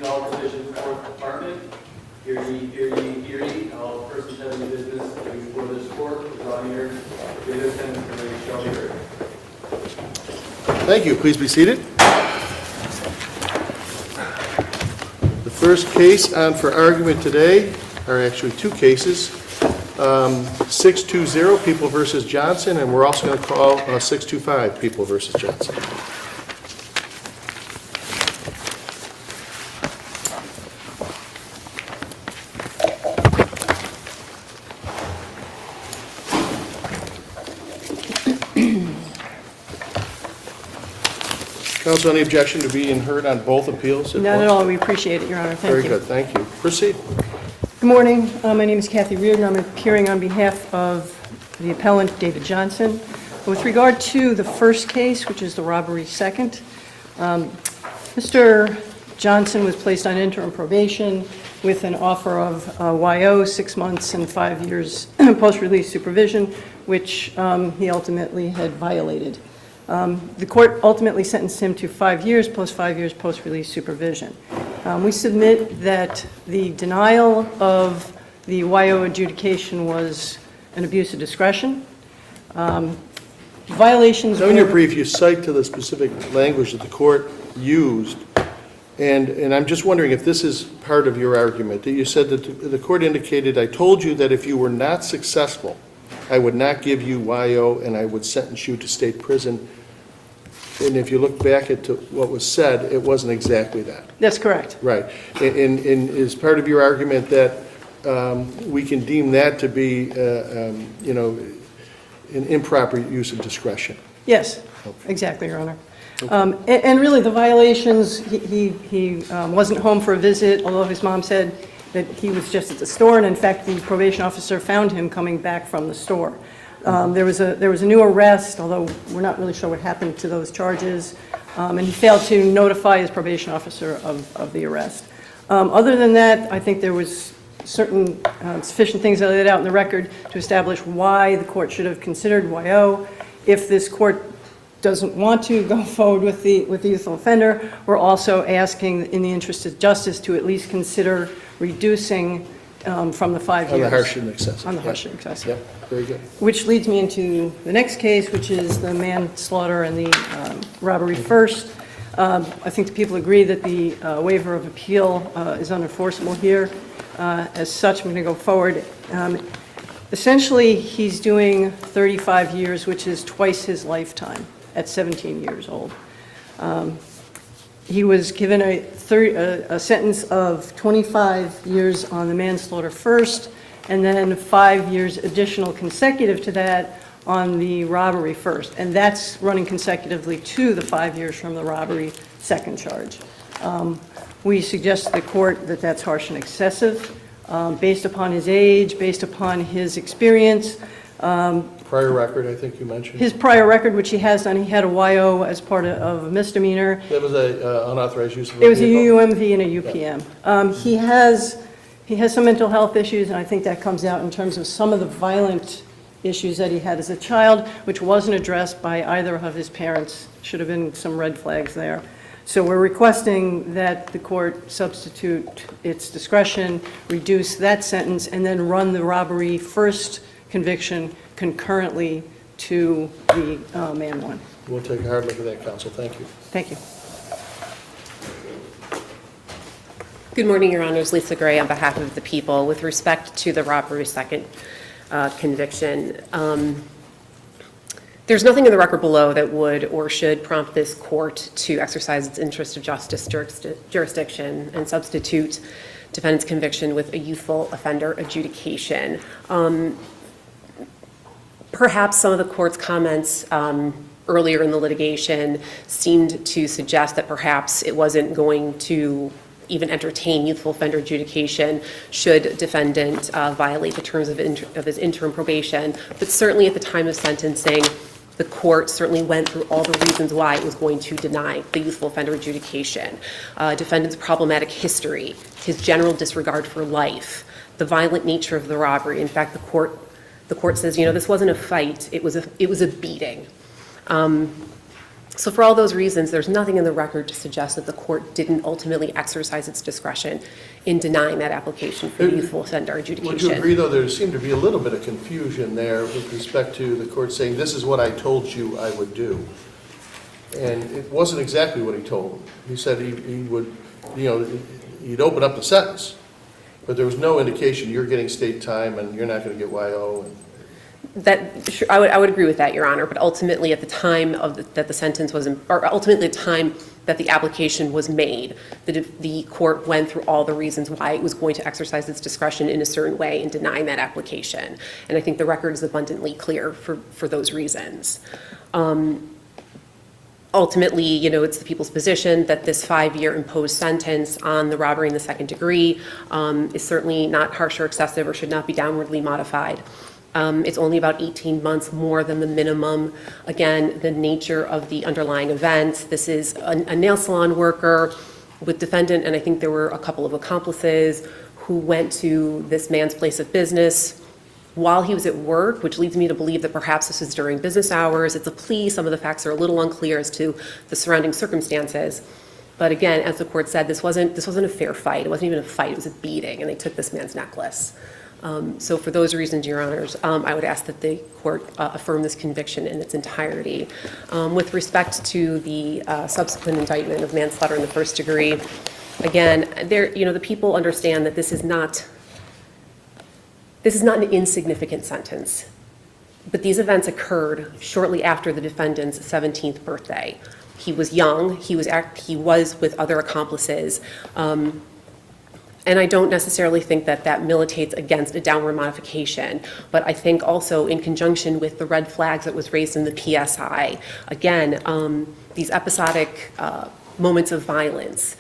All Division 4th Department. Hear ye, hear ye, hear ye. All persons having business before this court is on here. Give attendance and they shall be heard. Thank you. Please be seated. The first case on for argument today are actually two cases. 620 People versus Johnson, and we're also going to call 625 People versus Johnson. Counsel, any objection to being heard on both appeals at Not once? at all. We appreciate it, Your Honor. Thank you. Very good. Thank you. Proceed. Good morning. My name is Kathy Reardon. I'm appearing on behalf of the appellant, David Johnson. With regard to the first case, which is the robbery second, Mr. Johnson was placed on interim probation with an offer of YO, 6 months and 5 years post-release supervision, which he ultimately had violated. The court ultimately sentenced him to 5 years plus 5 years post-release supervision. We submit that the denial of the YO adjudication was an abuse of discretion. Violations So in your brief, you cite to the specific language that the court used, and I'm just wondering if this is part of your argument, that you said that the court indicated, I told you that if you were not successful, I would not give you YO and I would sentence you to state prison. And if you look back at what was said, it wasn't exactly that. That's correct. Right. And is part of your argument that we can deem that to be, an improper use of discretion? Yes, exactly, Your Honor. And really, the violations, he wasn't home for a visit, although his mom said that he was just at the store, and in fact, the probation officer found him coming back from the store. There was a new arrest, although we're not really sure what happened to those charges, and he failed to notify his probation officer of the arrest. Other than that, I think there was certain sufficient things that I laid out in the record to establish why the court should have considered YO. If this court doesn't want to go forward with the youthful offender, we're also asking, in the interest of justice, to at least consider reducing from the 5 years. On the harsh and excessive. On the harsh and excessive. Yep, very good. Which leads me into the next case, which is the manslaughter and the robbery first. I think the people agree that the waiver of appeal is unenforceable here. As such, I'm going to go forward. Essentially, he's doing 35 years, which is twice his lifetime at 17 years old. He was given a sentence of 25 years on the manslaughter first, and then 5 years additional consecutive to that on the robbery first. And that's running consecutively to the 5 years from the robbery second charge. We suggest to the court that that's harsh and excessive, based upon his age, based upon his experience. Prior record, I think you mentioned. His prior record, which he has done, he had a YO as part of a misdemeanor. That was a unauthorized use of a It was a vehicle? UUMV and a UPM. He has some mental health issues, and I think that comes out in terms of some of the violent issues that he had as a child, which wasn't addressed by either of his parents. Should have been some red flags there. So we're requesting that the court substitute its discretion, reduce that sentence, and then run the robbery first conviction concurrently to the man one. We'll take a hard look at that, counsel. Thank you. Thank you. Good morning, Your Honors. Lisa Gray on behalf of the people. With respect to the robbery second conviction, there's nothing in the record below that would or should prompt this court to exercise its interest of justice jurisdiction and substitute defendant's conviction with a youthful offender adjudication. Perhaps some of the court's comments earlier in the litigation seemed to suggest that perhaps it wasn't going to even entertain youthful offender adjudication should defendant violate the terms of his interim probation. But certainly at the time of sentencing, the court certainly went through all the reasons why it was going to deny the youthful offender adjudication. Defendant's problematic history, his general disregard for life, the violent nature of the robbery. In fact, the court says, this wasn't a fight, it was a beating. So for all those reasons, there's nothing in the record to suggest that the court didn't ultimately exercise its discretion in denying that application for the youthful offender adjudication. Would you agree, though, there seemed to be a little bit of confusion there with respect to the court saying, this is what I told you I would do? And it wasn't exactly what he told him. He said he would, he'd open up the sentence, but there was no indication you're getting state time and you're not going to get YO. I would agree with that, Your Honor, but ultimately at the time that the sentence was, or ultimately the time that the application was made, the court went through all the reasons why it was going to exercise its discretion in a certain way in denying that application. And I think the record is abundantly clear for those reasons. Ultimately, it's the people's position that this 5-year imposed sentence on the robbery in the second degree is certainly not harsh or excessive or should not be downwardly modified. It's only about 18 months more than the minimum. Again, the nature of the underlying event. This is a nail salon worker with defendant, and I think there were a couple of accomplices who went to this man's place of business while he was at work, which leads me to believe that perhaps this was during business hours. It's a plea. Some of the facts are a little unclear as to the surrounding circumstances. But again, as the court said, this wasn't a fair fight. It wasn't even a fight. It was a beating, and they took this man's necklace. So for those reasons, Your Honors, I would ask that the court affirm this conviction in its entirety. With respect to the subsequent indictment of manslaughter in the first degree, again, the people understand that this is not an insignificant sentence. But these events occurred shortly after the defendant's 17th birthday. He was young. He was with other accomplices. And I don't necessarily think that militates against a downward modification, but I think also in conjunction with the red flags that was raised in the PSI, again, these episodic moments of violence,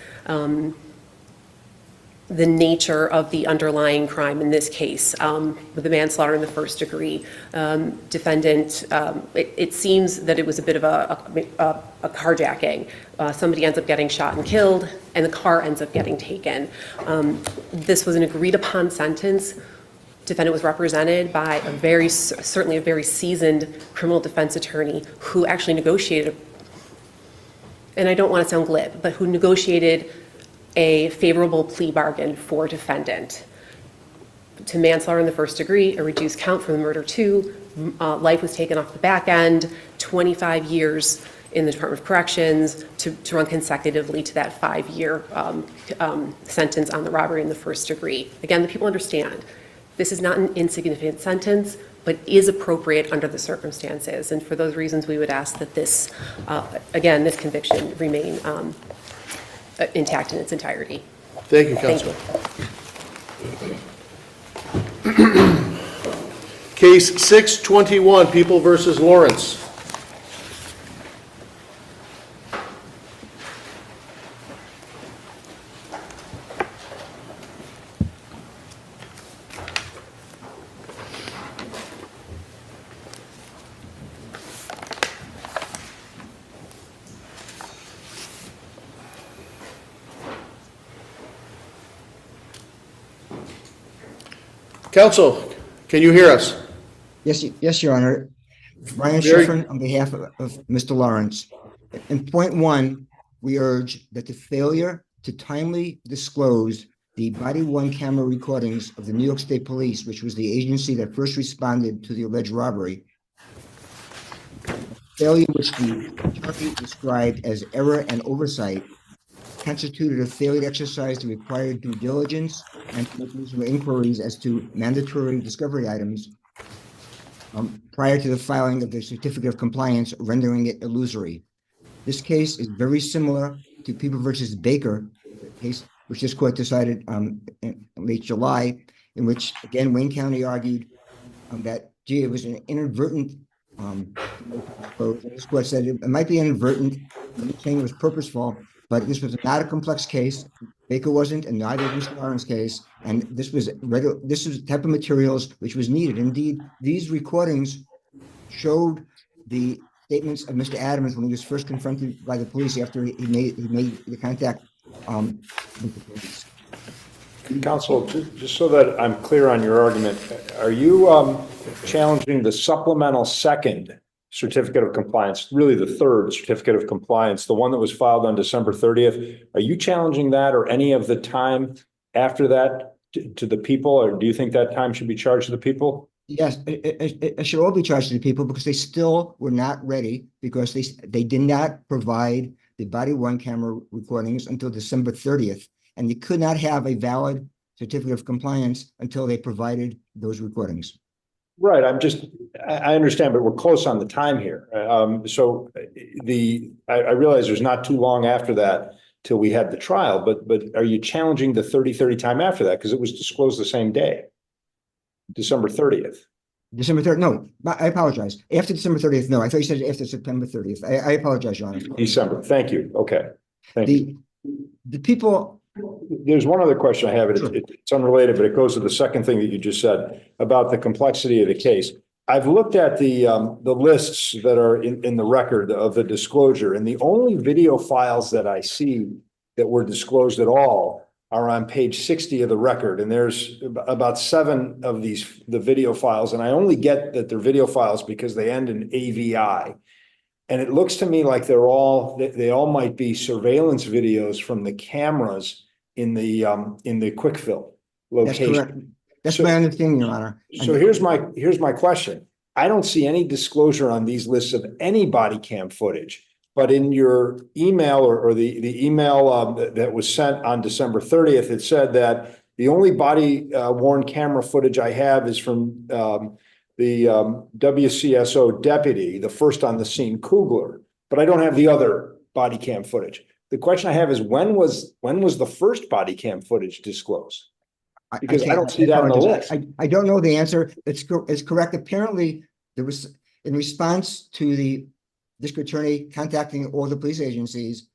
the nature of the underlying crime in this case, with the manslaughter in the first degree, defendant, it seems that it was a bit of a carjacking. Somebody ends up getting shot and killed, and the car ends up getting taken. This was an agreed upon sentence. Defendant was represented by certainly a very seasoned criminal defense attorney who actually negotiated, and I don't want to sound glib, but who negotiated a favorable plea bargain for defendant. To manslaughter in the first degree, a reduced count for the murder 2, life was taken off the back end, 25 years in the Department of Corrections to run consecutively to that 5-year sentence on the robbery in the first degree. Again, the people understand this is not an insignificant sentence, but is appropriate under the circumstances. And for those reasons, we would ask that this, again, this conviction remain intact in its entirety. Thank you, Counsel. Case 621, People versus Lawrence. Counsel, can you hear us? Yes, Your Honor. Ryan Very- Schiffrin on behalf of Mr. Lawrence. In point 1, we urge that the failure to timely disclose the body-worn camera recordings of the New York State Police, which was the agency that first responded to the alleged robbery, failure which the attorney described as error and oversight, constituted a failure to exercise the required due diligence and to make reasonable inquiries as to mandatory discovery items prior to the filing of the certificate of compliance, rendering it illusory. This case is very similar to People versus Baker, the case which this court decided in late July, in which, again, Wayne County argued that, gee, it was an inadvertent this court said it might be inadvertent, I'm not saying it was purposeful, but this was not a complex case. Baker wasn't, and neither was Mr. Lawrence's case. And this was the type of materials which was needed. Indeed, these recordings showed the statements of Mr. Adams when he was first confronted by the police after he made the contact with the police. Counsel, just so that I'm clear on your argument, are you challenging the supplemental second certificate of compliance, really the third certificate of compliance, the one that was filed on December 30th. Are you challenging that or any of the time after that to the people, or do you think that time should be charged to the people? Yes, it should all be charged to the people because they still were not ready because they did not provide the body worn camera recordings until December 30th. And you could not have a valid certificate of compliance until they provided those recordings. Right, I understand, but we're close on the time here. So I realize there's not too long after that till we had the trial, but are you challenging the 30/30 time after that? Because it was disclosed the same day, December 30th. December 30th, no, I apologize. After December 30th, no, I thought you said after September 30th. I apologize, Your Honor. December, thank you, okay. Thank you. The people. There's one other question I have. Sure. It's unrelated, but it goes to the second thing that you just said about the complexity of the case. I've looked at the lists that are in the record of the disclosure, and the only video files that I see that were disclosed at all are on page 60 of the record. And there's about 7 of the video files, and I only get that they're video files because they end in AVI. And it looks to me like they all might be surveillance videos from the cameras in the quick fill location. That's correct. That's my understanding, Your Honor. So here's my question. I don't see any disclosure on these lists of any body cam footage, but in your email or the email that was sent on December 30th, it said that the only body worn camera footage I have is from the WCSO deputy, the first on the scene, Kugler, but I don't have the other body cam footage. The question I have is when was the first body cam footage disclosed? Because I don't see that on the list. I don't know the answer. It's correct. Apparently, there was, in response to the district attorney contacting all the police agencies,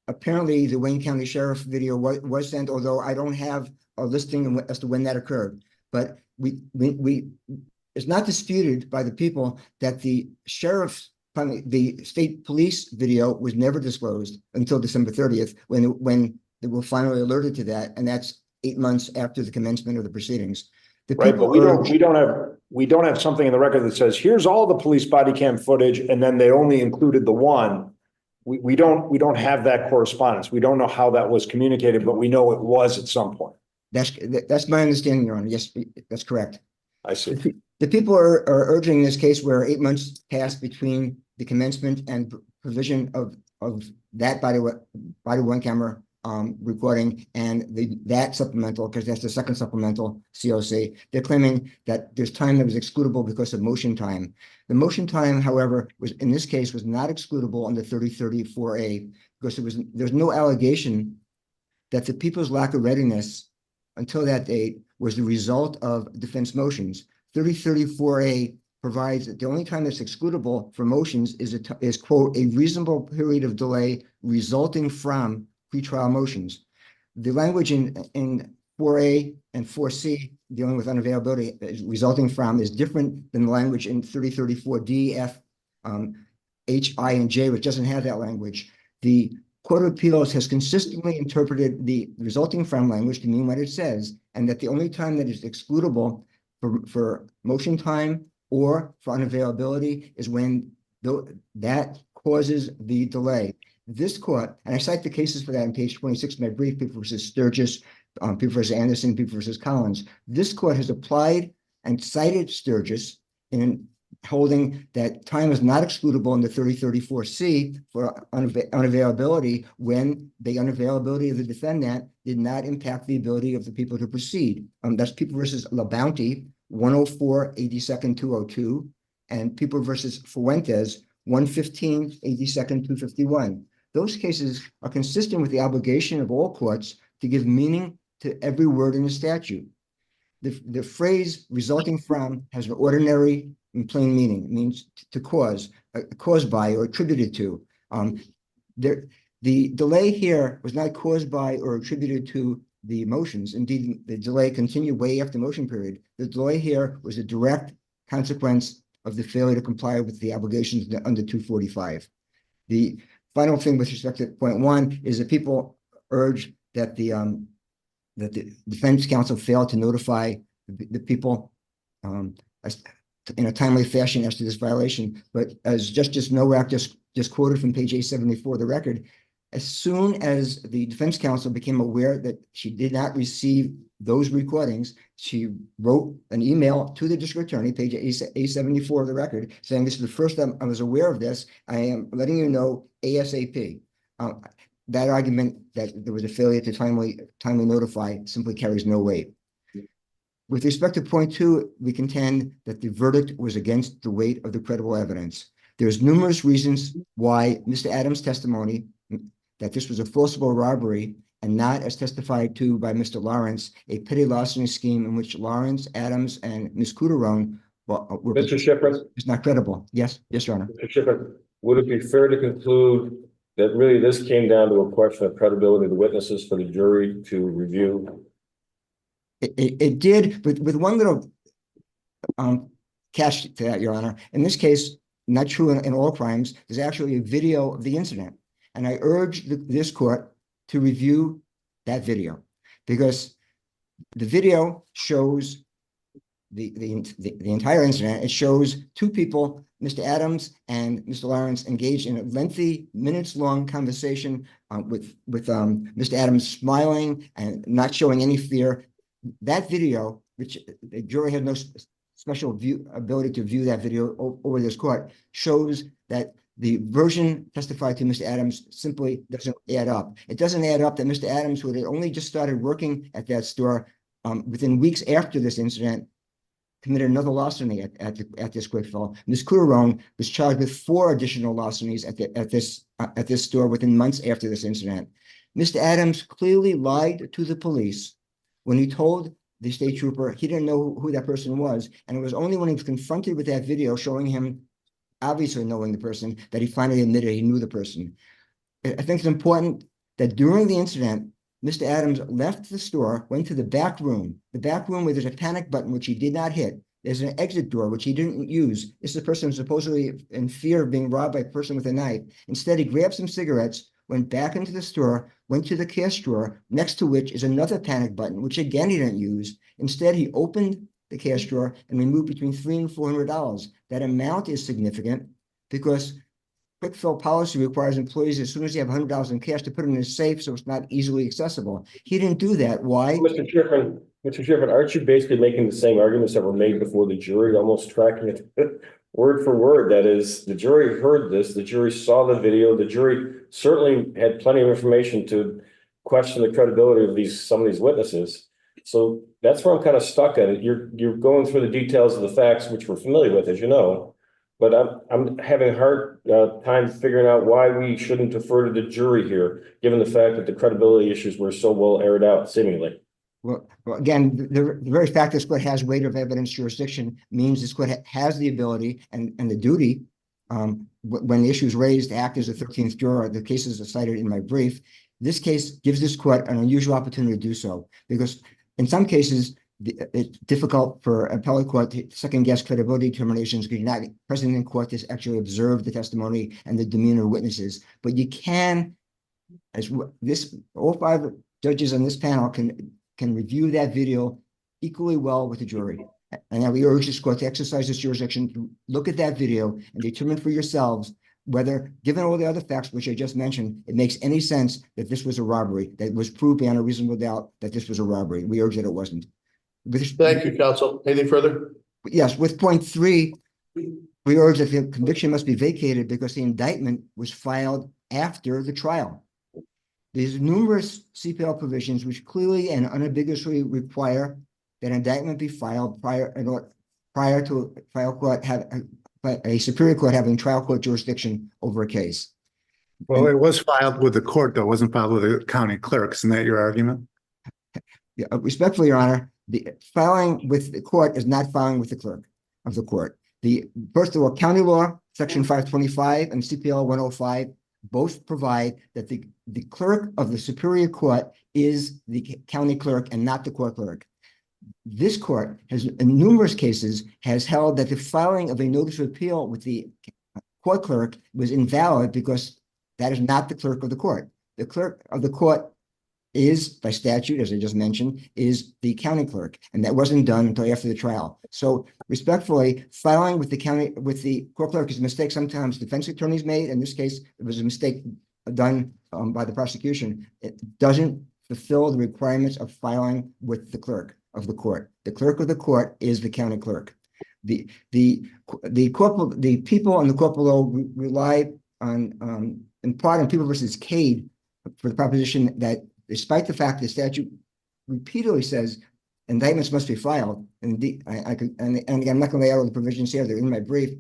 apparently the Wayne County Sheriff video was sent, although I don't have a listing as to when that occurred. But it's not disputed by the people that the state police video was never disclosed until December 30th, when they were finally alerted to that, and that's 8 months after the commencement of the proceedings. Right, but we don't have something in the record that says here's all the police body cam footage, and then they only included the one. We don't have that correspondence. We don't know how that was communicated, but we know it was at some point. That's my understanding, Your Honor. Yes, that's correct. I see. The people are urging this case where 8 months passed between the commencement and provision of that body worn camera recording and that supplemental, because that's the second supplemental COC. They're claiming that there's time that was excludable because of motion time. The motion time, however, was in this case was not excludable under 3034A because there's no allegation that the people's lack of readiness until that date was the result of defense motions. 3034A provides that the only time that's excludable for motions is quote, a reasonable period of delay resulting from pretrial motions. The language in 4A and 4C dealing with unavailability resulting from is different than the language in 3034D, F, H, I, and J, which doesn't have that language. The Court of Appeals has consistently interpreted the resulting from language to mean what it says, and that the only time that is excludable for motion time or for unavailability is when that causes the delay. This court, and I cite the cases for that on page 26 of my brief, People versus Sturgis, People versus Anderson, People versus Collins. This court has applied and cited Sturgis in holding that time is not excludable in the 3034C for unavailability when the unavailability of the defendant did not impact the ability of the people to proceed. That's People versus LaBounty, 104 82nd 202, and People versus Fuentes, 115 82nd 251. Those cases are consistent with the obligation of all courts to give meaning to every word in the statute. The phrase resulting from has an ordinary and plain meaning. It means to cause, caused by or attributed to. The delay here was not caused by or attributed to the motions. Indeed, the delay continued way after motion period. The delay here was a direct consequence of the failure to comply with the obligations under 245. The final thing with respect to point 1 is that people urge that the defense counsel failed to notify the people in a timely fashion as to this violation. But as Justice Nowak just quoted from page 874 of the record, as soon as the defense counsel became aware that she did not receive those recordings, she wrote an email to the district attorney, page 874 of the record, saying, this is the first time I was aware of this. I am letting you know ASAP. That argument that there was a failure to timely notify simply carries no weight. With respect to point 2, we contend that the verdict was against the weight of the credible evidence. There's numerous reasons why Mr. Adams' testimony that this was a forcible robbery and not, as testified to by Mr. Lawrence, a petty larceny scheme in which Lawrence, Adams, and Ms. Couturon were Mr. Schifrin? is not credible. Yes, Your Honor. Mr. Schifrin, would it be fair to conclude that really this came down to a question of credibility of the witnesses for the jury to review? It did, but with one little catch to that, Your Honor. In this case, not true in all crimes, there's actually a video of the incident. And I urge this court to review that video because the video shows the entire incident. It shows 2 people, Mr. Adams and Mr. Lawrence, engaged in a lengthy, minutes-long conversation with Mr. Adams smiling and not showing any fear. That video, which the jury had no special ability to view that video over this court, shows that the version testified to Mr. Adams simply doesn't add up. It doesn't add up that Mr. Adams, who had only just started working at that store, within weeks after this incident, committed another larceny at this quick fill. Ms. Couturon was charged with 4 additional larcenies at this store within months after this incident. Mr. Adams clearly lied to the police when he told the state trooper he didn't know who that person was, and it was only when he was confronted with that video showing him obviously knowing the person that he finally admitted he knew the person. I think it's important that during the incident, Mr. Adams left the store, went to the back room where there's a panic button, which he did not hit. There's an exit door, which he didn't use. This is a person supposedly in fear of being robbed by a person with a knife. Instead, he grabbed some cigarettes, went back into the store, went to the cash drawer, next to which is another panic button, which again he didn't use. Instead, he opened the cash drawer and removed between $300 and $400. That amount is significant because quick fill policy requires employees, as soon as they have $100 in cash, to put it in a safe so it's not easily accessible. He didn't do that. Why? Mr. Schifrin, aren't you basically making the same arguments that were made before the jury, almost tracking it word for word? That is, the jury heard this, the jury saw the video, the jury certainly had plenty of information to question the credibility of some of these witnesses. So that's where I'm kind of stuck at it. You're going through the details of the facts, which we're familiar with, as you know, but I'm having a hard time figuring out why we shouldn't defer to the jury here, given the fact that the credibility issues were so well aired out, seemingly. Well, again, the very fact this court has weight of evidence jurisdiction means this court has the ability and the duty, when the issue is raised, to act as a 13th juror. The cases are cited in my brief. This case gives this court an unusual opportunity to do so because in some cases, it's difficult for appellate court to second-guess credibility determinations because you're not present in court to actually observe the testimony and the demeanor of witnesses. But you can, all 5 judges on this panel can review that video equally well with the jury. And now we urge this court to exercise this jurisdiction to look at that video and determine for yourselves whether, given all the other facts which I just mentioned, it makes any sense that this was a robbery, that it was proved beyond a reasonable doubt that this was a robbery. We urge that it wasn't. Thank you, counsel. Anything further? Yes, with point 3, we urge that the conviction must be vacated because the indictment was filed after the trial. There's numerous CPL provisions which clearly and unambiguously require that indictment be filed prior to trial court a superior court having trial court jurisdiction over a case. Well, it was filed with the court, though. It wasn't filed with the county clerk. Isn't that your argument? Yeah, respectfully, Your Honor, the filing with the court is not filing with the clerk of the court. First of all, county law, section 525 and CPL 105, both provide that the clerk of the superior court is the county clerk and not the court clerk. This court has, in numerous cases, has held that the filing of a notice of appeal with the court clerk was invalid because that is not the clerk of the court. The clerk of the court is, by statute, as I just mentioned, is the county clerk, and that wasn't done until after the trial. So respectfully, filing with the court clerk is a mistake sometimes defense attorneys made. In this case, it was a mistake done by the prosecution. It doesn't fulfill the requirements of filing with the clerk of the court. The clerk of the court is the county clerk. The people on the court below rely on in part on People versus Cade for the proposition that despite the fact the statute repeatedly says indictments must be filed, and I'm not going to lay out all the provisions here, they're in my brief.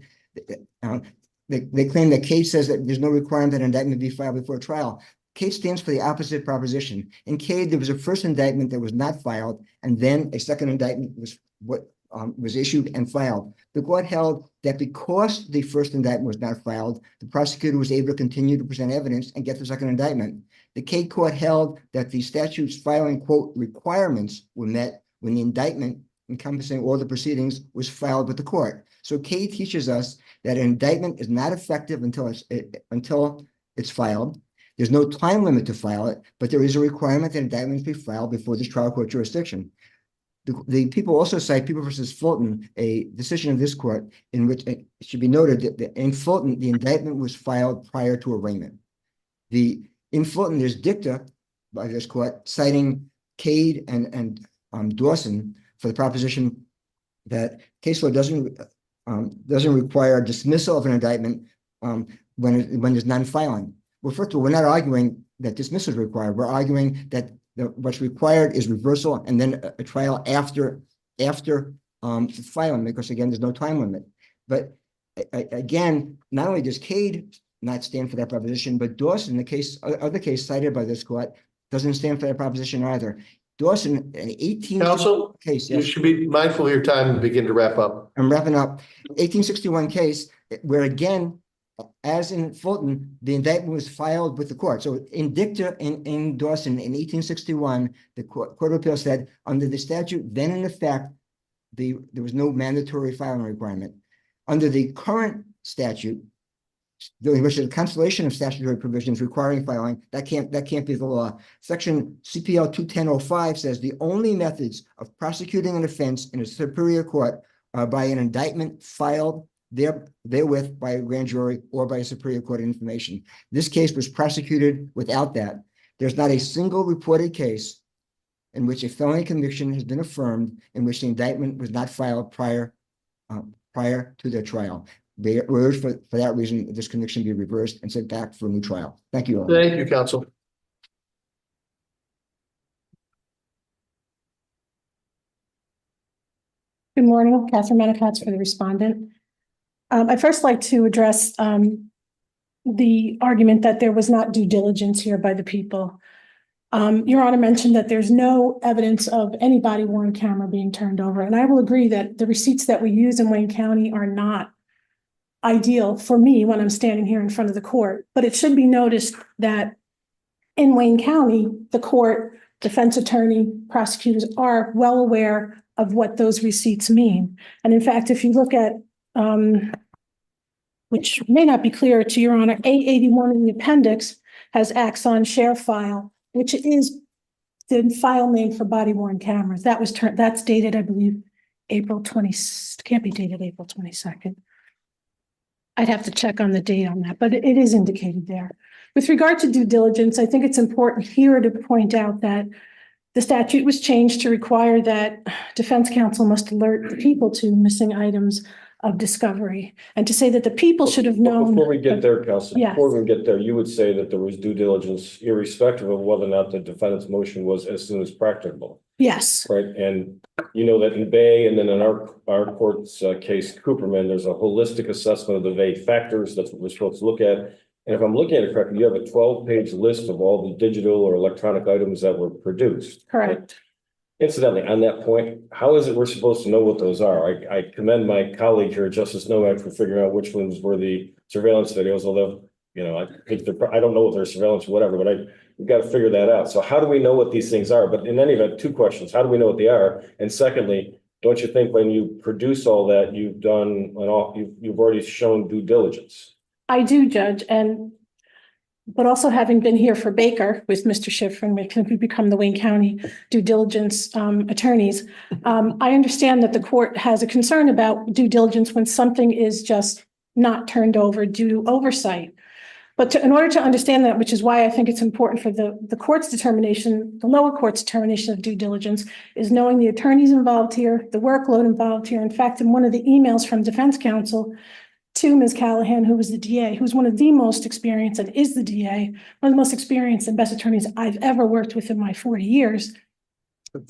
They claim that Cade says that there's no requirement that an indictment be filed before trial. Cade stands for the opposite proposition. In Cade, there was a first indictment that was not filed, and then a second indictment was issued and filed. The court held that because the first indictment was not filed, the prosecutor was able to continue to present evidence and get the second indictment. The Cade court held that the statute's filing, quote, requirements were met when the indictment encompassing all the proceedings was filed with the court. So Cade teaches us that an indictment is not effective until it's filed. There's no time limit to file it, but there is a requirement that indictments be filed before this trial court jurisdiction. The people also cite People versus Fulton, a decision of this court in which it should be noted that in Fulton, the indictment was filed prior to arraignment. In Fulton, there's dicta by this court citing Cade and Dawson for the proposition that case law doesn't require dismissal of an indictment when there's non-filing. Well, first of all, we're not arguing that dismissal is required. We're arguing that what's required is reversal and then a trial after filing, because again, there's no time limit. But again, not only does Cade not stand for that proposition, but Dawson, the other case cited by this court, doesn't stand for that proposition either. Dawson, an 18 Counsel, case. you Yes. should be mindful of your time and begin to wrap up. I'm wrapping up. 1861 case where again, as in Fulton, the indictment was filed with the court. So in dicta in Dawson in 1861, the Court of Appeal said under the statute then in effect, there was no mandatory filing requirement. Under the current statute, which is a constellation of statutory provisions requiring filing, that can't be the law. Section CPL 210.05 says the only methods of prosecuting an offense in a superior court are by an indictment filed therewith by a grand jury or by a superior court of information. This case was prosecuted without that. There's not a single reported case in which a felony conviction has been affirmed in which the indictment was not filed prior to their trial. They urge for that reason this conviction be reversed and sent back for a new trial. Thank you all. Thank you, counsel. Good morning, Catherine Manicatz for the respondent. I'd first like to address the argument that there was not due diligence here by the people. Your Honor mentioned that there's no evidence of any body-worn camera being turned over, and I will agree that the receipts that we use in Wayne County are not ideal for me when I'm standing here in front of the court, but it should be noticed that in Wayne County, the court, defense attorney, prosecutors are well aware of what those receipts mean. And in fact, if you look at which may not be clear to Your Honor, A81 in the appendix has Axon share file, which is the file name for body-worn cameras. That's dated, I believe, April 20, can't be dated April 22nd. I'd have to check on the date on that, but it is indicated there. With regard to due diligence, I think it's important here to point out that the statute was changed to require that defense counsel must alert the people to missing items of discovery, and to say that the people should have known. Before we get there, counsel, Yes. before we get there, you would say that there was due diligence irrespective of whether or not the defendant's motion was as soon as practicable, Yes, right? And you know that in Bay and then in our court's case, Cooperman, there's a holistic assessment of the Bay factors. That's what we're supposed to look at. And if I'm looking at it correctly, you have a 12-page list of all the digital or electronic items that were produced. correct. Right? Incidentally, on that point, how is it we're supposed to know what those are? I commend my colleague here, Justice Nowak, for figuring out which ones were the surveillance videos, although, you know, I don't know what they're surveillance or whatever, but we've got to figure that out. So how do we know what these things are? But in any event, two questions. How do we know what they are? And secondly, don't you think when you produce all that, you've already shown due diligence? I do, Judge, and but also having been here for Baker with Mr. Schiff, and we become the Wayne County due diligence attorneys, I understand that the court has a concern about due diligence when something is just not turned over due to oversight. But in order to understand that, which is why I think it's important for the court's determination, the lower court's determination of due diligence, is knowing the attorneys involved here, the workload involved here. In fact, in one of the emails from defense counsel to Ms. Callahan, who was the DA, who's one of the most experienced and is the DA, one of the most experienced and best attorneys I've ever worked with in my 40 years.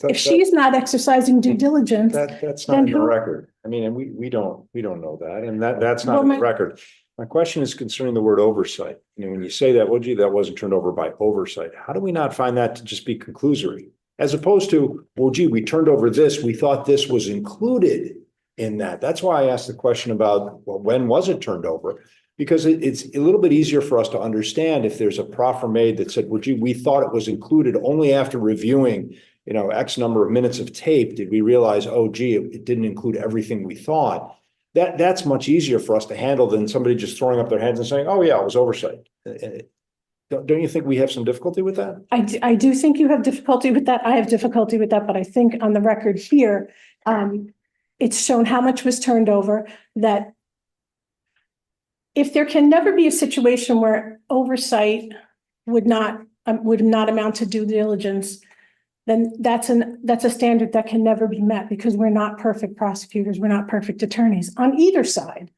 If she's not exercising due diligence, That's not in the record. I mean, and we don't know that, and that's not in the record. My question is concerning the word oversight. You know, when you say that, well, gee, that wasn't turned over by oversight. How do we not find that to just be conclusory? As opposed to, well, gee, we turned over this, we thought this was included in that. That's why I asked the question about, well, when was it turned over? Because it's a little bit easier for us to understand if there's a proffer made that said, well, gee, we thought it was included only after reviewing, you know, X number of minutes of tape, did we realize, oh, gee, it didn't include everything we thought. That's much easier for us to handle than somebody just throwing up their hands and saying, oh, yeah, it was oversight. Don't you think we have some difficulty with that? I do think you have difficulty with that. I have difficulty with that, but I think on the record here, it's shown how much was turned over, that if there can never be a situation where oversight would not amount to due diligence, then that's a standard that can never be met, because we're not perfect prosecutors, we're not perfect attorneys on either side.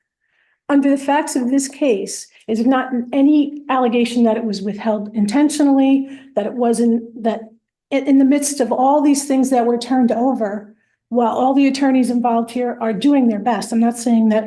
Under the facts of this case, is not any allegation that it was withheld intentionally, that it wasn't, that in the midst of all these things that were turned over, while all the attorneys involved here are doing their best. I'm not saying that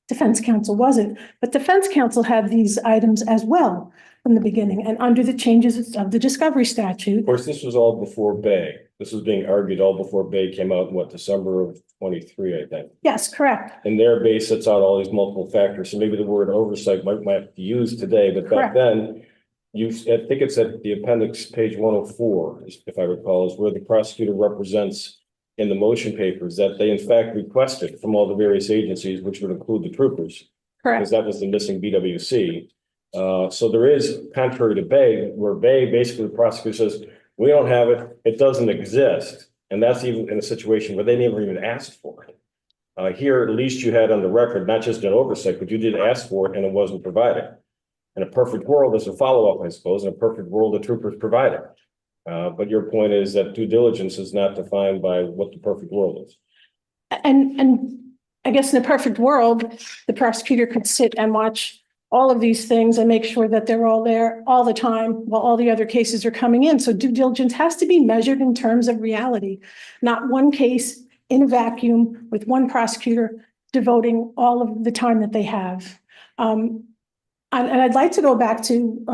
defense counsel wasn't, but defense counsel had these items as well from the beginning, and under the changes of the discovery statute. Of course, this was all before Bay. This was being argued all before Bay came out in what, December of 23, I think. Yes, correct. And their Bay sets out all these multiple factors. So maybe the word oversight might have to use today, but back Correct. then, I think it's at the appendix, page 104, if I recall, is where the prosecutor represents in the motion papers that they in fact requested from all the various agencies, which would include the troopers. Correct. Because that was the missing BWC. So there is, contrary to Bay, where Bay, basically the prosecutor says, we don't have it, it doesn't exist. And that's even in a situation where they never even asked for it. Here, at least you had on the record, not just an oversight, but you did ask for it and it wasn't provided. In a perfect world, there's a follow-up, I suppose. In a perfect world, the troopers provide it. But your point is that due diligence is not defined by what the perfect world is. And I guess in a perfect world, the prosecutor could sit and watch all of these things and make sure that they're all there all the time while all the other cases are coming in. So due diligence has to be measured in terms of reality, not one case in a vacuum with one prosecutor devoting all of the time that they have. And I'd like to go back to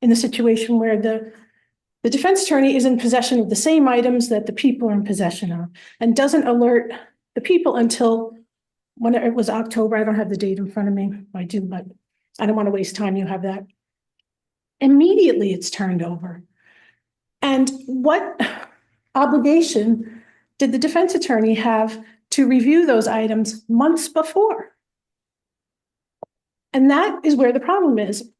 in the situation where the defense attorney is in possession of the same items that the people are in possession of and doesn't alert the people until when it was October. I don't have the date in front of me. I do, but I don't want to waste time. You have that. Immediately it's turned over. And what obligation did the defense attorney have to review those items months before? And that is where the problem is.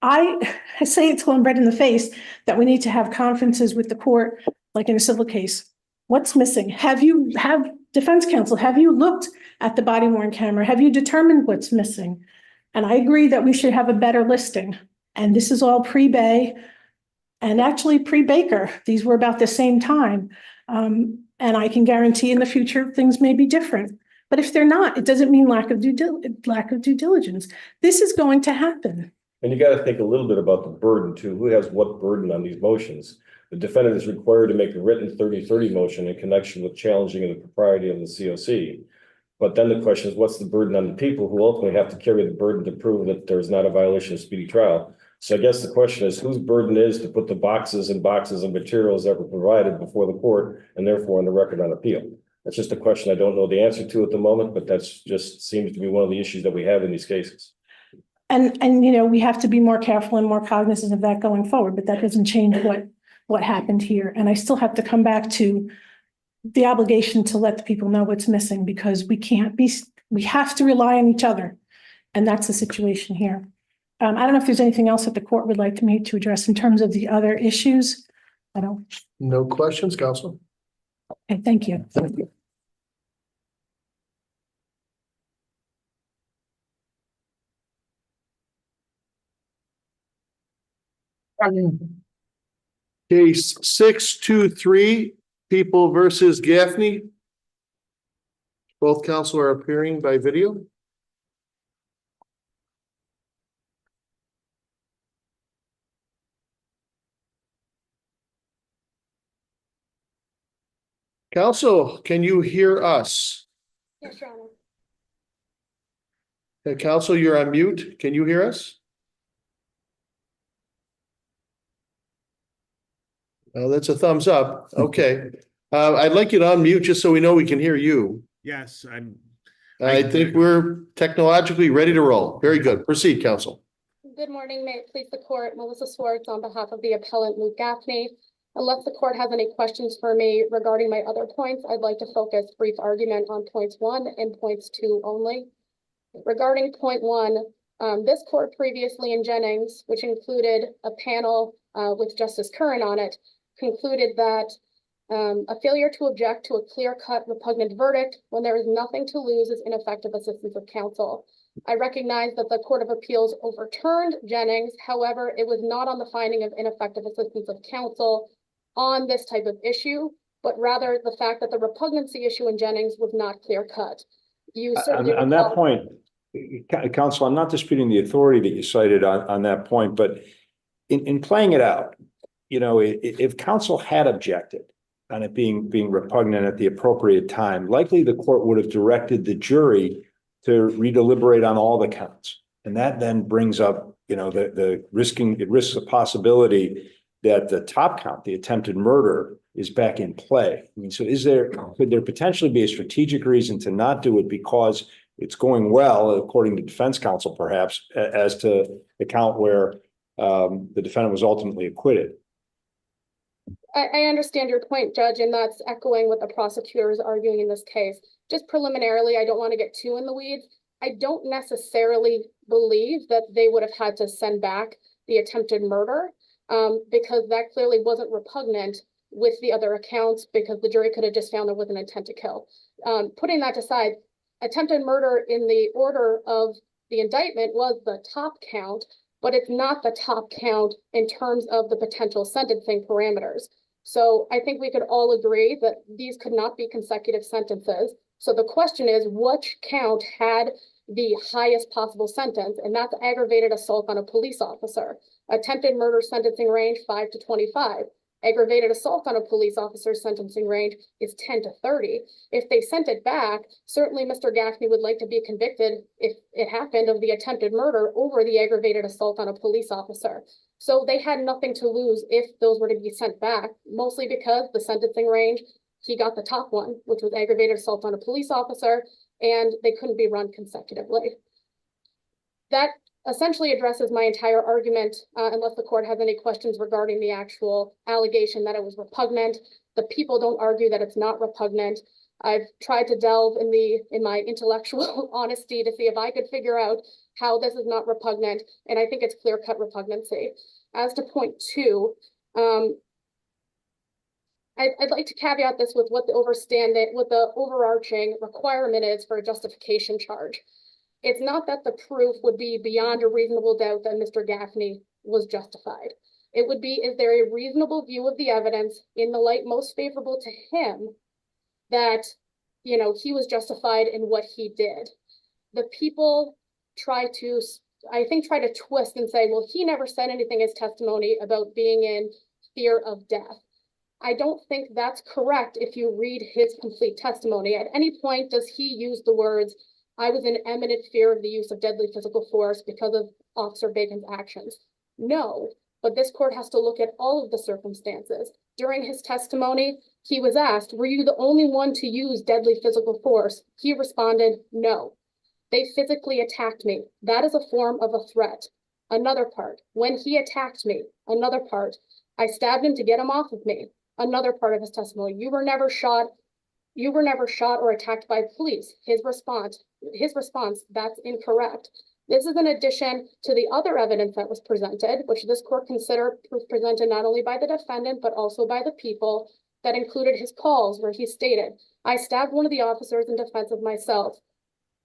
I say it till I'm red in the face that we need to have conferences with the court, like in a civil case. What's missing? Have defense counsel, have you looked at the body worn camera? Have you determined what's missing? And I agree that we should have a better listing. And this is all pre-Bay and actually pre-Baker. These were about the same time. And I can guarantee in the future, things may be different. But if they're not, it doesn't mean lack of due diligence. This is going to happen. And you got to think a little bit about the burden too. Who has what burden on these motions? The defendant is required to make a written 30-30 motion in connection with challenging the propriety of the COC. But then the question is, what's the burden on the people who ultimately have to carry the burden to prove that there's not a violation of speedy trial? So I guess the question is, whose burden is to put the boxes and boxes of materials that were provided before the court and therefore on the record on appeal? That's just a question I don't know the answer to at the moment, but that's just seems to be one of the issues that we have in these cases. And you know, we have to be more careful and more cognizant of that going forward, but that doesn't change what happened here. And I still have to come back to the obligation to let the people know what's missing, because we have to rely on each other. And that's the situation here. I don't know if there's anything else that the court would like me to address in terms of the other issues. I don't, No questions, counsel? okay, thank you. Case 623, People versus Gaffney. Both counsel are appearing by video. Counsel, can you hear us? Yes, Your Honor. Counsel, you're on mute. Can you hear us? Well, that's a thumbs up. Okay. I'd like you to unmute just so we know we can hear you. Yes, I think we're technologically ready to roll. Very good. Proceed, counsel. Good morning. May it please the court, Melissa Swartz on behalf of the appellant Luke Gaffney. Unless the court has any questions for me regarding my other points, I'd like to focus brief argument on points 1 and points 2 only. Regarding point 1, this court previously in Jennings, which included a panel with Justice Curran on it, concluded that a failure to object to a clear-cut repugnant verdict when there is nothing to lose is ineffective assistance of counsel. I recognize that the Court of Appeals overturned Jennings. However, it was not on the finding of ineffective assistance of counsel on this type of issue, but rather the fact that the repugnancy issue in Jennings was not clear-cut. On that point, counsel, I'm not disputing the authority that you cited on that point, but in playing it out, you know, if counsel had objected on it being repugnant at the appropriate time, likely the court would have directed the jury to redeliberate on all the counts. And that then brings up, you know, it risks the possibility that the top count, the attempted murder, is back in play. I mean, so could there potentially be a strategic reason to not do it because it's going well, according to defense counsel, perhaps, as to the count where the defendant was ultimately acquitted? I understand your point, Judge, and that's echoing what the prosecutor is arguing in this case. Just preliminarily, I don't want to get too in the weeds. I don't necessarily believe that they would have had to send back the attempted murder because that clearly wasn't repugnant with the other accounts because the jury could have just found there was an intent to kill. Putting that aside, attempted murder in the order of the indictment was the top count, but it's not the top count in terms of the potential sentencing parameters. So I think we could all agree that these could not be consecutive sentences. So the question is, which count had the highest possible sentence? And that's aggravated assault on a police officer. Attempted murder sentencing range 5 to 25. Aggravated assault on a police officer's sentencing range is 10 to 30. If they sent it back, certainly Mr. Gaffney would like to be convicted, if it happened, of the attempted murder over the aggravated assault on a police officer. So they had nothing to lose if those were to be sent back, mostly because the sentencing range, he got the top one, which was aggravated assault on a police officer, and they couldn't be run consecutively. That essentially addresses my entire argument, unless the court has any questions regarding the actual allegation that it was repugnant. The people don't argue that it's not repugnant. I've tried to delve in my intellectual honesty to see if I could figure out how this is not repugnant, and I think it's clear-cut repugnancy. As to point 2, I'd like to caveat this with what the overarching requirement is for a justification charge. It's not that the proof would be beyond a reasonable doubt that Mr. Gaffney was justified. It would be, is there a reasonable view of the evidence in the light most favorable to him that, you know, he was justified in what he did? The people try to twist and say, well, he never said anything in his testimony about being in fear of death. I don't think that's correct if you read his complete testimony. At any point does he use the words, "I was in imminent fear of the use of deadly physical force because of Officer Bacon's actions"? No, but this court has to look at all of the circumstances. During his testimony, he was asked, were you the only one to use deadly physical force? He responded, no. They physically attacked me. That is a form of a threat. Another part, when he attacked me. Another part, I stabbed him to get him off of me. Another part of his testimony, you were never shot or attacked by police. His response, that's incorrect. This is in addition to the other evidence that was presented, which this court considered presented not only by the defendant, but also by the people, that included his calls where he stated, "I stabbed one of the officers in defense of myself."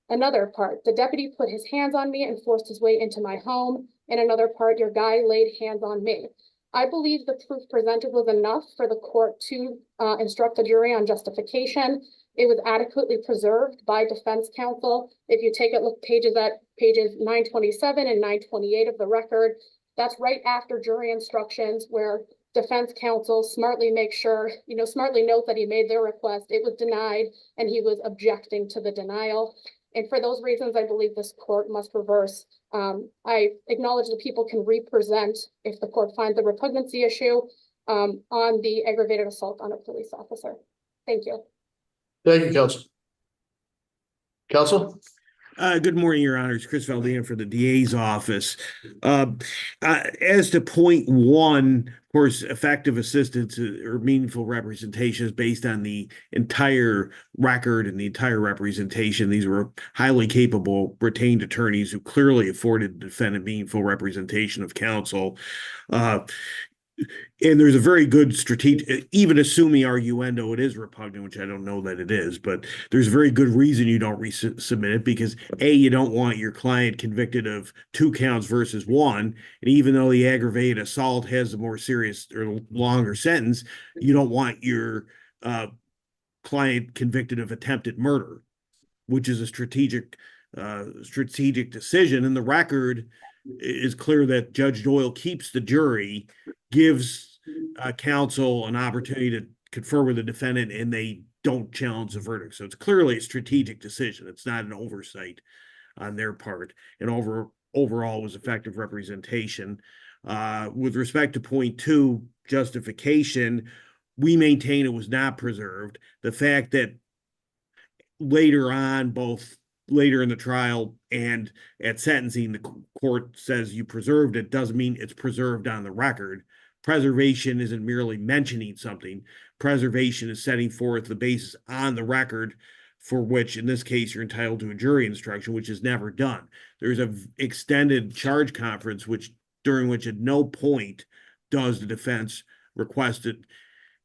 Another part, "The deputy put his hands on me and forced his way into my home." And another part, "Your guy laid hands on me." I believe the proof presented was enough for the court to instruct the jury on justification. It was adequately preserved by defense counsel. If you take a look pages 927 and 928 of the record, that's right after jury instructions where defense counsel smartly makes sure, smartly notes that he made their request, it was denied, and he was objecting to the denial. And for those reasons, I believe this court must reverse. I acknowledge that people can represent if the court finds the repugnancy issue on the aggravated assault on a police officer. Thank you. Thank you, counsel. Counsel? Good morning, Your Honors. Chris Valdean for the DA's office. As to point one, of course, effective assistance or meaningful representation is based on the entire record and the entire representation. These were highly capable retained attorneys who clearly afforded the defendant meaningful representation of counsel. And there's a very good strategic, even assuming arguendo, it is repugnant, which I don't know that it is, but there's a very good reason you don't resubmit it because A, you don't want your client convicted of 2 counts versus 1. And even though the aggravated assault has a more serious or longer sentence, you don't want your client convicted of attempted murder, which is a strategic decision. And the record is clear that Judge Doyle keeps the jury, gives counsel an opportunity to confer with the defendant, and they don't challenge the verdict. So it's clearly a strategic decision. It's not an oversight on their part. And overall was effective representation. With respect to point 2, justification, we maintain it was not preserved. The fact that later on, both later in the trial and at sentencing, the court says you preserved it doesn't mean it's preserved on the record. Preservation isn't merely mentioning something. Preservation is setting forth the basis on the record for which, in this case, you're entitled to a jury instruction, which is never done. There's an extended charge conference during which at no point does the defense request a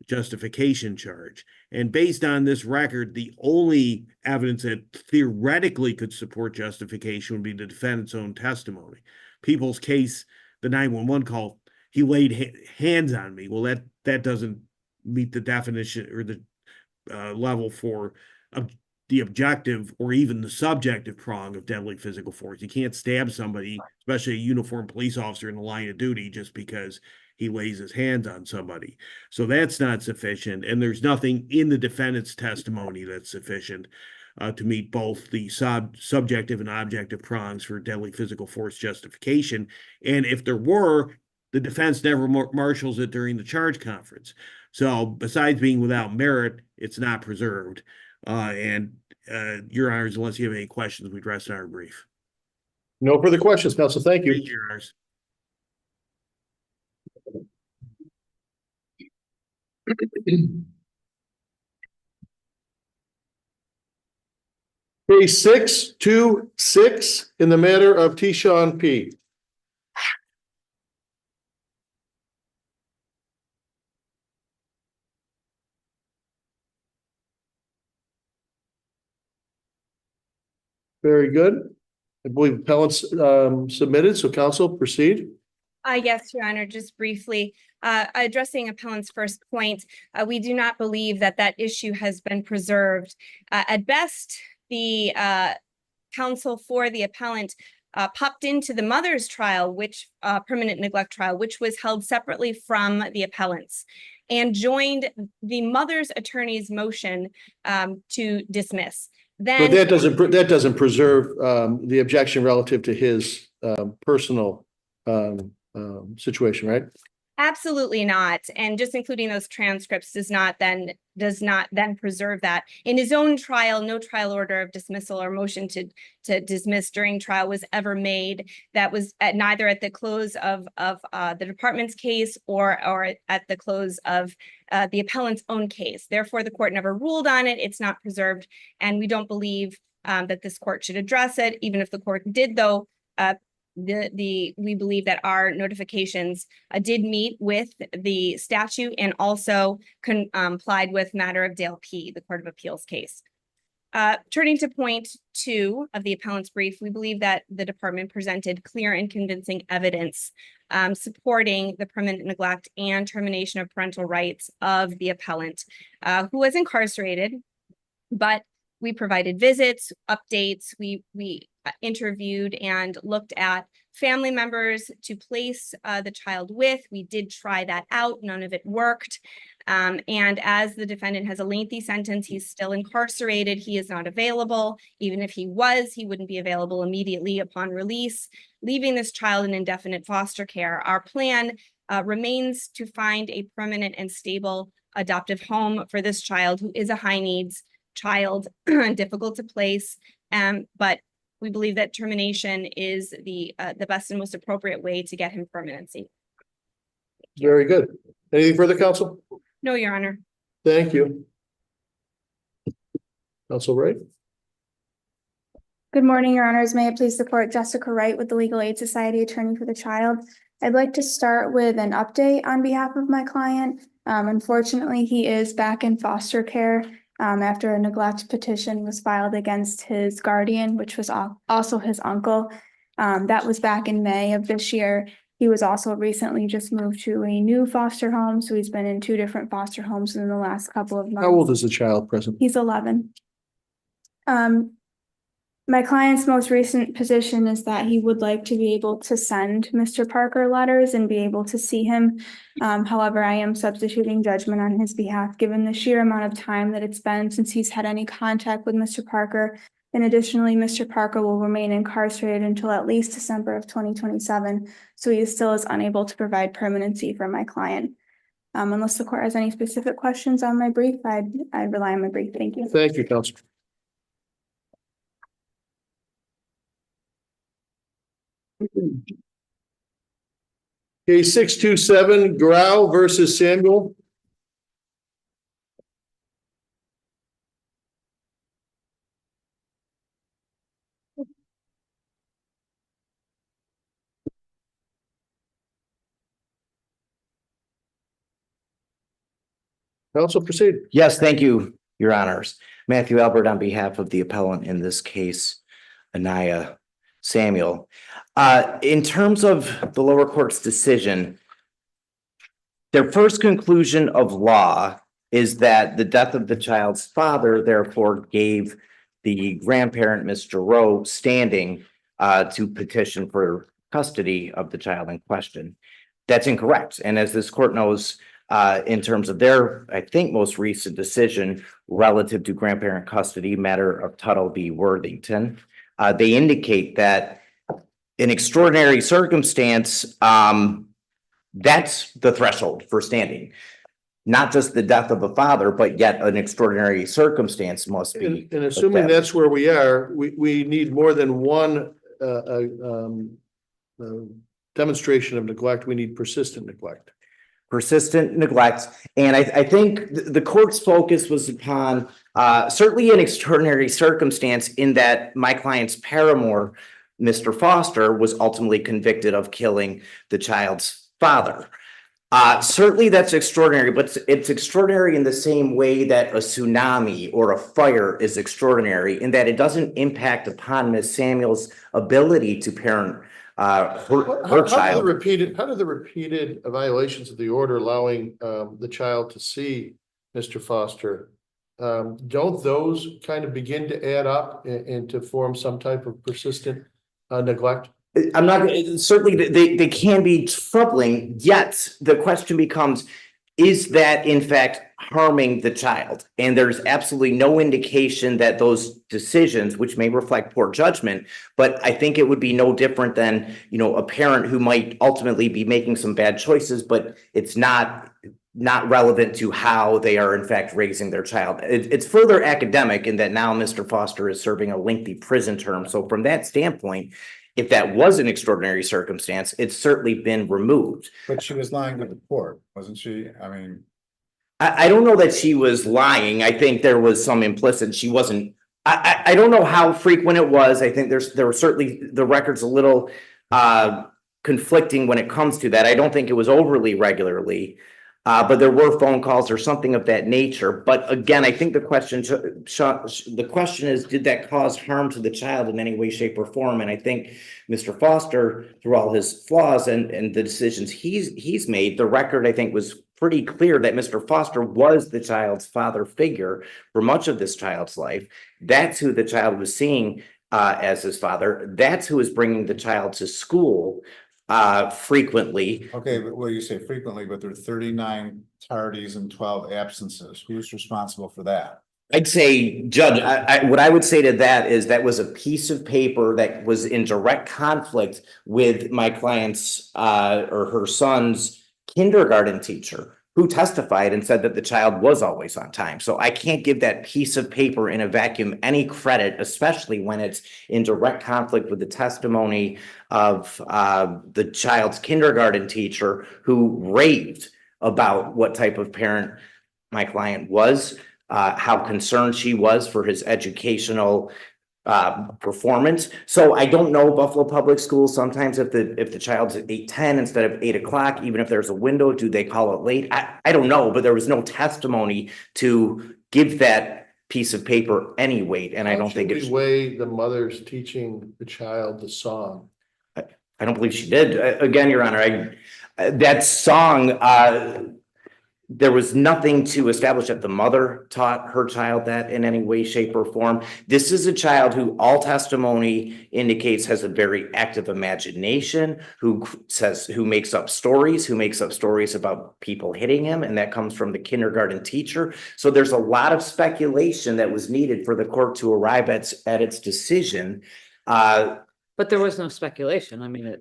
justification charge. And based on this record, the only evidence that theoretically could support justification would be the defendant's own testimony. People's case, the 911 call, he laid hands on me. Well, that doesn't meet the definition or the level for the objective or even the subjective prong of deadly physical force. You can't stab somebody, especially a uniformed police officer in the line of duty, just because he lays his hands on somebody. So that's not sufficient. And there's nothing in the defendant's testimony that's sufficient to meet both the subjective and objective prongs for deadly physical force justification. And if there were, the defense never marshals it during the charge conference. So besides being without merit, it's not preserved. Your Honors, unless you have any questions, we addressed in our brief. No further questions, counsel. Thank you. Thank you, Your Honors. Case 626 in the matter of Tishawn P. Very good. I believe appellants submitted, so counsel, proceed. Yes, Your Honor, just briefly, addressing appellant's first point, we do not believe that issue has been preserved. At best, the counsel for the appellant popped into the mother's trial, which permanent neglect trial, which was held separately from the appellant's, and joined the mother's attorney's motion to dismiss. Then, but that doesn't preserve the objection relative to his personal situation, right? absolutely not. And just including those transcripts does not then preserve that. In his own trial, no trial order of dismissal or motion to dismiss during trial was ever made. That was neither at the close of the department's case or at the close of the appellant's own case. Therefore, the court never ruled on it. It's not preserved, and we don't believe that this court should address it. Even if the court did, though, we believe that our notifications did meet with the statute and also complied with matter of Dale P, the Court of Appeals case. Turning to point 2 of the appellant's brief, we believe that the department presented clear and convincing evidence supporting the permanent neglect and termination of parental rights of the appellant, who was incarcerated, but we provided visits, updates, we interviewed and looked at family members to place the child with. We did try that out, none of it worked. And as the defendant has a lengthy sentence, he's still incarcerated, he is not available. Even if he was, he wouldn't be available immediately upon release, leaving this child in indefinite foster care. Our plan remains to find a permanent and stable adoptive home for this child, who is a high needs child, difficult to place, but we believe that termination is the best and most appropriate way to get him permanency. Very good. Anything further, counsel? No, Your Honor. Thank you. Counsel Wright? Good morning, Your Honors. May it please the court, Jessica Wright with the Legal Aid Society, attorney for the child. I'd like to start with an update on behalf of my client. Unfortunately, he is back in foster care after a neglect petition was filed against his guardian, which was also his uncle. That was back in May of this year. He was also recently just moved to a new foster home, so he's been in 2 different foster homes in the last couple of months. How old is the child present? He's 11. My client's most recent position is that he would like to be able to send Mr. Parker letters and be able to see him. However, I am substituting judgment on his behalf, given the sheer amount of time that it's been since he's had any contact with Mr. Parker. And additionally, Mr. Parker will remain incarcerated until at least December of 2027. So he still is unable to provide permanency for my client. Unless the court has any specific questions on my brief, I'd rely on my brief. Thank you. Thank you, counsel. Case 627, Grau versus Sandle. Counsel, proceed. Yes, thank you, Your Honors. Matthew Albert on behalf of the appellant in this case, Anaya Samuel. In terms of the lower court's decision, their first conclusion of law is that the death of the child's father therefore gave the grandparent, Mr. Rowe, standing to petition for custody of the child in question. That's incorrect. And as this court knows, in terms of their, I think, most recent decision relative to grandparent custody, matter of Tuttle v. Worthington, they indicate that in extraordinary circumstance, that's the threshold for standing. Not just the death of a father, but yet an extraordinary circumstance must be. And assuming that's where we are, we need more than one demonstration of neglect. We need persistent neglect. Persistent neglect. And I think the court's focus was upon certainly an extraordinary circumstance in that my client's paramour, Mr. Foster, was ultimately convicted of killing the child's father. Certainly that's extraordinary, but it's extraordinary in the same way that a tsunami or a fire is extraordinary, in that it doesn't impact upon Ms. Samuel's ability to parent her child. How do the repeated violations of the order allowing the child to see Mr. Foster, don't those kind of begin to add up and to form some type of persistent neglect? I'm not certainly they can be troubling, yet the question becomes, is that in fact harming the child? And there's absolutely no indication that those decisions, which may reflect poor judgment, but I think it would be no different than, you know, a parent who might ultimately be making some bad choices, but it's not relevant to how they are in fact raising their child. It's further academic in that now Mr. Foster is serving a lengthy prison term. So from that standpoint, if that was an extraordinary circumstance, it's certainly been removed. But she was lying to the court, wasn't she? I mean, I don't know that she was lying. I think there was some implicit, she wasn't I don't know how frequent it was. I think there were certainly, the record's a little conflicting when it comes to that. I don't think it was overly regularly. But there were phone calls or something of that nature. But again, I think the question is, did that cause harm to the child in any way, shape, or form? And I think Mr. Foster, through all his flaws and the decisions he's made, the record, I think, was pretty clear that Mr. Foster was the child's father figure for much of this child's life. That's who the child was seeing as his father. That's who is bringing the child to school frequently. Okay, but well, you say frequently, but there are 39 tardies and 12 absences. Who's responsible for that? I'd say, Judge, what I would say to that is that was a piece of paper that was in direct conflict with my client's or her son's kindergarten teacher, who testified and said that the child was always on time. So I can't give that piece of paper in a vacuum any credit, especially when it's in direct conflict with the testimony of the child's kindergarten teacher, who raved about what type of parent my client was, how concerned she was for his educational performance. So I don't know Buffalo Public Schools. Sometimes if the child's at 8:10 instead of 8 o'clock, even if there's a window, do they call it late? I don't know, but there was no testimony to give that piece of paper any weight, and I don't think it's weigh the mother's teaching the child the song. I don't believe she did. Again, Your Honor, that song, there was nothing to establish that the mother taught her child that in any way, shape, or form. This is a child who all testimony indicates has a very active imagination, who makes up stories about people hitting him, and that comes from the kindergarten teacher. So there's a lot of speculation that was needed for the court to arrive at its decision. But there was no speculation. I mean,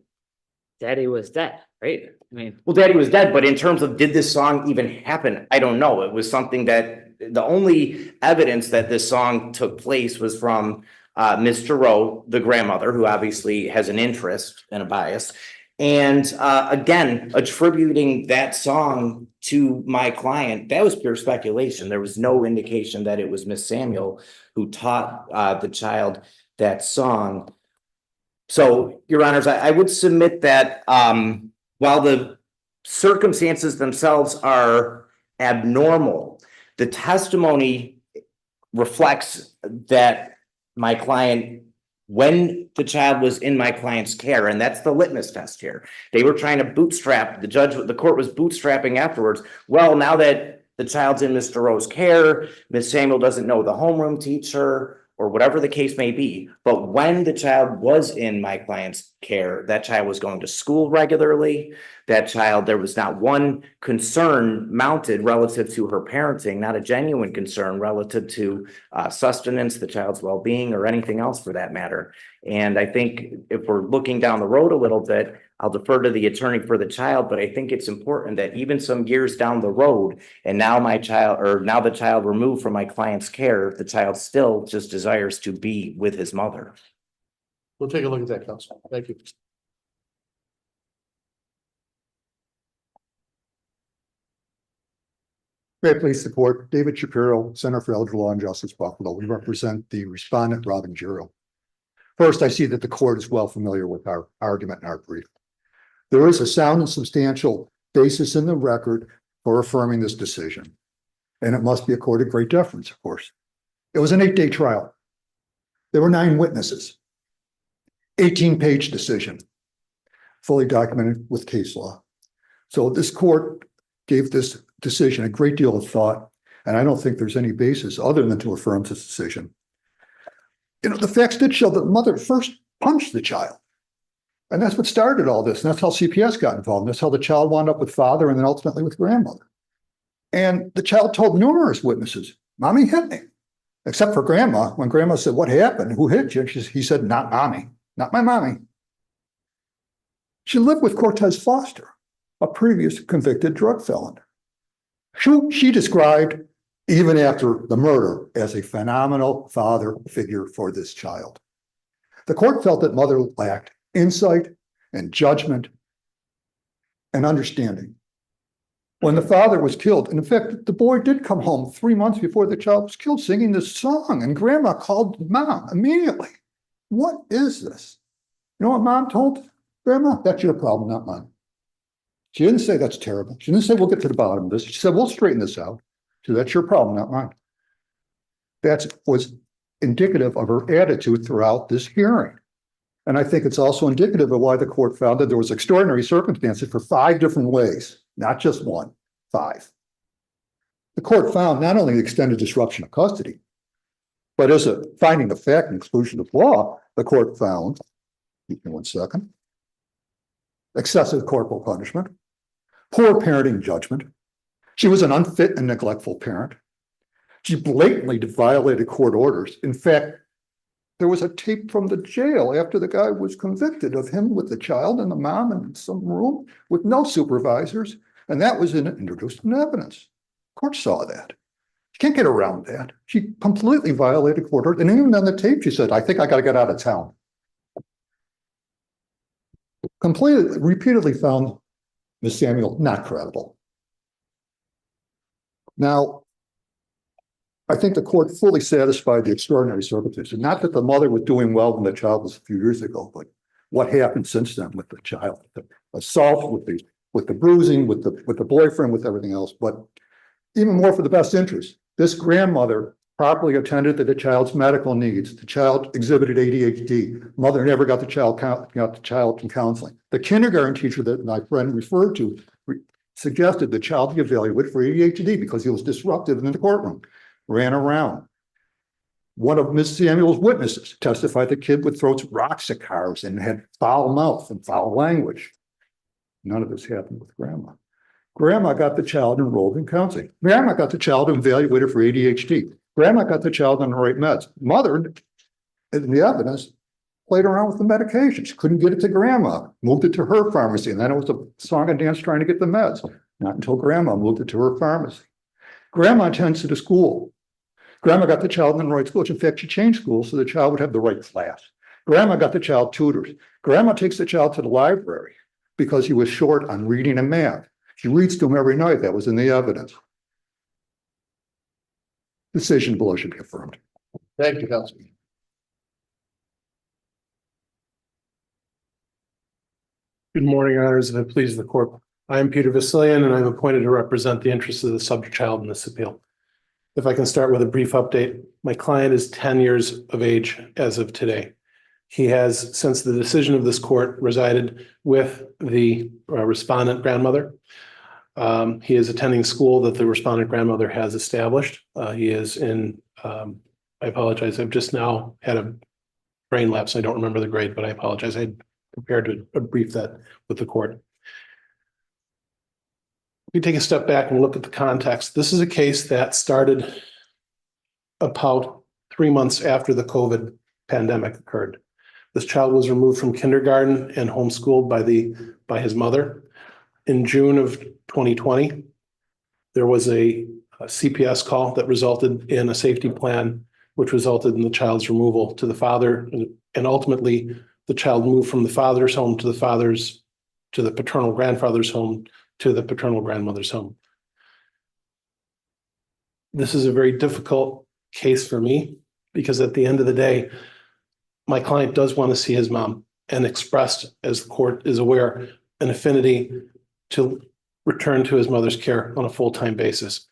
Daddy was dead, right? I mean, well, Daddy was dead, but in terms of did this song even happen? I don't know. It was something that the only evidence that this song took place was from Mr. Rowe, the grandmother, who obviously has an interest and a bias. And again, attributing that song to my client, that was pure speculation. There was no indication that it was Miss Samuel who taught the child that song. So, Your Honors, I would submit that while the circumstances themselves are abnormal, the testimony reflects that my client, when the child was in my client's care, and that's the litmus test here, they were trying to bootstrap, the court was bootstrapping afterwards. Well, now that the child's in Mr. Rowe's care, Miss Samuel doesn't know the homeroom teacher, or whatever the case may be. But when the child was in my client's care, that child was going to school regularly. That child, there was not one concern mounted relative to her parenting, not a genuine concern relative to sustenance, the child's well-being, or anything else for that matter. And I think if we're looking down the road a little bit, I'll defer to the attorney for the child, but I think it's important that even some years down the road, and now the child removed from my client's care, the child still just desires to be with his mother. We'll take a look at that, counsel. Thank you. May I please support David Shapiro, Center for Elder Law and Justice, Buffalo. We represent the respondent, Robin Giro. First, I see that the court is well familiar with our argument in our brief. There is a sound and substantial basis in the record for affirming this decision, and it must be accorded great deference, of course. It was an 8-day trial. There were 9 witnesses, 18-page decision, fully documented with case law. So this court gave this decision a great deal of thought, and I don't think there's any basis other than to affirm this decision. You know, the facts did show that the mother first punched the child. And that's what started all this. And that's how CPS got involved. And that's how the child wound up with father and then ultimately with grandmother. And the child told numerous witnesses, Mommy hit me. Except for grandma. When grandma said, what happened? Who hit you? He said, not mommy, not my mommy. She lived with Cortez Foster, a previous convicted drug felon. Who she described, even after the murder, as a phenomenal father figure for this child. The court felt that mother lacked insight and judgment and understanding. when the father was killed. And in fact, the boy did come home 3 months before the child was killed singing this song, and grandma called mom immediately. What is this? You know what mom told grandma? That's your problem, not mine. She didn't say that's terrible. She didn't say we'll get to the bottom of this. She said we'll straighten this out. So that's your problem, not mine. That was indicative of her attitude throughout this hearing. And I think it's also indicative of why the court found that there was extraordinary circumstances for 5 different ways, not just one, 5. The court found not only the extended disruption of custody, but as a finding of fact and exclusion of law, the court found, give me 1 second, excessive corporal punishment, poor parenting judgment. She was an unfit and neglectful parent. She blatantly violated court orders. In fact, there was a tape from the jail after the guy was convicted of him with the child and the mom in some room with no supervisors, and that was introduced in evidence. The court saw that. You can't get around that. She completely violated court orders, and even on the tape, she said, "I think I got to get out of town." Completely, repeatedly found Ms. Samuel not credible. Now, I think the court fully satisfied the extraordinary circumstances. Not that the mother was doing well when the child was a few years ago, but what happened since then with the child, the assault, with the bruising, with the boyfriend, with everything else. But even more for the best interest, this grandmother properly attended to the child's medical needs. The child exhibited ADHD. Mother never got the child in counseling. The kindergarten teacher that my friend referred to suggested the child be evaluated for ADHD because he was disruptive in the courtroom, ran around. One of Ms. Samuel's witnesses testified the kid would throw rocks at cars and had foul mouth and foul language. None of this happened with grandma. Grandma got the child enrolled in counseling. Grandma got the child evaluated for ADHD. Grandma got the child on the right meds. Mother, in the evidence, played around with the medications. Couldn't get it to grandma. Moved it to her pharmacy. And then it was a song and dance trying to get the meds. Not until grandma moved it to her pharmacy. Grandma attends to the school. Grandma got the child in the right school. In fact, she changed schools so the child would have the right class. Grandma got the child tutors. Grandma takes the child to the library because he was short on reading and math. She reads to him every night. That was in the evidence. Decision below should be affirmed. Thank you, Councilman. Good morning, Your Honors. If it pleases the court, I am Peter Vasilian, and I'm appointed to represent the interests of the subject child in this appeal. If I can start with a brief update, my client is 10 years of age as of today. He has, since the decision of this court, resided with the respondent grandmother. He is attending school that the respondent grandmother has established. He is in, I apologize, I've just now had a brain lapse. I don't remember the grade, but I apologize. I prepared to brief that with the court. We take a step back and look at the context. This is a case that started about 3 months after the COVID pandemic occurred. This child was removed from kindergarten and homeschooled by his mother. In June of 2020, there was a CPS call that resulted in a safety plan, which resulted in the child's removal to the father, and ultimately the child moved from the father's home to the paternal grandfather's home to the paternal grandmother's home. This is a very difficult case for me because at the end of the day, my client does want to see his mom and expressed, as the court is aware, an affinity to return to his mother's care on a full-time basis.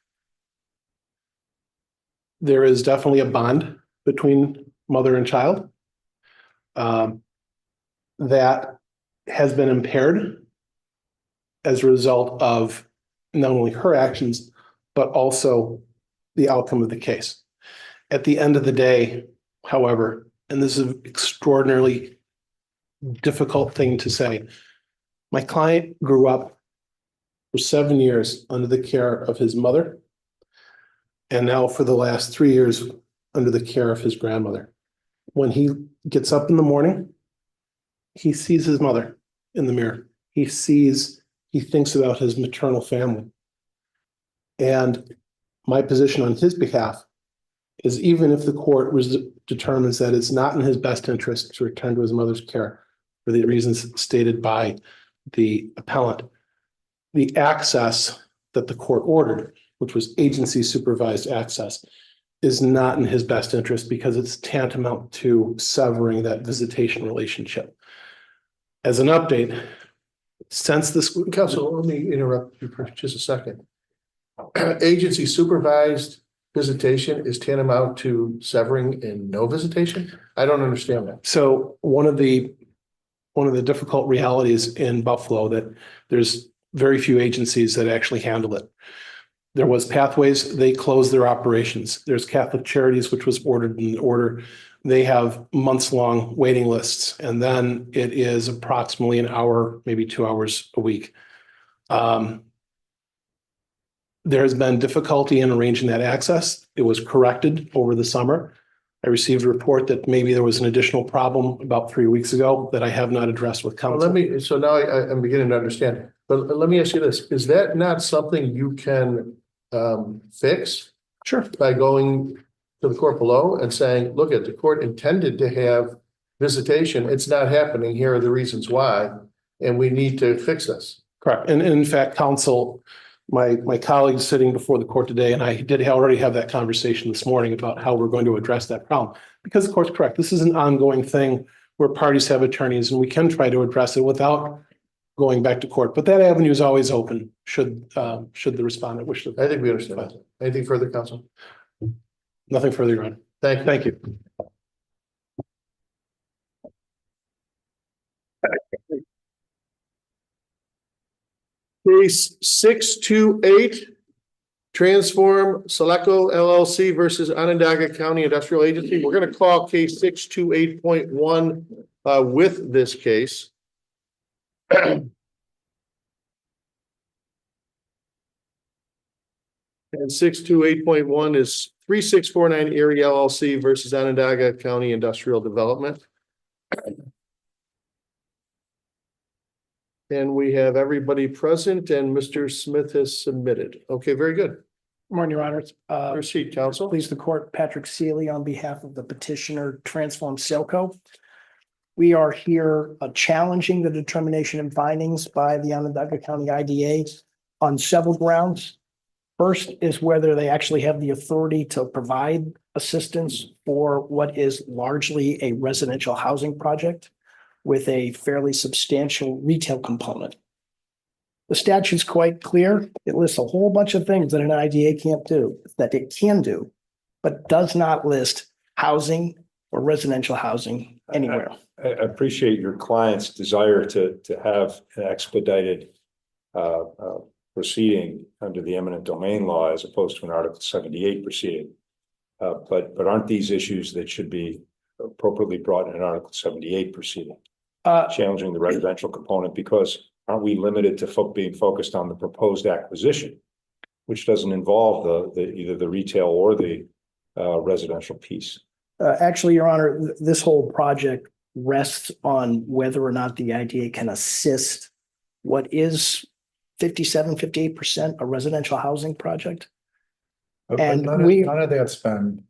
There is definitely a bond between mother and child that has been impaired as a result of not only her actions, but also the outcome of the case. At the end of the day, however, and this is an extraordinarily difficult thing to say, my client grew up for 7 years under the care of his mother, and now for the last 3 years under the care of his grandmother. When he gets up in the morning, he sees his mother in the mirror. He thinks about his maternal family. And my position on his behalf is, even if the court determines that it's not in his best interest to return to his mother's care for the reasons stated by the appellant, the access that the court ordered, which was agency supervised access, is not in his best interest because it's tantamount to severing that visitation relationship. As an update, since this. Counsel, let me interrupt you for just a second. Agency supervised visitation is tantamount to severing and no visitation? I don't understand that. So one of the difficult realities in Buffalo that there's very few agencies that actually handle it. There was Pathways, they closed their operations. There's Catholic Charities, which was ordered in order. They have months-long waiting lists, and then it is approximately an hour, maybe 2 hours a week. There has been difficulty in arranging that access. It was corrected over the summer. I received a report that maybe there was an additional problem about 3 weeks ago that I have not addressed with counsel. So now I'm beginning to understand, but let me ask you this. Is that not something you can fix? Sure. By going to the court below and saying, look, the court intended to have visitation. It's not happening. Here are the reasons why, and we need to fix this. Correct. And in fact, counsel, my colleagues sitting before the court today, and I did already have that conversation this morning about how we're going to address that problem. Because the court's correct, this is an ongoing thing where parties have attorneys, and we can try to address it without going back to court. But that avenue is always open should the respondent wish to. I think we understand that. Anything further, counsel? Nothing further, Your Honor. Thank you. Case 628, Transform Seleco LLC versus Onondaga County Industrial Agency. We're going to call case 628.1 with this case. And 628.1 is 3649 Erie LLC versus Onondaga County Industrial Development. And we have everybody present and Mr. Smith has submitted. Okay, very good. Good morning, Your Honors. Proceed, counsel. Please the court, Patrick Seeley on behalf of the petitioner Transform Selco. We are here challenging the determination and findings by the Onondaga County IDA on several grounds. First is whether they actually have the authority to provide assistance for what is largely a residential housing project with a fairly substantial retail component. The statute's quite clear. It lists a whole bunch of things that an IDA can't do, that it can do, but does not list housing or residential housing anywhere. I appreciate your client's desire to have an expedited proceeding under the eminent domain law as opposed to an Article 78 proceeding. But aren't these issues that should be appropriately brought in an Article 78 proceeding? Challenging the residential component, because aren't we limited to being focused on the proposed acquisition, which doesn't involve either the retail or the residential piece? Actually, Your Honor, this whole project rests on whether or not the IDA can assist what is 58% a residential housing project. And none of that's been,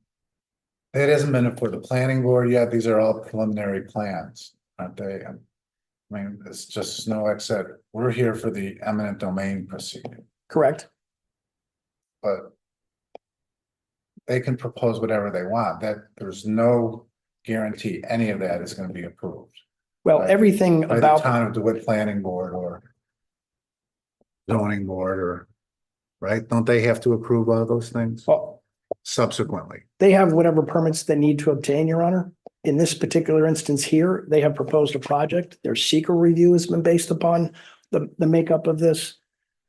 it hasn't been for the planning board yet. These are all preliminary plans, aren't they? I mean, it's just as Noack said, we're here for the eminent domain proceeding. Correct. But they can propose whatever they want. That there's no guarantee any of that is going to be approved. Well, everything by about the town of DeWitt Planning Board or zoning board, or right? Don't they have to approve all those things subsequently? They have whatever permits they need to obtain, Your Honor. In this particular instance here, they have proposed a project. Their seeker review has been based upon the makeup of this.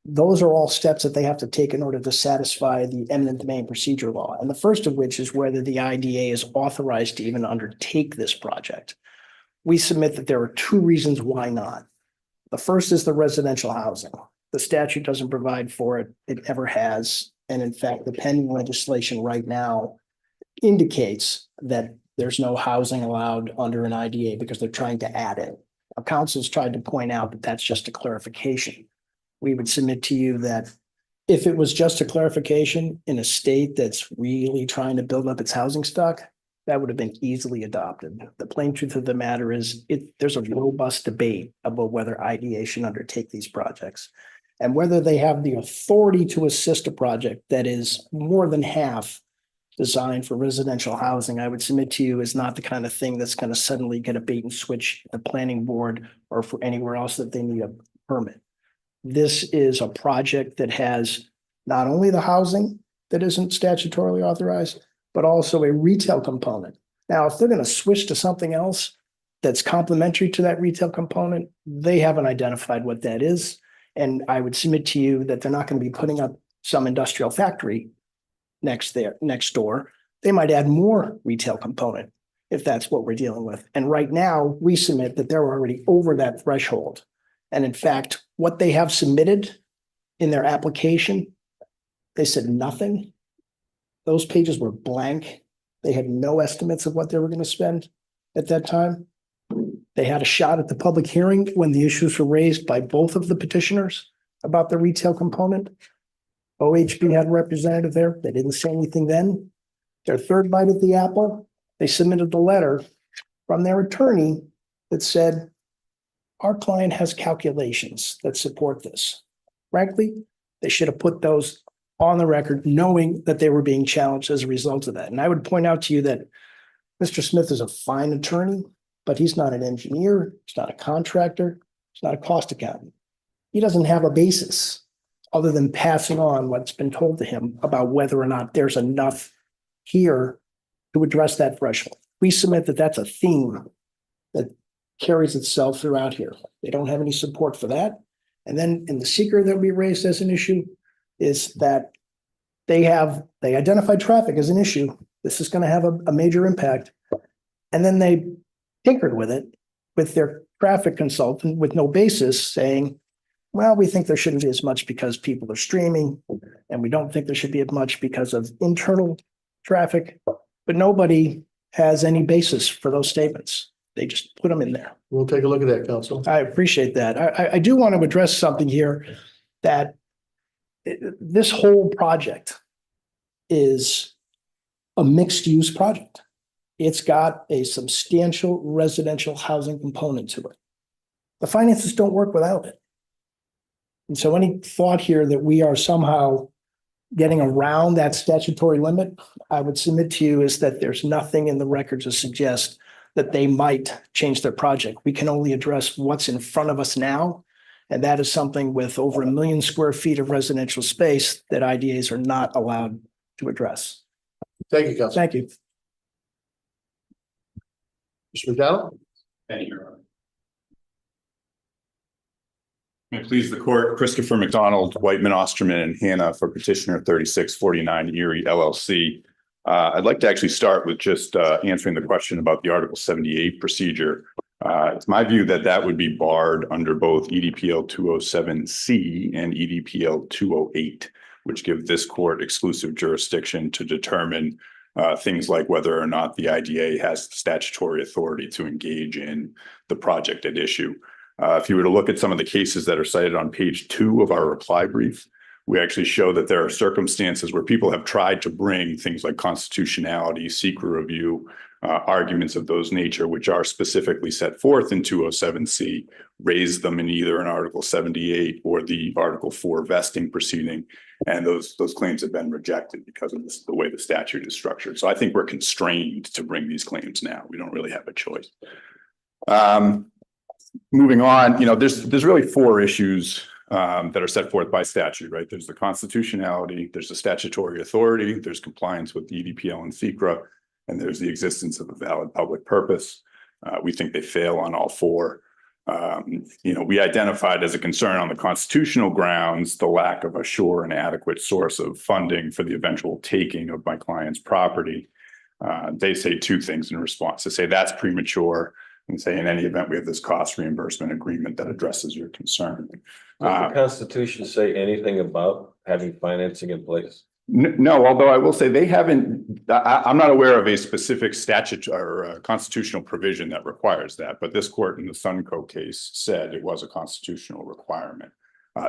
Those are all steps that they have to take in order to satisfy the eminent domain procedure law. And the first of which is whether the IDA is authorized to even undertake this project. We submit that there are two reasons why not. The first is the residential housing. The statute doesn't provide for it. It ever has. And in fact, the pending legislation right now indicates that there's no housing allowed under an IDA because they're trying to add it. Our counsel's tried to point out that that's just a clarification. We would submit to you that if it was just a clarification in a state that's really trying to build up its housing stock, that would have been easily adopted. The plain truth of the matter is there's a robust debate about whether IDA should undertake these projects. and whether they have the authority to assist a project that is more than half designed for residential housing, I would submit to you is not the kind of thing that's going to suddenly get a bait and switch at the planning board or for anywhere else that they need a permit. This is a project that has not only the housing that isn't statutorily authorized, but also a retail component. Now, if they're going to switch to something else that's complementary to that retail component, they haven't identified what that is. And I would submit to you that they're not going to be putting up some industrial factory next door. They might add more retail component if that's what we're dealing with. And right now, we submit that they're already over that threshold. And in fact, what they have submitted in their application, they said nothing. Those pages were blank. They had no estimates of what they were going to spend at that time. They had a shot at the public hearing when the issues were raised by both of the petitioners about the retail component. OHB had a representative there. They didn't say anything then. Their third bite at the apple, they submitted a letter from their attorney that said, our client has calculations that support this. Frankly, they should have put those on the record, knowing that they were being challenged as a result of that. And I would point out to you that Mr. Smith is a fine attorney, but he's not an engineer, he's not a contractor, he's not a cost accountant. He doesn't have a basis other than passing on what's been told to him about whether or not there's enough here to address that threshold. We submit that that's a theme that carries itself throughout here. They don't have any support for that. And then in the seeker that we raised as an issue is that they identified traffic as an issue. This is going to have a major impact. And then they tinkered with it with their traffic consultant with no basis, saying, well, we think there shouldn't be as much because people are streaming, and we don't think there should be as much because of internal traffic, but nobody has any basis for those statements. They just put them in there. We'll take a look at that, counsel. I appreciate that. I do want to address something here, that this whole project is a mixed-use project. It's got a substantial residential housing component to it. The finances don't work without it. And so any thought here that we are somehow getting around that statutory limit, I would submit to you is that there's nothing in the record to suggest that they might change their project. We can only address what's in front of us now. And that is something with over 1 million square feet of residential space that IDAs are not allowed to address. Thank you, counsel. Thank you. Mr. McDonald? Thank you, Your Honor. May it please the court, Christopher McDonald, Whiteman, Osterman, and Hanna for petitioner 3649 Erie LLC. I'd like to actually start with just answering the question about the Article 78 procedure. It's my view that that would be barred under both EDPL 207C and EDPL 208, which give this court exclusive jurisdiction to determine things like whether or not the IDA has statutory authority to engage in the project at issue. If you were to look at some of the cases that are cited on page 2 of our reply brief, we actually show that there are circumstances where people have tried to bring things like constitutionality, secret review, arguments of those nature, which are specifically set forth in 207C, raise them in either an Article 78 or the Article 4 vesting proceeding. And those claims have been rejected because of the way the statute is structured. So I think we're constrained to bring these claims now. We don't really have a choice. Moving on, there's really 4 issues that are set forth by statute, right? There's the constitutionality, there's the statutory authority, there's compliance with EDPL and SECRA, and there's the existence of a valid public purpose. We think they fail on all 4. We identified as a concern on the constitutional grounds the lack of a sure and adequate source of funding for the eventual taking of my client's property. They say 2 things in response. They say that's premature, and say in any event we have this cost reimbursement agreement that addresses your concern. Does the Constitution say anything about having financing in place? No, although I will say they haven't, I'm not aware of a specific statute or constitutional provision that requires that, but this court in the Sunco case said it was a constitutional requirement.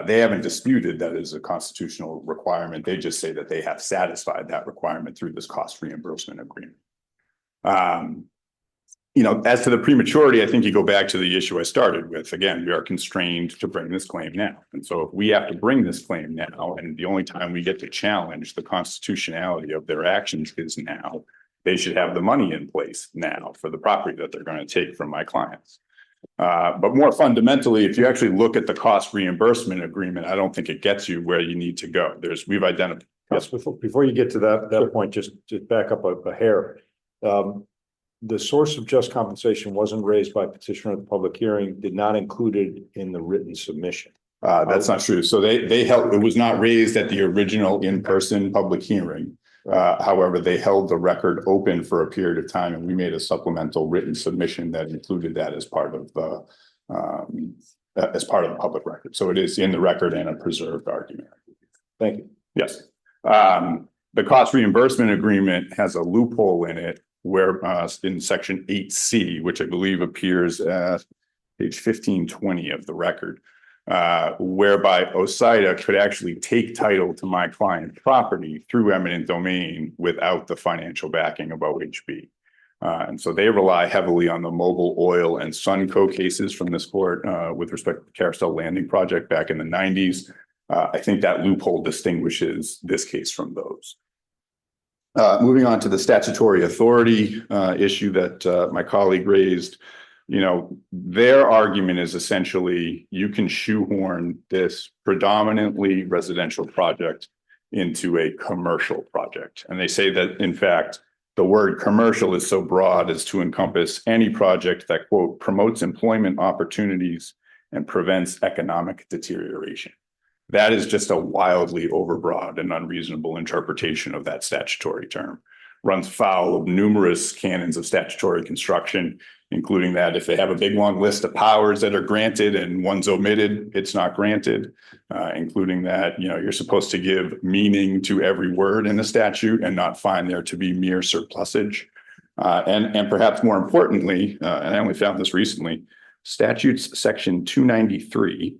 They haven't disputed that it is a constitutional requirement. They just say that they have satisfied that requirement through this cost reimbursement agreement. as to the prematurity, I think you go back to the issue I started with. Again, we are constrained to bring this claim now. And so if we have to bring this claim now, and the only time we get to challenge the constitutionality of their actions is now, they should have the money in place now for the property that they're going to take from my clients. But more fundamentally, if you actually look at the cost reimbursement agreement, I don't think it gets you where you need to go. We've identified. Yes, before you get to that point, just back up a hair. The source of just compensation wasn't raised by petitioner at the public hearing, did not include it in the written submission. That's not true. So they held, it was not raised at the original in-person public hearing. However, they held the record open for a period of time, and we made a supplemental written submission that included that as part of the public record. So it is in the record and a preserved argument. Thank you. Yes. The cost reimbursement agreement has a loophole in it where in section 8C, which I believe appears at page 1520 of the record, whereby OSIDA could actually take title to my client property through eminent domain without the financial backing of OHB. And so they rely heavily on the Mobile Oil and Sunco cases from this court with respect to the Carousel Landing project back in the 90s. I think that loophole distinguishes this case from those. Moving on to the statutory authority issue that my colleague raised, their argument is essentially you can shoehorn this predominantly residential project into a commercial project. And they say that, in fact, the word commercial is so broad as to encompass any project that, quote, promotes employment opportunities and prevents economic deterioration. That is just a wildly overbroad and unreasonable interpretation of that statutory term. Runs foul of numerous canons of statutory construction, including that if they have a big long list of powers that are granted and one's omitted, it's not granted, including that, you're supposed to give meaning to every word in the statute and not find there to be mere surplusage. And perhaps more importantly, and I only found this recently, statutes section 293,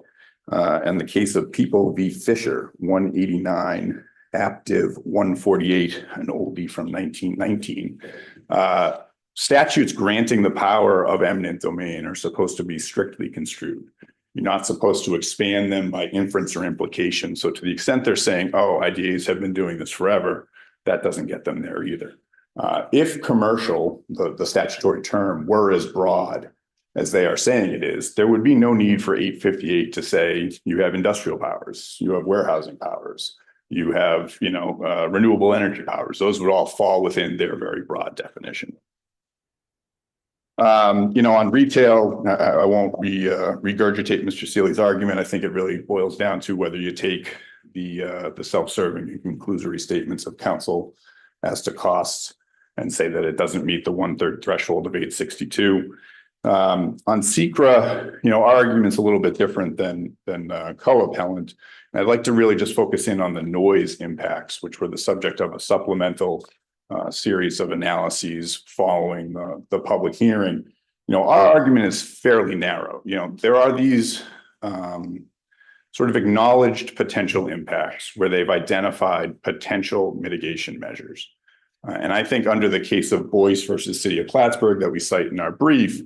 and the case of People v. Fisher, 189, Aptiv 148, an oldie from 1919. Statutes granting the power of eminent domain are supposed to be strictly construed. You're not supposed to expand them by inference or implication. So to the extent they're saying, oh, IDAs have been doing this forever, that doesn't get them there either. If commercial, the statutory term, were as broad as they are saying it is, there would be no need for 858 to say you have industrial powers, you have warehousing powers, you have, renewable energy powers. Those would all fall within their very broad definition. On retail, I won't regurgitate Mr. Seeley's argument. I think it really boils down to whether you take the self-serving and conclusory statements of counsel as to costs and say that it doesn't meet the 1/3 threshold of 862. On SECRA, our argument's a little bit different than co-appellant. And I'd like to really just focus in on the noise impacts, which were the subject of a supplemental series of analyses following the public hearing. Our argument is fairly narrow. There are these sort of acknowledged potential impacts where they've identified potential mitigation measures. And I think under the case of Boyce versus City of Plattsburgh that we cite in our brief,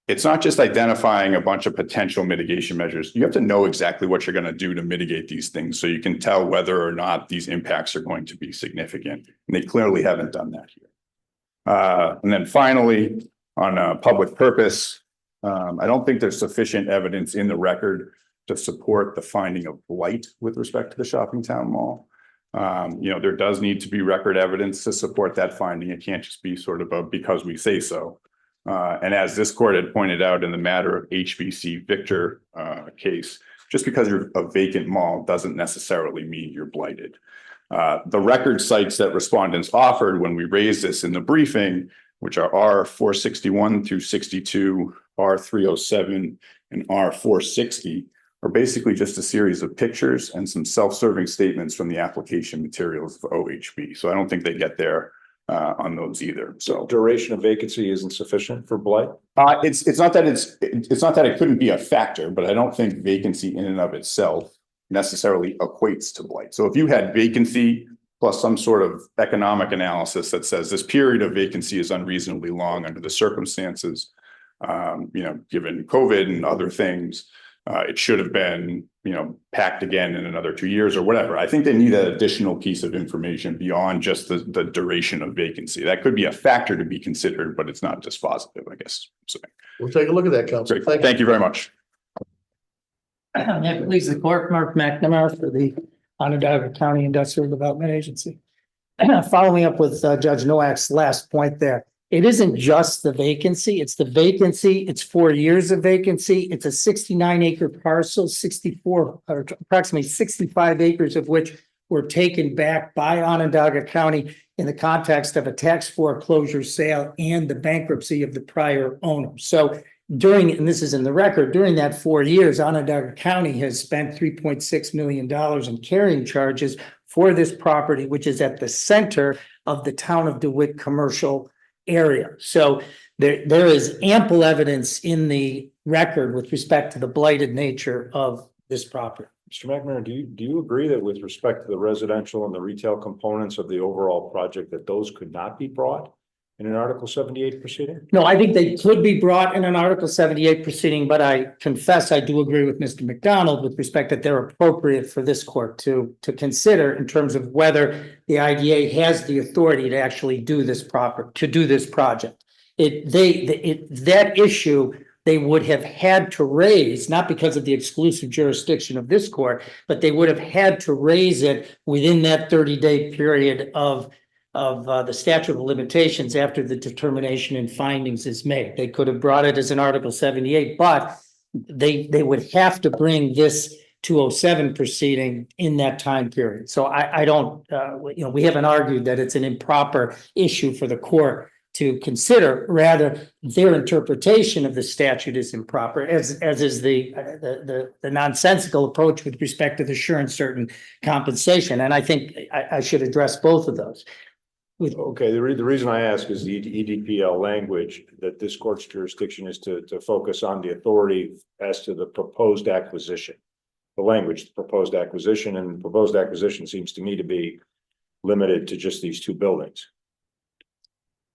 it's not just identifying a bunch of potential mitigation measures. You have to know exactly what you're going to do to mitigate these things so you can tell whether or not these impacts are going to be significant. And they clearly haven't done that here. And then finally, on public purpose, I don't think there's sufficient evidence in the record to support the finding of blight with respect to the shopping town mall. There does need to be record evidence to support that finding. It can't just be sort of a because we say so. And as this court had pointed out in the matter of HBC Victor case, just because you're a vacant mall doesn't necessarily mean you're blighted. The record sites that respondents offered when we raised this in the briefing, which are R461 through 62, R307, and R460, are basically just a series of pictures and some self-serving statements from the application materials of OHB. So I don't think they get there on those either. So duration of vacancy isn't sufficient for blight? It's not that it couldn't be a factor, but I don't think vacancy in and of itself necessarily equates to blight. So if you had vacancy plus some sort of economic analysis that says this period of vacancy is unreasonably long under the circumstances. Given COVID and other things, it should have been, packed again in another 2 years or whatever. I think they need an additional piece of information beyond just the duration of vacancy. That could be a factor to be considered, but it's not dispositive, I guess. So, We'll take a look at that, Council. great. Thank you very much. Please, the court, Mark McNamara for the Onondaga County Industrial Development Agency. Following up with Judge Nowak's last point there, it isn't just the vacancy, it's the vacancy, it's 4 years of vacancy, it's a 69-acre parcel, 64 or approximately 65 acres of which were taken back by Onondaga County in the context of a tax foreclosure sale and the bankruptcy of the prior owner. So and this is in the record, during that 4 years, Onondaga County has spent $3.6 million in carrying charges for this property, which is at the center of the town of DeWitt commercial area. So there is ample evidence in the record with respect to the blighted nature of this property. Mr. McNamara, do you agree that with respect to the residential and the retail components of the overall project, that those could not be brought in an Article 78 proceeding? No, I think they could be brought in an Article 78 proceeding, but I confess I do agree with Mr. McDonald with respect that they're appropriate for this court to consider in terms of whether the IDA has the authority to actually do this project. That issue they would have had to raise, not because of the exclusive jurisdiction of this court, but they would have had to raise it within that 30-day period of the statute of limitations after the determination and findings is made. They could have brought it as an Article 78, but they would have to bring this 207 proceeding in that time period. So I don't, we haven't argued that it's an improper issue for the court to consider. Rather, their interpretation of the statute is improper, as is the nonsensical approach with respect to the sure and certain compensation. And I think I should address both of those. Okay, the reason I ask is the EDPL language that this court's jurisdiction is to focus on the authority as to the proposed acquisition. The language, the proposed acquisition, and the proposed acquisition seems to me to be limited to just these two buildings.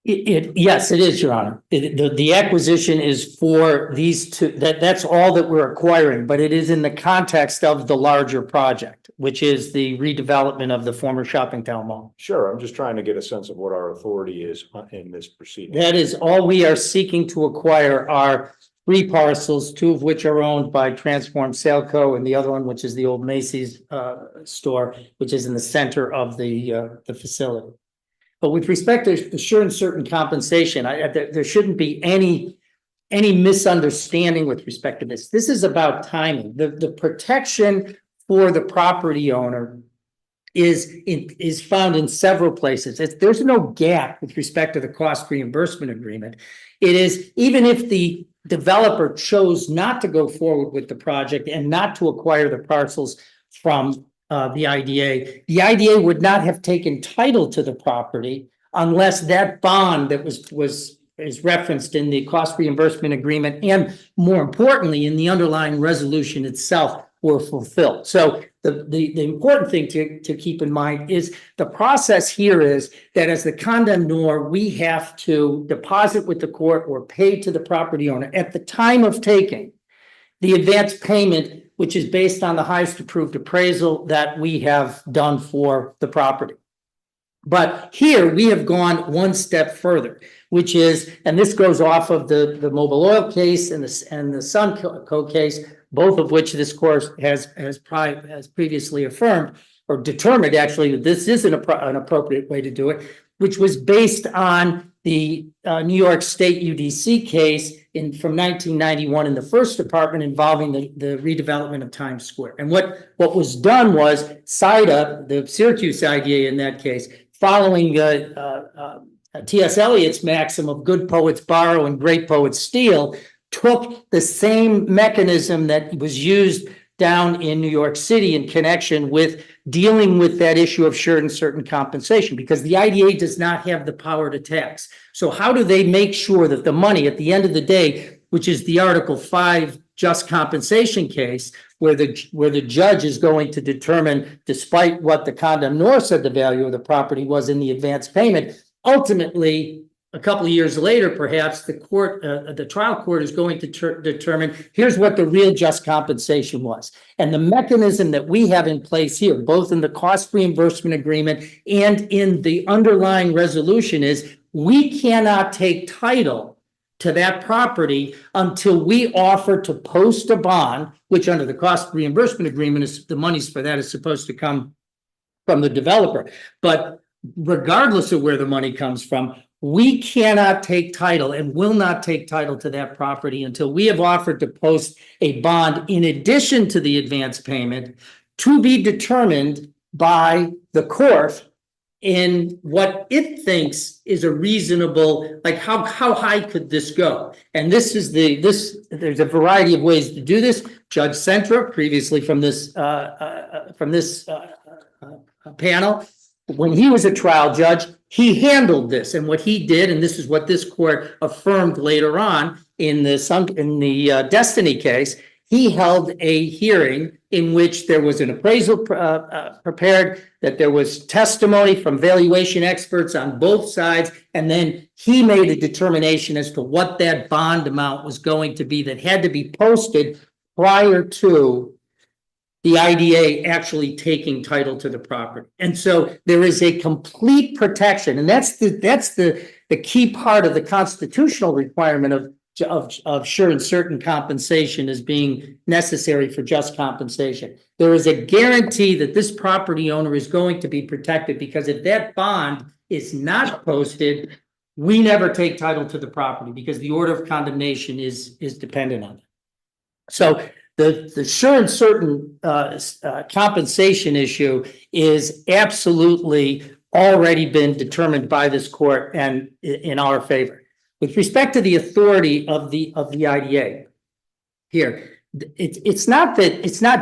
Yes, it is, Your Honor. The acquisition is for these two, that's all that we're acquiring, but it is in the context of the larger project, which is the redevelopment of the former shopping town mall. Sure, I'm just trying to get a sense of what our authority is in this proceeding. That is all we are seeking to acquire are 3 parcels, 2 of which are owned by Transform Saleco, and the other one, which is the old Macy's store, which is in the center of the facility. But with respect to the sure and certain compensation, there shouldn't be any misunderstanding with respect to this. This is about timing. The protection for the property owner is found in several places. There's no gap with respect to the cost reimbursement agreement. It is, even if the developer chose not to go forward with the project and not to acquire the parcels from the IDA would not have taken title to the property unless that bond that is referenced in the cost reimbursement agreement and, more importantly, in the underlying resolution itself were fulfilled. So the important thing to keep in mind is the process here is that as the condemnor, we have to deposit with the court or pay to the property owner at the time of taking the advance payment, which is based on the highest approved appraisal that we have done for the property. But here we have gone one step further, which is, and this goes off of the Mobile Oil case and the Sunco case, both of which this court has previously affirmed or determined actually that this is an appropriate way to do it, which was based on the New York State UDC case from 1991 in the first department involving the redevelopment of Times Square. And what was done was CIDA, the Syracuse IDA in that case, following T.S. Eliot's maxim of good poets borrow and great poets steal, took the same mechanism that was used down in New York City in connection with dealing with that issue of sure and certain compensation, because the IDA does not have the power to tax. So how do they make sure that the money at the end of the day, which is the Article 5 just compensation case where the judge is going to determine, despite what the condemnor said the value of the property was in the advance payment, ultimately, a couple of years later, perhaps the trial court is going to determine, here's what the real just compensation was. And the mechanism that we have in place here, both in the cost reimbursement agreement and in the underlying resolution, is we cannot take title to that property until we offer to post a bond, which under the cost reimbursement agreement is the monies for that is supposed to come from the developer. But regardless of where the money comes from, we cannot take title and will not take title to that property until we have offered to post a bond in addition to the advance payment to be determined by the court in what it thinks is a reasonable, like how high could this go? And there's a variety of ways to do this. Judge Centra, previously from this panel, when he was a trial judge, he handled this. And what he did, and this is what this court affirmed later on in the Destiny case, he held a hearing in which there was an appraisal prepared, that there was testimony from valuation experts on both sides, and then he made a determination as to what that bond amount was going to be that had to be posted prior to the IDA actually taking title to the property. And so there is a complete protection, and that's the key part of the constitutional requirement of sure and certain compensation as being necessary for just compensation. There is a guarantee that this property owner is going to be protected, because if that bond is not posted, we never take title to the property because the order of condemnation is dependent on it. So the sure and certain compensation issue is absolutely already been determined by this court and in our favor. With respect to the authority of the IDA here, it's not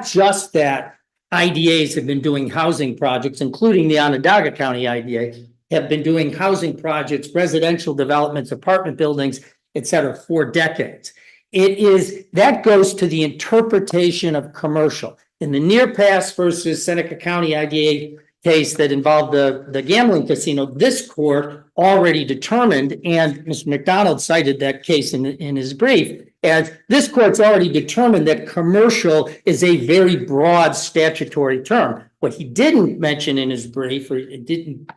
just that IDAs have been doing housing projects, including the Onondaga County IDA, have been doing housing projects, residential developments, apartment buildings, et cetera, for decades. That goes to the interpretation of commercial. In the Near Pass versus Seneca County IDA case that involved the gambling casino, this court already determined, and Mr. McDonald cited that case in his brief, as this court's already determined that commercial is a very broad statutory term. What he didn't mention in his brief, or it didn't,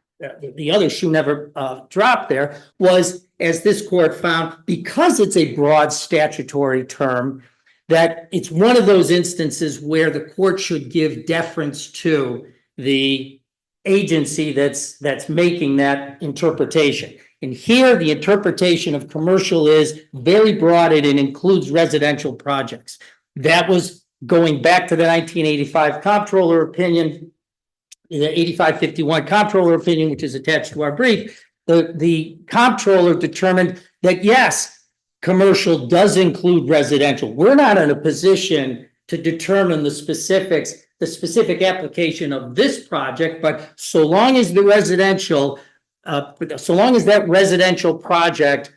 the other shoe never dropped there, was, as this court found, because it's a broad statutory term, that it's one of those instances where the court should give deference to the agency that's making that interpretation. And here, the interpretation of commercial is very broad, and it includes residential projects. That was going back to the 1985 comptroller opinion, the 8551 comptroller opinion, which is attached to our brief. The comptroller determined that, yes, commercial does include residential. We're not in a position to determine the specific application of this project, but so long as that residential project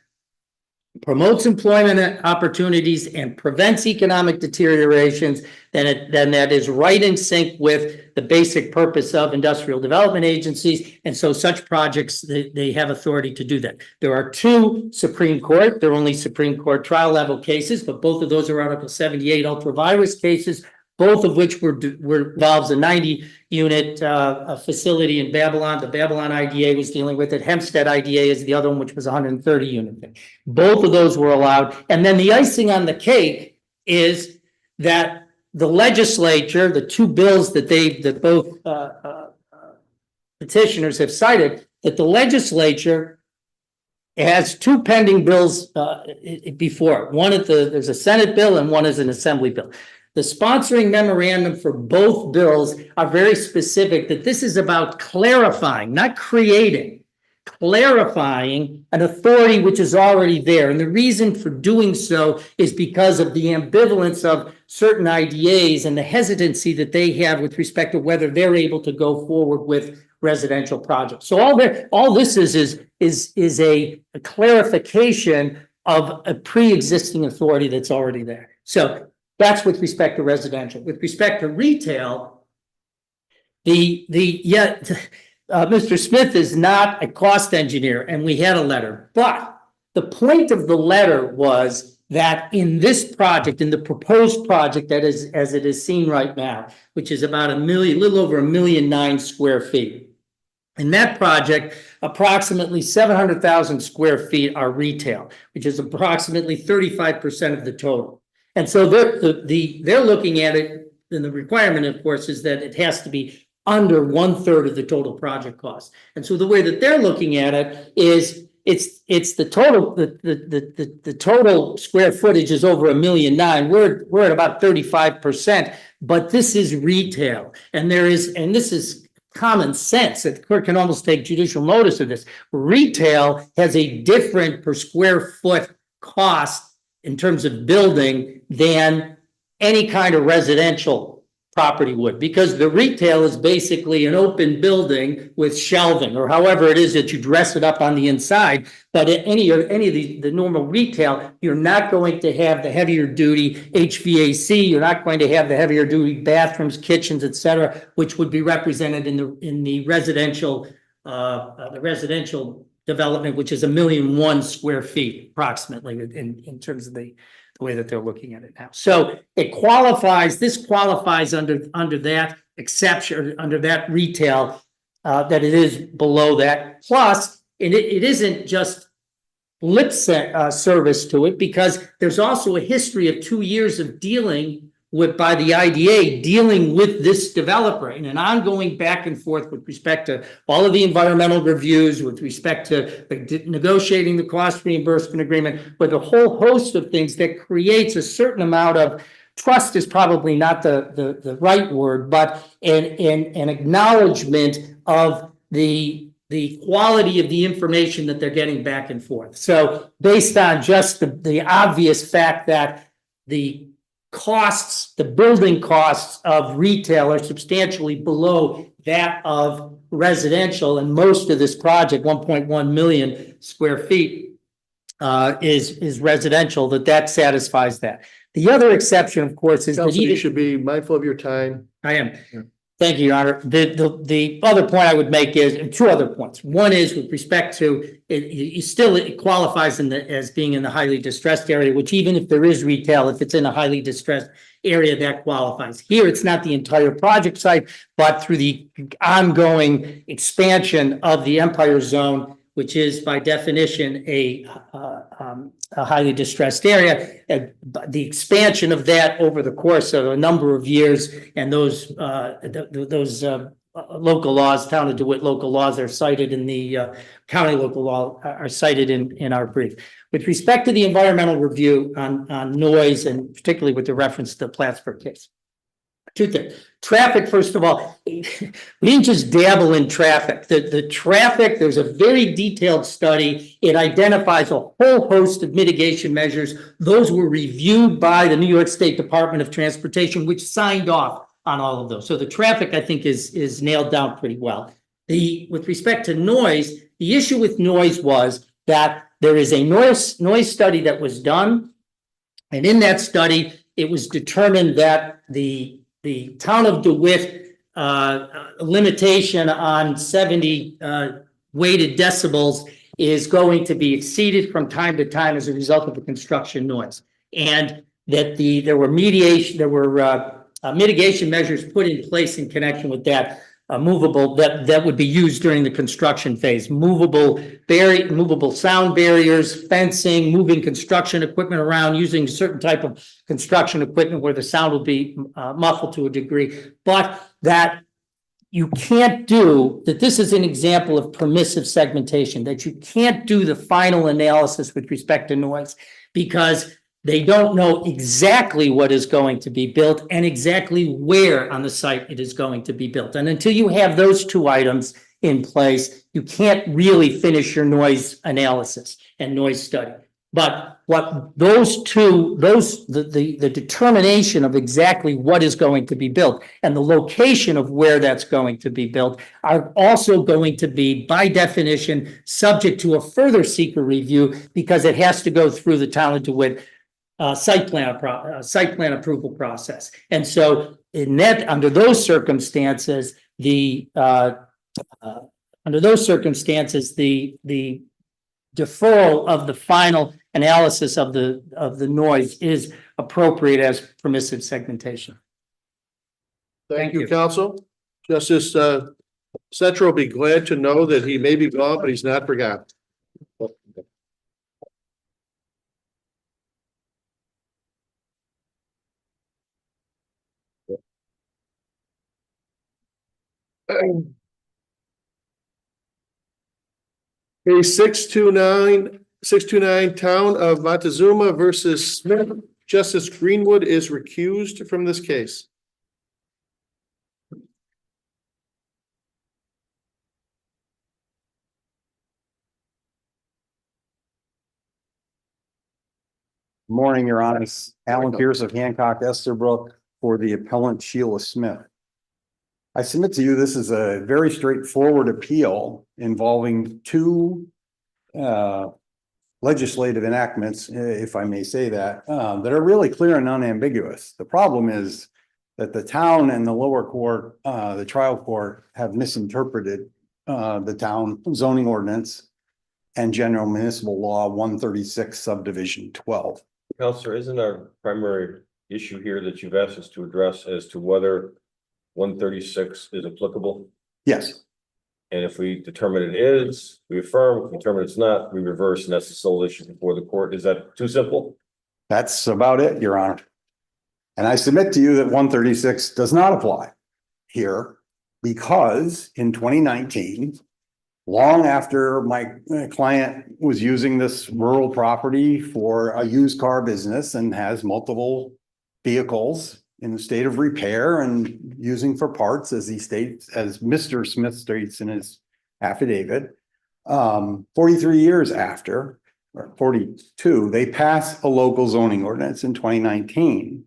promotes employment opportunities and prevents economic deteriorations, then that is right in sync with the basic purpose of industrial development agencies. And so such projects, they have authority to do that. There are two Supreme Court, they're only Supreme Court trial level cases, but both of those are Article 78 ultra-virus cases, both of which involves a 90-unit facility in Babylon. The Babylon IDA was dealing with it. Hempstead IDA is the other one, which was a 130-unit. Both of those were allowed. And then the icing on the cake is that the legislature, the two bills that both petitioners have cited, that the legislature has two pending bills before it. There's a Senate bill and one is an Assembly bill. The sponsoring memorandum for both bills are very specific that this is about clarifying, not creating, clarifying an authority which is already there. And the reason for doing so is because of the ambivalence of certain IDAs and the hesitancy that they have with respect to whether they're able to go forward with residential projects. So all this is a clarification of a pre-existing authority that's already there. So That's with respect to residential. With respect to retail, Mr. Smith is not a cost engineer, and we had a letter, but the point of the letter was that in this project, in the proposed project that is, as it is seen right now, which is about little over 1,000,009 square feet. In that project, approximately 700,000 square feet are retail, which is approximately 35% of the total. And so they're looking at it, and the requirement, of course, is that it has to be under 1/3 of the total project cost. And so the way that they're looking at it is it's the total, the total square footage is over 1,000,009. We're at about 35%, but this is retail. And this is common sense. The court can almost take judicial notice of this. Retail has a different per square foot cost in terms of building than any kind of residential property would, because the retail is basically an open building with shelving, or however it is that you dress it up on the inside. But at any of the normal retail, you're not going to have the heavier duty HVAC. You're not going to have the heavier duty bathrooms, kitchens, etc., which would be represented in the residential development, which is 1,000,001 square feet approximately in terms of the way that they're looking at it now. So it qualifies, this qualifies under that exception, under that retail, that it is below that. Plus, it isn't just lip service to it, because there's also a history of 2 years of dealing with, by the IDA, dealing with this developer in an ongoing back and forth with respect to all of the environmental reviews, with respect to negotiating the cost reimbursement agreement, with a whole host of things that creates a certain amount of trust, is probably not the right word, but an acknowledgement of the quality of the information that they're getting back and forth. So based on just the obvious fact that the building costs of retail are substantially below that of residential, and most of this project, 1.1 million square feet, is residential, that satisfies that. The other exception, of course, is Counsel, you should be mindful of your time. I am. Yeah. Thank you, Your Honor. The other point I would make is, and two other points. One is with respect to it qualifies as being in the highly distressed area, which even if there is retail, if it's in a highly distressed area, that qualifies. Here, it's not the entire project site, but through the ongoing expansion of the Empire Zone, which is by definition a highly distressed area. The expansion of that over the course of a number of years, and those local laws, Town of DeWitt local laws, are cited in the county local law, are cited in our brief. With respect to the environmental review on noise, and particularly with the reference to the Plattsburgh case. Two things. Traffic, first of all, we didn't just dabble in traffic. The traffic, there's a very detailed study. It identifies a whole host of mitigation measures. Those were reviewed by the New York State Department of Transportation, which signed off on all of those. So the traffic, I think, is nailed down pretty well. With respect to noise, the issue with noise was that there is a noise study that was done. And in that study, it was determined that the Town of DeWitt limitation on 70 weighted decibels is going to be exceeded from time to time as a result of the construction noise, and that there were mitigation measures put in place in connection with that. Movable that would be used during the construction phase, movable sound barriers, fencing, moving construction equipment around, using a certain type of construction equipment where the sound will be muffled to a degree, but that you can't do that. This is an example of permissive segmentation, that you can't do the final analysis with respect to noise because they don't know exactly what is going to be built and exactly where on the site it is going to be built. And until you have those two items in place, you can't really finish your noise analysis and noise study. But what the determination of exactly what is going to be built and the location of where that's going to be built are also going to be, by definition, subject to a further seeker review, because it has to go through the Town of DeWitt site plan approval process. And so in that, under those circumstances, the deferral of the final analysis of the noise is appropriate as permissive segmentation. Thank you, counsel. Justice Cetra will be glad to know that he may be gone, but he's not forgotten. Case 629 Town of Montezuma versus Smith. Justice Greenwood is recused from this case. Morning, Your Honors. Alan Pierce of Hancock Esterbrook for the appellant Sheila Smith. I submit to you this is a very straightforward appeal involving two legislative enactments, if I may say that, that are really clear and unambiguous. The problem is that the town and the lower court, the trial court, have misinterpreted the town zoning ordinance and general municipal law 136 subdivision 12. Counselor, isn't our primary issue here that you've asked us to address as to whether 136 is applicable? Yes. And if we determine it is, we affirm. If we determine it's not, we reverse, and that's the sole issue before the court. Is that too simple? That's about it, Your Honor. And I submit to you that 136 does not apply here because in 2019, long after my client was using this rural property for a used car business and has multiple vehicles in the state of repair and using for parts, as he states, as Mr. Smith states in his affidavit, 43 years after, or 42, they passed a local zoning ordinance in 2019.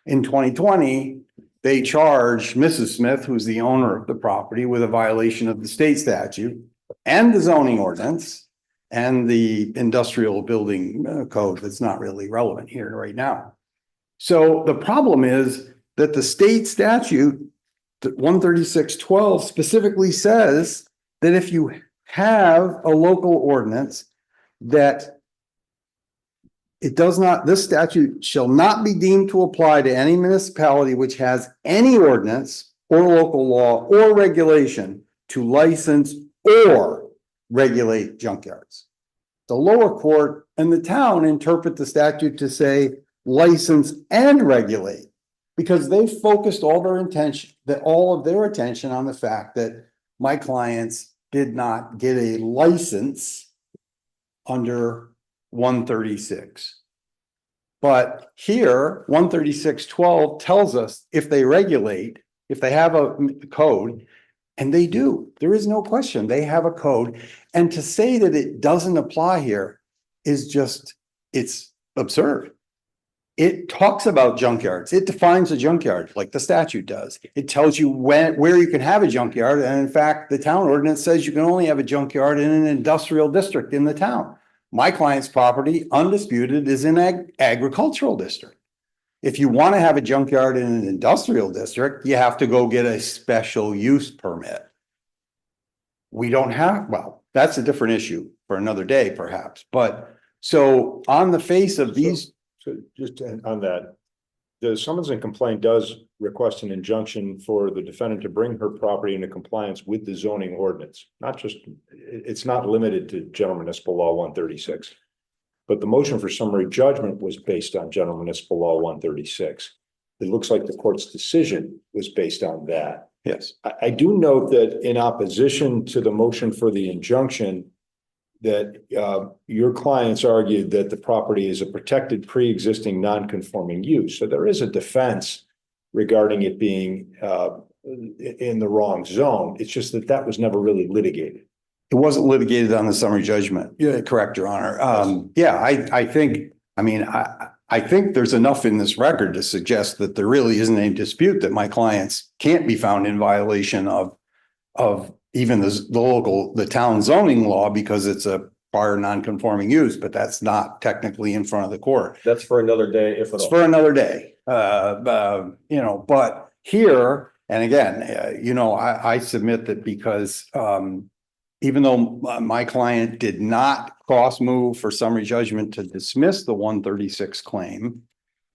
In 2020, they charged Mrs. Smith, who's the owner of the property, with a violation of the state statute and the zoning ordinance and the industrial building code that's not really relevant here right now. So the problem is that the state statute 136.12 specifically says that if you have a local ordinance that it does not, this statute shall not be deemed to apply to any municipality which has any ordinance or local law or regulation to license or regulate junkyards. The lower court and the town interpret the statute to say license and regulate because they focused all of their attention on the fact that my clients did not get a license under 136. But here, 136.12 tells us if they regulate, if they have a code, and they do, there is no question, they have a code. And to say that it doesn't apply here is just, it's absurd. It talks about junkyards. It defines a junkyard like the statute does. It tells you where you can have a junkyard. And in fact, the town ordinance says you can only have a junkyard in an industrial district in the town. My client's property, undisputed, is in an agricultural district. If you want to have a junkyard in an industrial district, you have to go get a special use permit. We don't have, well, that's a different issue for another day, perhaps. But so on the face of these. So just on that, the summons and complaint does request an injunction for the defendant to bring her property into compliance with the zoning ordinance. Not just, it's not limited to General Municipal Law 136. But the motion for summary judgment was based on General Municipal Law 136. It looks like the court's decision was based on that. Yes. I do note that in opposition to the motion for the injunction, that your clients argued that the property is a protected pre-existing non-conforming use. So there is a defense regarding it being in the wrong zone. It's just that that was never really litigated. It wasn't litigated on the summary judgment. Yeah, correct, Your Honor. Yeah, I think, I mean, I think there's enough in this record to suggest that there really isn't any dispute that my clients can't be found in violation of even the town zoning law because it's a prior non-conforming use, but that's not technically in front of the court. That's for another day, if at It's all. for another day. You know, but here, and again, you know, I submit that because even though my client did not cross move for summary judgment to dismiss the 136 claim,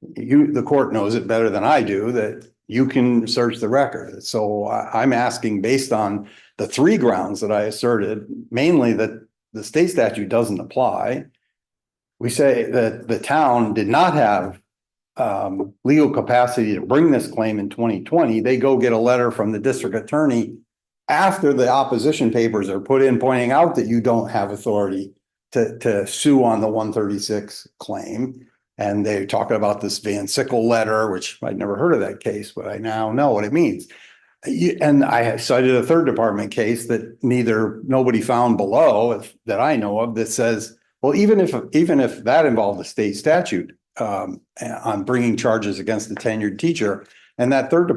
the court knows it better than I do that you can search the record. So I'm asking, based on the three grounds that I asserted, mainly that the state statute doesn't apply. We say that the town did not have legal capacity to bring this claim in 2020. They go get a letter from the district attorney after the opposition papers are put in, pointing out that you don't have authority to sue on the 136 claim. And they're talking about this Van Sickle letter, which I'd never heard of that case, but I now know what it means. And I cited a third department case that nobody found below that I know of that says, well, even if that involved a state statute on bringing charges against the tenured teacher, and the third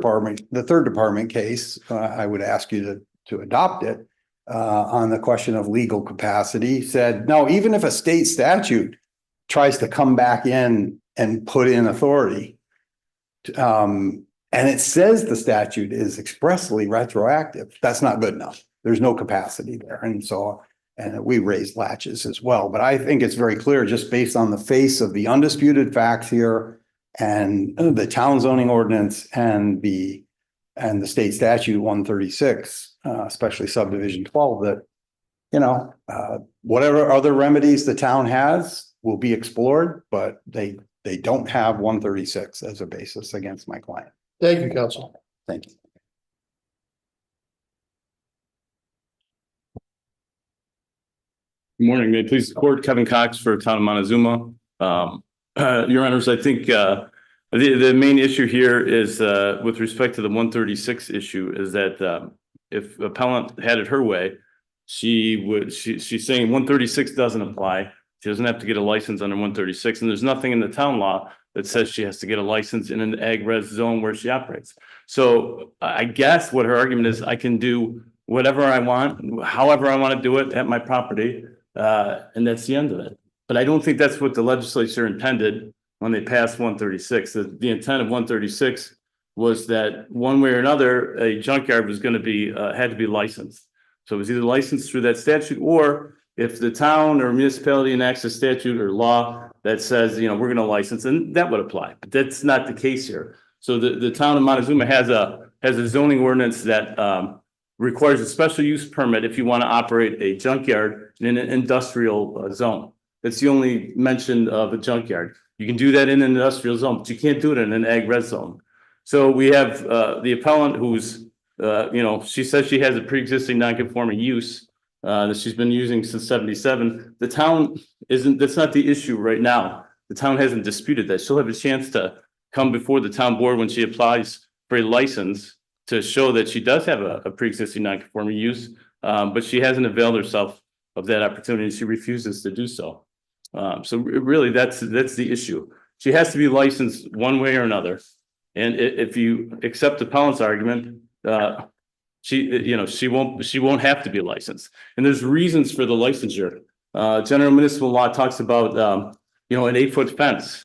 department case, I would ask you to adopt it on the question of legal capacity, said, no, even if a state statute tries to come back in and put in authority, and it says the statute is expressly retroactive, that's not good enough. There's no capacity there. And we raised latches as well. But I think it's very clear, just based on the face of the undisputed facts here and the town zoning ordinance and the state statute 136, especially subdivision 12, that, you know, whatever other remedies the town has will be explored, but they don't have 136 as a basis against my client. Thank you, counsel. Thank you. Good morning. May it please the court, Kevin Cox for town of Montezuma. Your honors, I think the main issue here is with respect to the 136 issue is that if appellant had it her way, she's saying 136 doesn't apply. She doesn't have to get a license under 136, and there's nothing in the town law that says she has to get a license in an ag res zone where she operates. So I guess what her argument is, I can do whatever I want, however I want to do it at my property, and that's the end of it. But I don't think that's what the legislature intended when they passed 136. The intent of 136 was that one way or another, a junkyard was going to be had to be licensed. So it was either licensed through that statute, or if the town or municipality enacts a statute or law that says, you know, we're going to license, and that would apply. But that's not the case here. So the town of Montezuma has a zoning ordinance that requires a special use permit if you want to operate a junkyard in an industrial zone. That's the only mention of a junkyard. You can do that in an industrial zone, but you can't do it in an ag res zone. So we have the appellant who's, you know, she says she has a pre-existing non-conforming use that she's been using since 77. The town that's not the issue right now. The town hasn't disputed that. She'll have a chance to come before the town board when she applies for a license to show that she does have a pre-existing non-conforming use, but she hasn't availed herself of that opportunity. She refuses to do so. So really, that's the issue. She has to be licensed one way or another. And if you accept the appellant's argument, she won't have to be licensed. And there's reasons for the licensure. General municipal law talks about an 8-foot fence,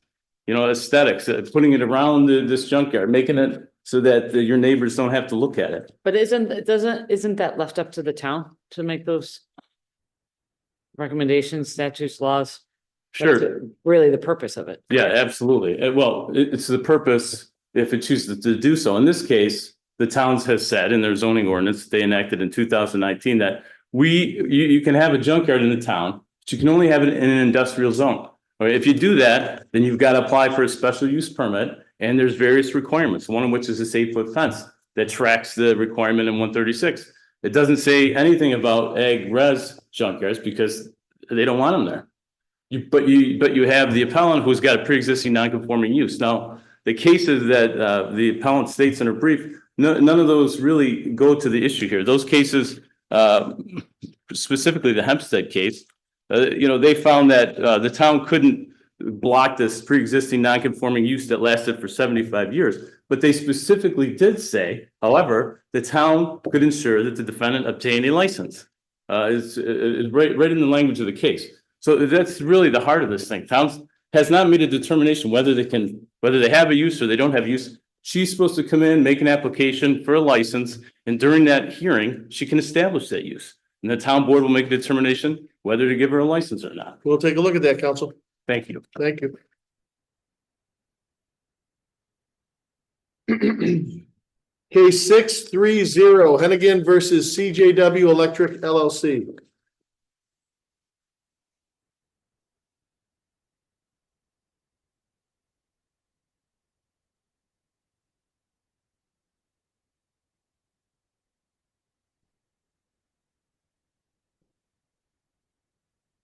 aesthetics, putting it around this junkyard, making it so that your neighbors don't have to look at it. But isn't that left up to the town to make those recommendations, statutes, laws? Sure. That's really the purpose of it. Yeah, absolutely. Well, it's the purpose if it chooses to do so. In this case, the towns has said in their zoning ordinance, they enacted in 2019 that you can have a junkyard in the town, but you can only have it in an industrial zone. Right? If you do that, then you've got to apply for a special use permit, and there's various requirements, one of which is this 8-foot fence that tracks the requirement in 136. It doesn't say anything about ag res junkyards because they don't want them there. But you have the appellant who's got a pre-existing non-conforming use. Now, the cases that the appellant states in her brief, none of those really go to the issue here. Those cases, specifically the Hempstead case, they found that the town couldn't block this pre-existing non-conforming use that lasted for 75 years. But they specifically did say, however, the town could ensure that the defendant obtain a license. is right in the language of the case. So that's really the heart of this thing. Towns has not made a determination whether they have a use or they don't have use. She's supposed to come in, make an application for a license, and during that hearing, she can establish that use. And the town board will make a determination whether to give her a license or not. We'll take a look at that, counsel. Thank you. Thank you. Case 630, Hennigan versus CJW Electric LLC.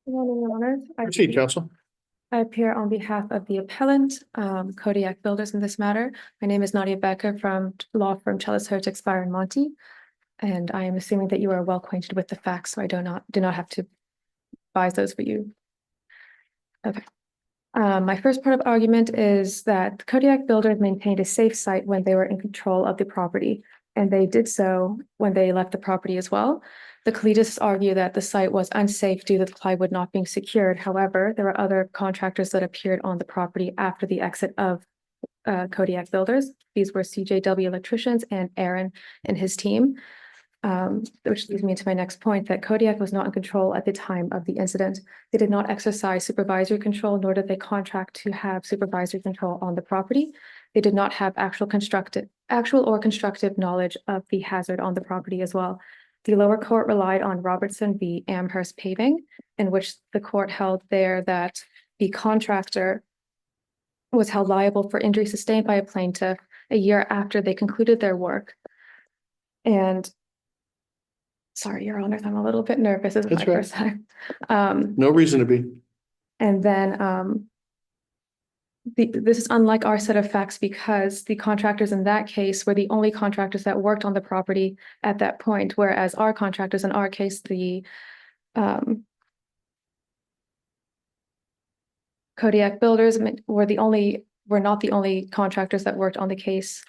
Good morning, Your Honor. Proceed, counsel. I appear on behalf of the appellant, Kodiak Builders in this matter. My name is Nadia Becker from law firm Chellis Hertix Byron Monty. And I am assuming that you are well acquainted with the facts, so I do not have to advise those for you. Okay. My first part of argument is that the Kodiak Builders maintained a safe site when they were in control of the property, and they did so when they left the property as well. The Cletus argue that the site was unsafe due to the plywood not being secured. However, there were other contractors that appeared on the property after the exit of Kodiak Builders. These were CJW Electricians and Aaron and his team, which leads me to my next point, that Kodiak was not in control at the time of the incident. They did not exercise supervisory control, nor did they contract to have supervisory control on the property. They did not have actual or constructive knowledge of the hazard on the property as well. The lower court relied on Robertson v. Amherst Paving, in which the court held there that the contractor was held liable for injury sustained by a plaintiff a year after they concluded their work. And sorry, Your Honor, I'm a little bit nervous. This is my first time. No reason to be. And then this is unlike our set of facts because the contractors in that case were the only contractors that worked on the property at that point, whereas our contractors in our case, the Kodiak Builders were not the only contractors that worked on the case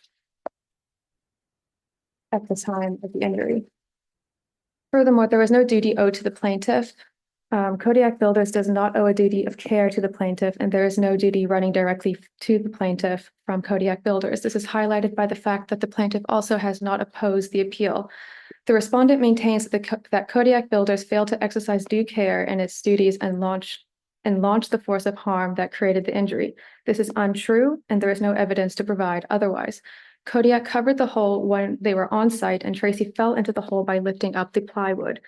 at the time of the injury. Furthermore, there was no duty owed to the plaintiff. Kodiak Builders does not owe a duty of care to the plaintiff, and there is no duty running directly to the plaintiff from Kodiak Builders. This is highlighted by the fact that the plaintiff also has not opposed the appeal. The respondent maintains that Kodiak Builders failed to exercise due care in its duties and launch the force of harm that created the injury. This is untrue, and there is no evidence to provide otherwise. Kodiak covered the hole when they were on site, and Tracy fell into the hole by lifting up the plywood.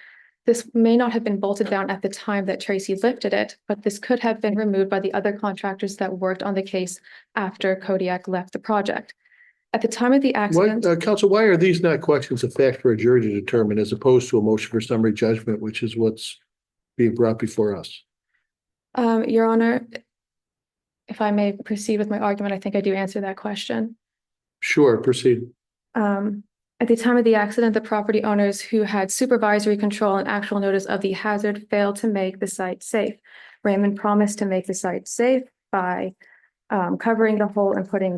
This may not have been bolted down at the time that Tracy lifted it, but this could have been removed by the other contractors that worked on the case after Kodiak left the project. At the time of the accident— Counsel, why are these not questions of fact for a jury to determine as opposed to a motion for summary judgment, which is what's being brought before us? Your Honor, if I may proceed with my argument, I think I do answer that question. Sure, proceed. At the time of the accident, the property owners who had supervisory control and actual notice of the hazard failed to make the site safe. Raymond promised to make the site safe by covering the hole and putting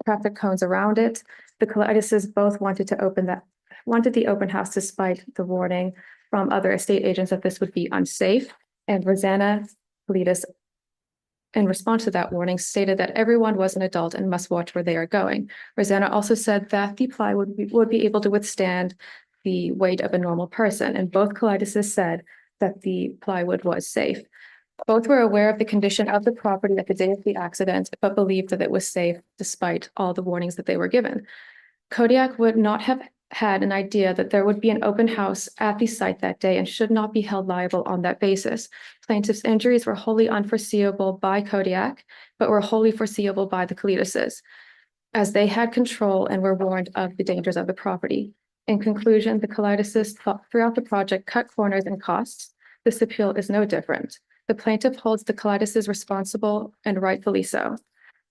traffic cones around it. The Colitis both wanted the open house despite the warning from other estate agents that this would be unsafe. And Rosanna Colitis, in response to that warning, stated that everyone was an adult and must watch where they are going. Rosanna also said that the plywood would be able to withstand the weight of a normal person, and both Colitis said that the plywood was safe. Both were aware of the condition of the property at the day of the accident, but believed that it was safe despite all the warnings that they were given. Kodiak would not have had an idea that there would be an open house at the site that day and should not be held liable on that basis. Plaintiff's injuries were wholly unforeseeable by Kodiak, but were wholly foreseeable by the Colitises, as they had control and were warned of the dangers of the property. In conclusion, the Colitises throughout the project cut corners and costs. This appeal is no different. The plaintiff holds the Colitises responsible, and rightfully so.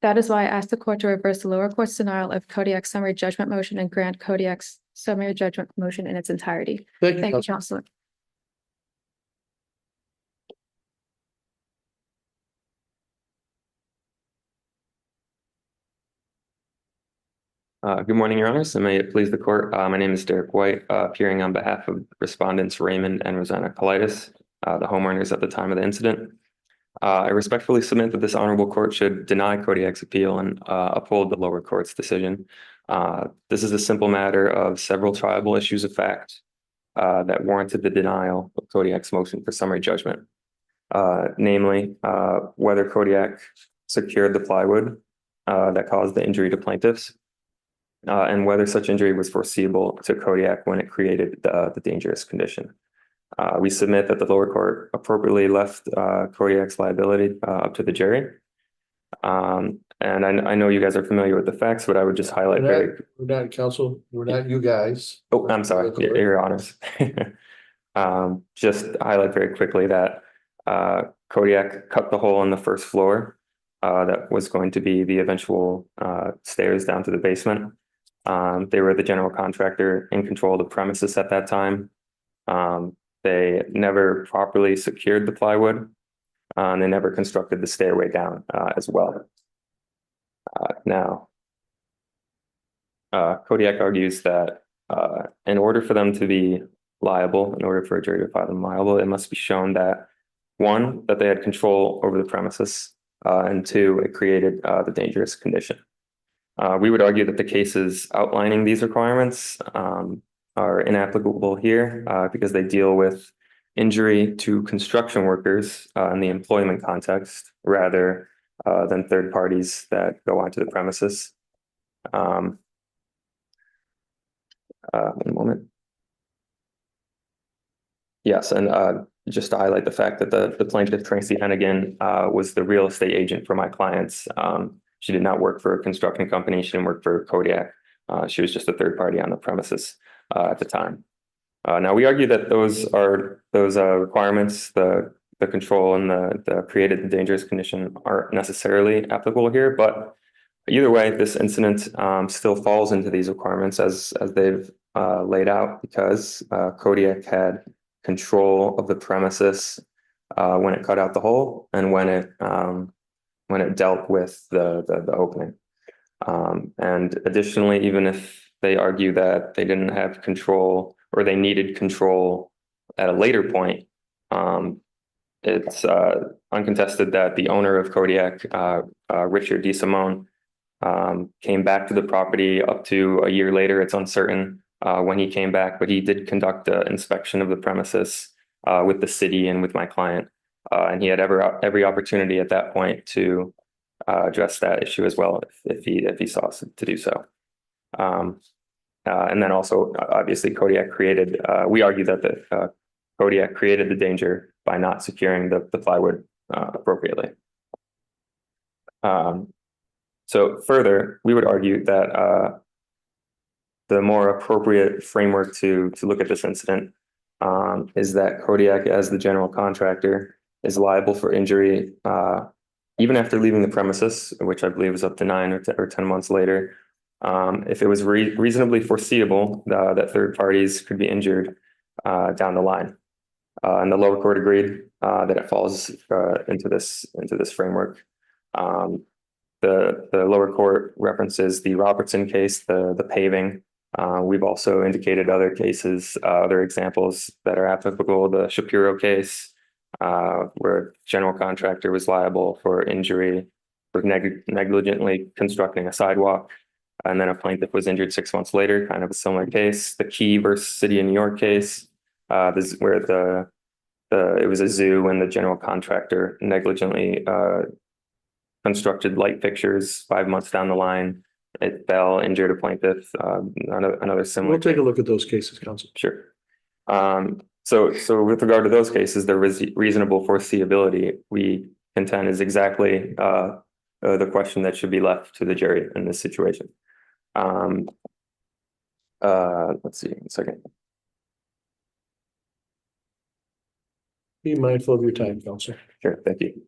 That is why I asked the court to reverse the lower court's denial of Kodiak's summary judgment motion and grant Kodiak's summary judgment motion in its entirety. Thank you, Counselor. Good morning, Your Honors, and may it please the court. My name is Derek White, appearing on behalf of respondents Raymond and Rosanna Colitis, the homeowners at the time of the incident. I respectfully submit that this honorable court should deny Kodiak's appeal and uphold the lower court's decision. This is a simple matter of several triable issues of fact that warranted the denial of Kodiak's motion for summary judgment. Namely, whether Kodiak secured the plywood that caused the injury to plaintiffs, and whether such injury was foreseeable to Kodiak when it created the dangerous condition. We submit that the lower court appropriately left Kodiak's liability up to the jury. And I know you guys are familiar with the facts, but I would just highlight We're not counsel, we're not you guys. Oh, I'm sorry, Your Honors. Just highlight very quickly that Kodiak cut the hole in the first floor that was going to be the eventual stairs down to the basement. They were the general contractor in control of the premises at that time. They never properly secured the plywood, and they never constructed the stairway down as well. Now, Kodiak argues that in order for them to be liable, in order for a jury to find them liable, it must be shown that, one, that they had control over the premises, and two, it created the dangerous condition. We would argue that the cases outlining these requirements are inapplicable here because they deal with injury to construction workers in the employment context rather than third parties that go onto the premises. One moment. Yes, and just to highlight the fact that the plaintiff, Tracy Hennigan, was the real estate agent for my clients. She did not work for a construction company. She didn't work for Kodiak. She was just a third party on the premises at the time. Now we argue that those requirements, the control and the created the dangerous condition, aren't necessarily applicable here. But either way, this incident still falls into these requirements as they've laid out because Kodiak had control of the premises when it cut out the hole and when it dealt with the opening. And additionally, even if they argue that they didn't have control or they needed control at a later point, it's uncontested that the owner of Kodiak, Richard DeSimone, came back to the property up to a year later. It's uncertain when he came back, but he did conduct an inspection of the premises with the city and with my client. And he had every opportunity at that point to address that issue as well if he saw to do so. And then also, obviously, Kodiak created. We argue that Kodiak created the danger by not securing the plywood appropriately. So further, we would argue that the more appropriate framework to look at this incident is that Kodiak, as the general contractor, is liable for injury even after leaving the premises, which I believe is up to 9 or 10 months later. If it was reasonably foreseeable that third parties could be injured down the line. And the lower court agreed that it falls into this framework. The lower court references the Robertson case, the paving. We've also indicated other cases, other examples that are applicable. The Shapiro case, where general contractor was liable for injury for negligently constructing a sidewalk, and then a plaintiff was injured 6 months later, kind of a similar case. The Key versus City of New York case, this is where it was a zoo and the general contractor negligently constructed light fixtures 5 months down the line. It fell, injured a plaintiff. Another similar. We'll take a look at those cases, counsel. Sure. So with regard to those cases, there was reasonable foreseeability. We contend is exactly the question that should be left to the jury in this situation. Let's see, 1 second. Be mindful of your time, counsel. Sure, thank you.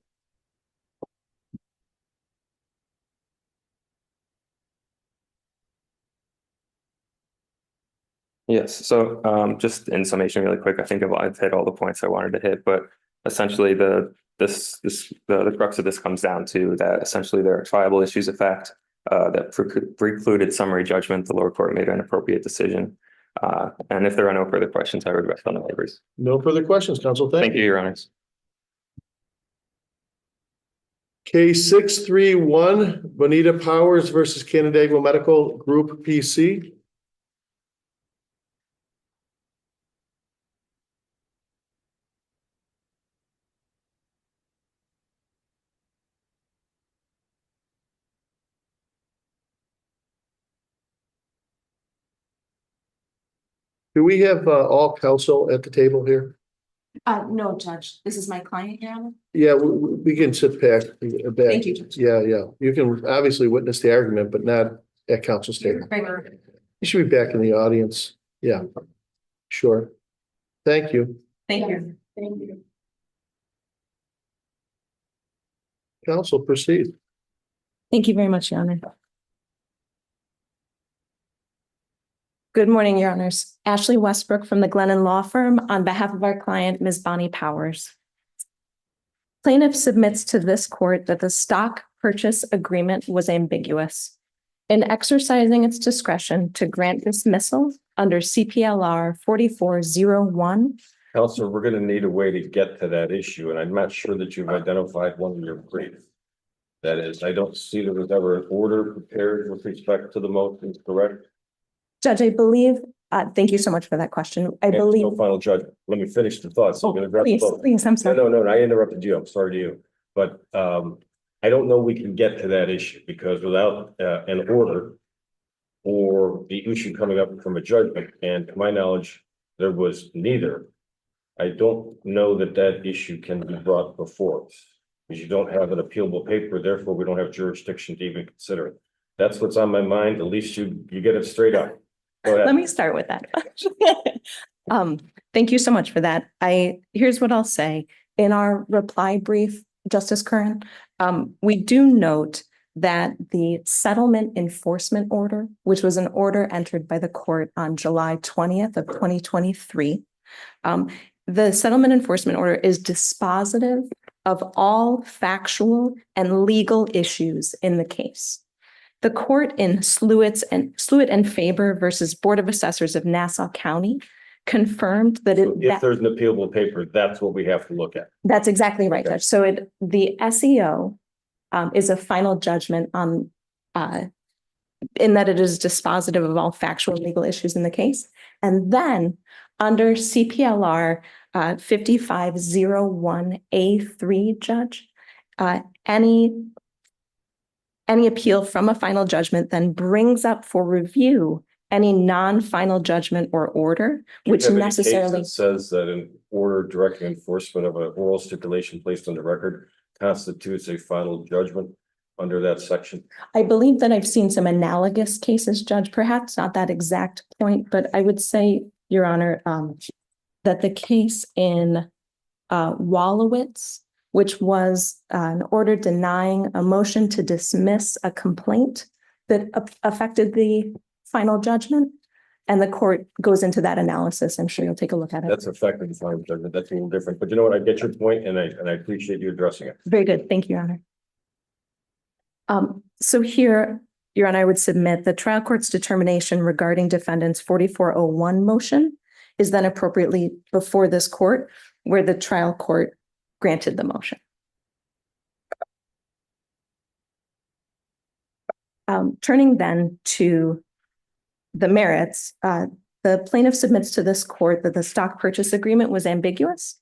Yes, so just in summation really quick, I think I've hit all the points I wanted to hit, but essentially the crux of this comes down to that essentially there are triable issues of fact that precluded summary judgment. The lower court made an appropriate decision. And if there are no further questions, I would rest on the papers. No further questions, counsel. Thank you, Your Honors. Case 631, Bonita Powers versus Canandaigua Medical Group PC. Do we have all counsel at the table here? No, Judge, this is my client, Your Honor. Yeah, we can sit back. Thank you, Judge. Yeah. You can obviously witness the argument, but not at counsel's table. You should be back in the audience. Yeah, sure. Thank you. Thank you. Thank you. Counsel, proceed. Thank you very much, Your Honor. Good morning, Your Honors. Ashley Westbrook from the Glennon Law Firm on behalf of our client, Ms. Bonnie Powers. Plaintiff submits to this court that the stock purchase agreement was ambiguous. In exercising its discretion to grant dismissal under CPLR 4401. Counselor, we're going to need a way to get to that issue, and I'm not sure that you've identified one in your brief. That is, I don't see there was ever an order prepared with respect to the motion, correct? Judge, I believe, thank you so much for that question. I believe. No final judgment. Let me finish the thoughts. Oh, please, I'm sorry. No, I interrupted you. I'm sorry to you. But I don't know we can get to that issue because without an order or the issue coming up from a judgment, and to my knowledge, there was neither. I don't know that that issue can be brought before us because you don't have an appealable paper. Therefore, we don't have jurisdiction to even consider it. That's what's on my mind. At least you get it straight up. Let me start with that. Thank you so much for that. Here's what I'll say. In our reply brief, Justice Curran, we do note that the settlement enforcement order, which was an order entered by the court on July 20th of 2023, the settlement enforcement order is dispositive of all factual and legal issues in the case. The court in Sluitt and Faber versus Board of Assessors of Nassau County confirmed that if there's an appealable paper, that's what we have to look at. That's exactly right, Judge. So the SEO is a final judgment on in that it is dispositive of all factual and legal issues in the case. And then under CPLR 5501A3, Judge, any appeal from a final judgment then brings up for review any non-final judgment or order, which necessarily says that an order directing enforcement of an oral stipulation placed on the record constitutes a final judgment under that section. I believe that I've seen some analogous cases, Judge, perhaps not that exact point, but I would say, Your Honor, that the case in Wallowitz, which was an order denying a motion to dismiss a complaint that affected the final judgment. And the court goes into that analysis. I'm sure you'll take a look at it. That's affecting the final judgment. That's a little different. But you know what? I get your point and I appreciate you addressing it. Very good. Thank you, Your Honor. So here, Your Honor, I would submit the trial court's determination regarding defendant's 4401 motion is then appropriately before this court, where the trial court granted the motion. Turning then to the merits, the plaintiff submits to this court that the stock purchase agreement was ambiguous.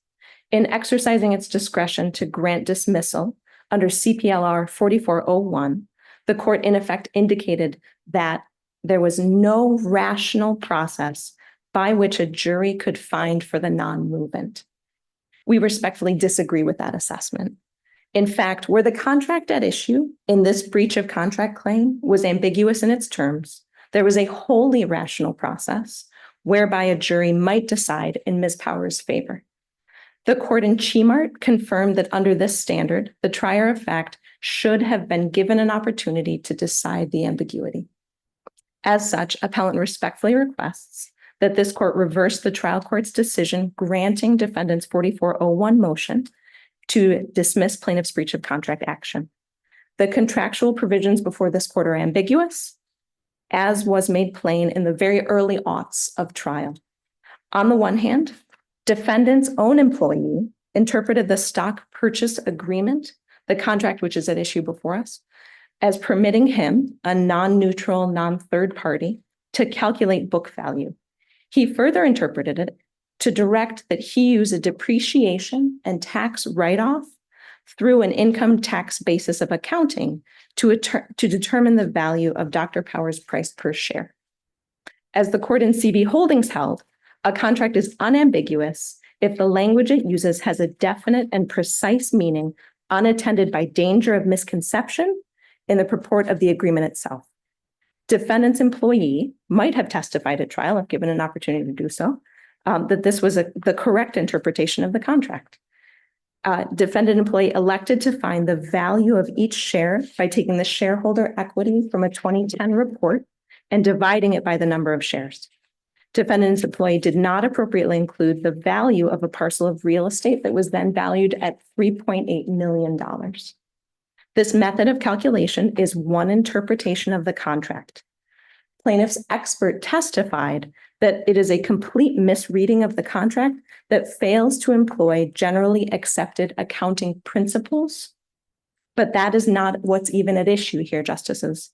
In exercising its discretion to grant dismissal under CPLR 4401, the court in effect indicated that there was no rational process by which a jury could find for the non-movement. We respectfully disagree with that assessment. In fact, where the contract at issue in this breach of contract claim was ambiguous in its terms, there was a wholly rational process whereby a jury might decide in Ms. Powers' favor. The court in Chimart confirmed that under this standard, the trier of fact should have been given an opportunity to decide the ambiguity. As such, appellant respectfully requests that this court reverse the trial court's decision granting defendant's 4401 motion to dismiss plaintiff's breach of contract action. The contractual provisions before this court are ambiguous, as was made plain in the very early aughts of trial. On the one hand, defendant's own employee interpreted the stock purchase agreement, the contract which is at issue before us, as permitting him, a non-neutral, non-third party, to calculate book value. He further interpreted it to direct that he use a depreciation and tax write-off through an income tax basis of accounting to determine the value of Dr. Power's price per share. As the court in CB Holdings held, a contract is unambiguous if the language it uses has a definite and precise meaning unattended by danger of misconception in the purport of the agreement itself. Defendant's employee might have testified at trial if given an opportunity to do so, that this was the correct interpretation of the contract. Defendant employee elected to find the value of each share by taking the shareholder equity from a 2010 report and dividing it by the number of shares. Defendant's employee did not appropriately include the value of a parcel of real estate that was then valued at $3.8 million. This method of calculation is one interpretation of the contract. Plaintiff's expert testified that it is a complete misreading of the contract that fails to employ generally accepted accounting principles. But that is not what's even at issue here, Justices.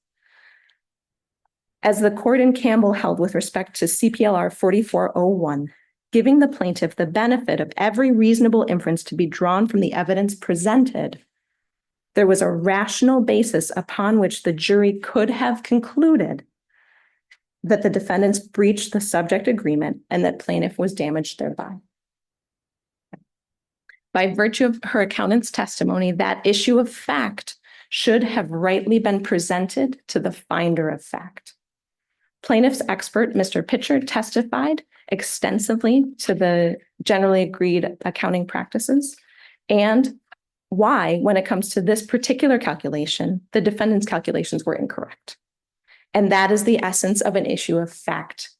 As the court in Campbell held with respect to CPLR 4401, giving the plaintiff the benefit of every reasonable inference to be drawn from the evidence presented, there was a rational basis upon which the jury could have concluded that the defendants breached the subject agreement and that plaintiff was damaged thereby. By virtue of her accountant's testimony, that issue of fact should have rightly been presented to the finder of fact. Plaintiff's expert, Mr. Pitcher, testified extensively to the generally agreed accounting practices and why, when it comes to this particular calculation, the defendant's calculations were incorrect. And that is the essence of an issue of fact.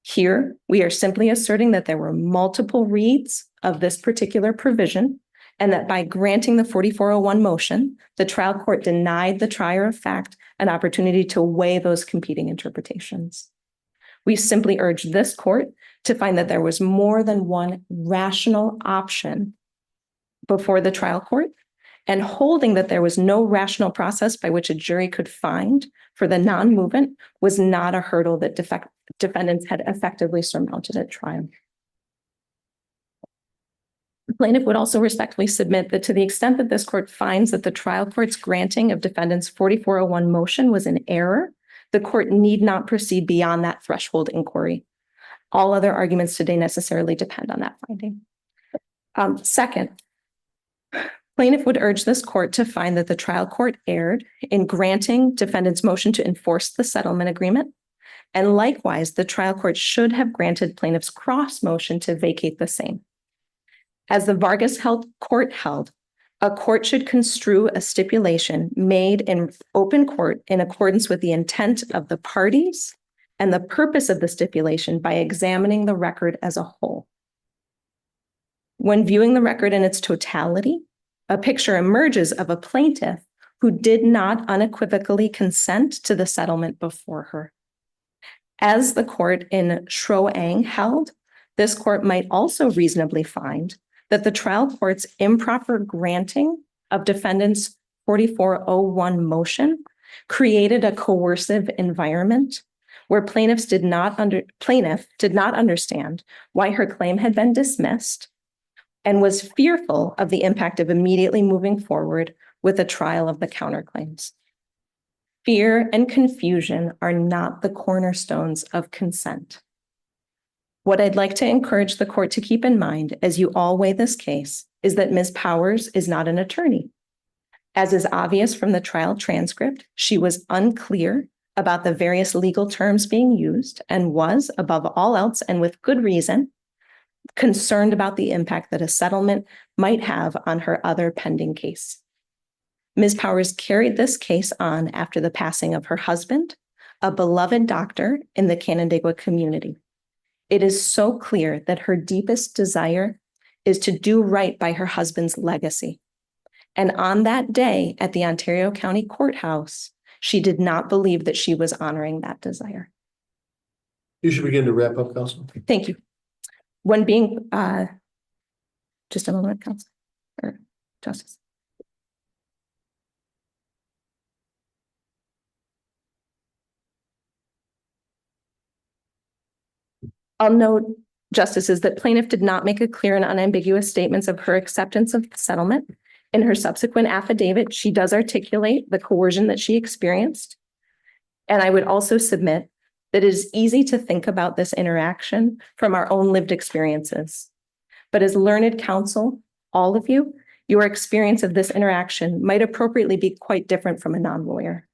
Here, we are simply asserting that there were multiple reads of this particular provision, and that by granting the 4401 motion, the trial court denied the trier of fact an opportunity to weigh those competing interpretations. We simply urge this court to find that there was more than one rational option before the trial court, and holding that there was no rational process by which a jury could find for the non-movement was not a hurdle that defendants had effectively surmounted at trial. The plaintiff would also respectfully submit that to the extent that this court finds that the trial court's granting of defendant's 4401 motion was an error, the court need not proceed beyond that threshold inquiry. All other arguments today necessarily depend on that finding. Second, plaintiff would urge this court to find that the trial court erred in granting defendant's motion to enforce the settlement agreement. And likewise, the trial court should have granted plaintiff's cross motion to vacate the same. As the Vargas court held, a court should construe a stipulation made in open court in accordance with the intent of the parties and the purpose of the stipulation by examining the record as a whole. When viewing the record in its totality, a picture emerges of a plaintiff who did not unequivocally consent to the settlement before her. As the court in Shroang held, this court might also reasonably find that the trial court's improper granting of defendant's 4401 motion created a coercive environment where plaintiff did not understand why her claim had been dismissed and was fearful of the impact of immediately moving forward with a trial of the counterclaims. Fear and confusion are not the cornerstones of consent. What I'd like to encourage the court to keep in mind as you all weigh this case is that Ms. Powers is not an attorney. As is obvious from the trial transcript, she was unclear about the various legal terms being used and was, above all else, and with good reason, concerned about the impact that a settlement might have on her other pending case. Ms. Powers carried this case on after the passing of her husband, a beloved doctor in the Canandaigua community. It is so clear that her deepest desire is to do right by her husband's legacy. And on that day at the Ontario County Courthouse, she did not believe that she was honoring that desire. You should begin to wrap up, Counsel. Thank you. When being, just a moment, Counsel, or Justice. I'll note, Justices, that plaintiff did not make a clear and unambiguous statements of her acceptance of the settlement. In her subsequent affidavit, she does articulate the coercion that she experienced. And I would also submit that it is easy to think about this interaction from our own lived experiences. But as learned counsel, all of you, your experience of this interaction might appropriately be quite different from a non-lawyer.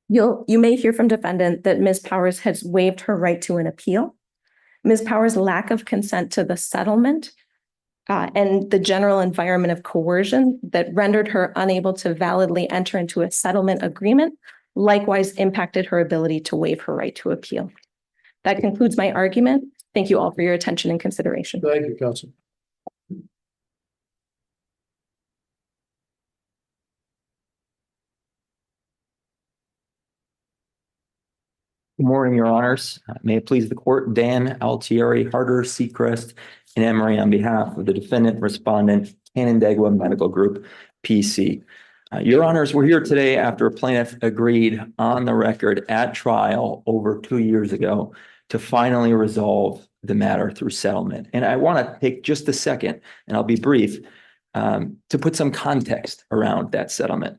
You may hear from defendant that Ms. Powers has waived her right to an appeal. Ms. Powers' lack of consent to the settlement and the general environment of coercion that rendered her unable to validly enter into a settlement agreement likewise impacted her ability to waive her right to appeal. That concludes my argument. Thank you all for your attention and consideration. Thank you, Counsel. Good morning, Your Honors. May it please the court, Dan Altieri, Harder, Seacrest, and Emery on behalf of the defendant respondent, Canandaigua Medical Group, PC. Your Honors, we're here today after a plaintiff agreed on the record at trial over 2 years ago to finally resolve the matter through settlement. And I want to take just a second, and I'll be brief, to put some context around that settlement.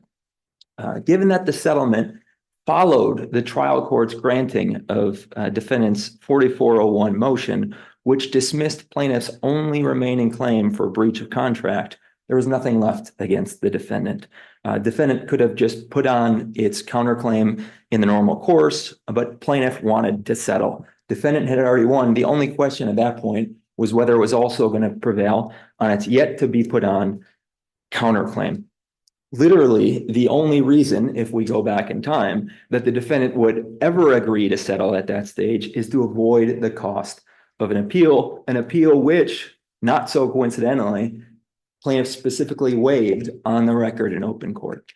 Given that the settlement followed the trial court's granting of defendant's 4401 motion, which dismissed plaintiff's only remaining claim for breach of contract, there was nothing left against the defendant. Defendant could have just put on its counterclaim in the normal course, but plaintiff wanted to settle. Defendant had already won. The only question at that point was whether it was also going to prevail on its yet to be put on counterclaim. Literally, the only reason, if we go back in time, that the defendant would ever agree to settle at that stage is to avoid the cost of an appeal which, not so coincidentally, plaintiff specifically waived on the record in open court.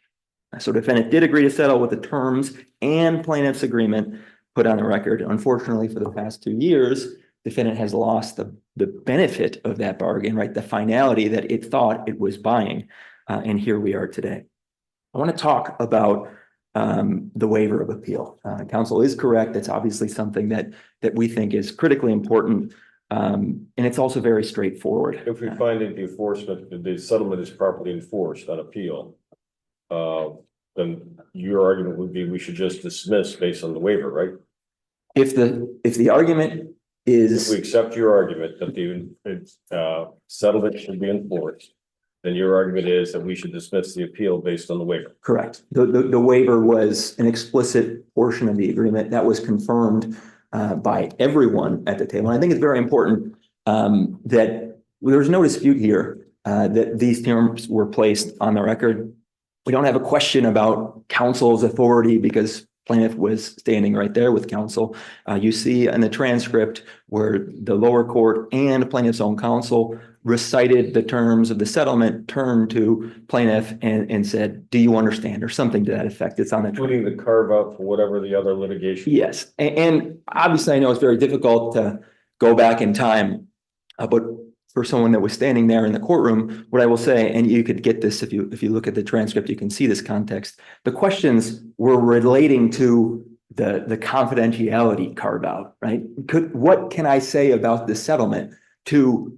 So defendant did agree to settle with the terms and plaintiff's agreement put on the record. Unfortunately, for the past 2 years, defendant has lost the benefit of that bargain, right? The finality that it thought it was buying. And here we are today. I want to talk about the waiver of appeal. Counsel is correct. It's obviously something that we think is critically important. And it's also very straightforward. If we find that the enforcement, the settlement is properly enforced on appeal, then your argument would be we should just dismiss based on the waiver, right? If the argument is, if we accept your argument that the settlement should be enforced, then your argument is that we should dismiss the appeal based on the waiver. Correct. the waiver was an explicit portion of the agreement that was confirmed by everyone at the table. And I think it's very important that there's no dispute here that these terms were placed on the record. We don't have a question about counsel's authority because plaintiff was standing right there with counsel. You see in the transcript where the lower court and plaintiff's own counsel recited the terms of the settlement, turned to plaintiff and said, do you understand, or something to that effect. It's on the including the carve out for whatever the other litigation. Yes. And obviously I know it's very difficult to go back in time, but for someone that was standing there in the courtroom, what I will say, and you could get this if you look at the transcript, you can see this context. The questions were relating to the confidentiality carve out, right? What can I say about this settlement to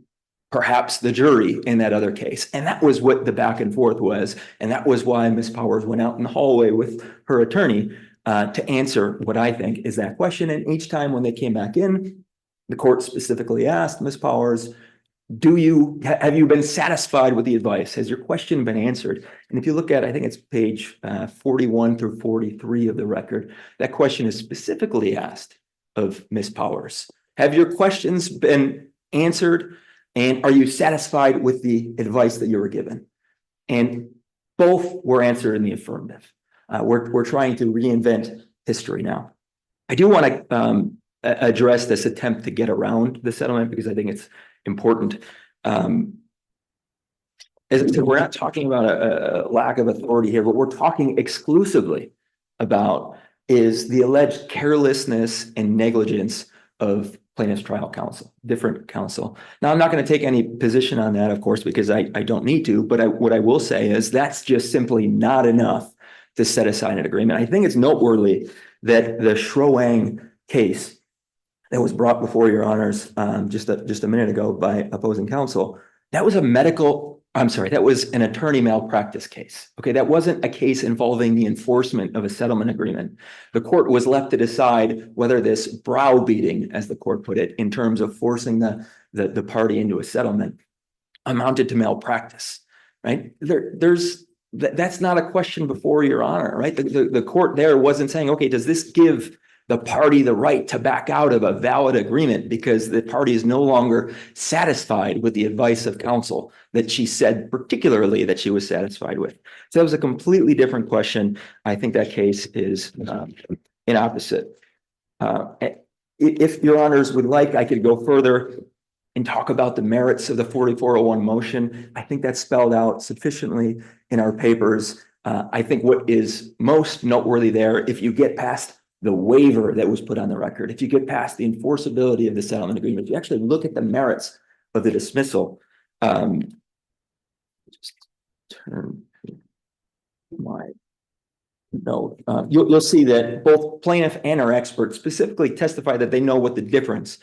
perhaps the jury in that other case? And that was what the back and forth was. And that was why Ms. Powers went out in the hallway with her attorney to answer what I think is that question. And each time when they came back in, the court specifically asked Ms. Powers, have you been satisfied with the advice? Has your question been answered? And if you look at, I think it's page 41 through 43 of the record, that question is specifically asked of Ms. Powers. Have your questions been answered? And are you satisfied with the advice that you were given? And both were answered in the affirmative. We're trying to reinvent history now. I do want to address this attempt to get around the settlement because I think it's important. As I said, we're not talking about a lack of authority here. What we're talking exclusively about is the alleged carelessness and negligence of plaintiff's trial counsel, different counsel. Now, I'm not going to take any position on that, of course, because I don't need to, but what I will say is that's just simply not enough to set aside an agreement. I think it's noteworthy that the Schroang case that was brought before your honors just a minute ago by opposing counsel, that was that was an attorney malpractice case. Okay, that wasn't a case involving the enforcement of a settlement agreement. The court was left to decide whether this browbeating, as the court put it, in terms of forcing the party into a settlement, amounted to malpractice, right? That's not a question before your honor, right? The court there wasn't saying, okay, does this give the party the right to back out of a valid agreement because the party is no longer satisfied with the advice of counsel that she said particularly that she was satisfied with. So that was a completely different question. I think that case is inopposite. If your honors would like, I could go further and talk about the merits of the 4401 motion. I think that's spelled out sufficiently in our papers. I think what is most noteworthy there, if you get past the waiver that was put on the record, if you get past the enforceability of the settlement agreement, if you actually look at the merits of the dismissal, just turn my note. You'll see that both plaintiff and our expert specifically testify that they know what the difference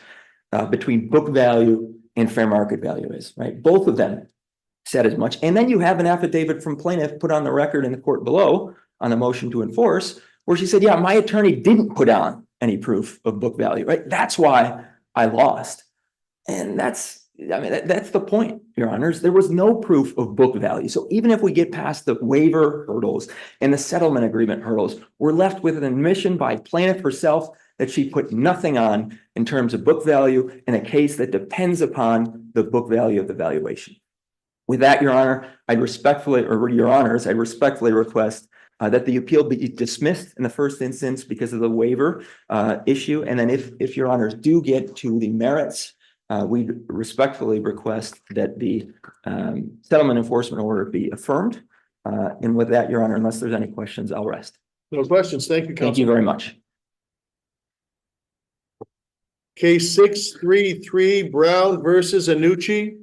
between book value and fair market value is, right? Both of them said as much. And then you have an affidavit from plaintiff put on the record in the court below on the motion to enforce, where she said, yeah, my attorney didn't put on any proof of book value, right? That's why I lost. And that's the point, your honors. There was no proof of book value. So even if we get past the waiver hurdles and the settlement agreement hurdles, we're left with an admission by plaintiff herself that she put nothing on in terms of book value in a case that depends upon the book value of the valuation. With that, your honor, I'd respectfully request that the appeal be dismissed in the first instance because of the waiver issue. And then if your honors do get to the merits, we respectfully request that the settlement enforcement order be affirmed. And with that, your honor, unless there's any questions, I'll rest. No questions. Thank you, counsel. Thank you very much. Case 633 Brown versus Anucci.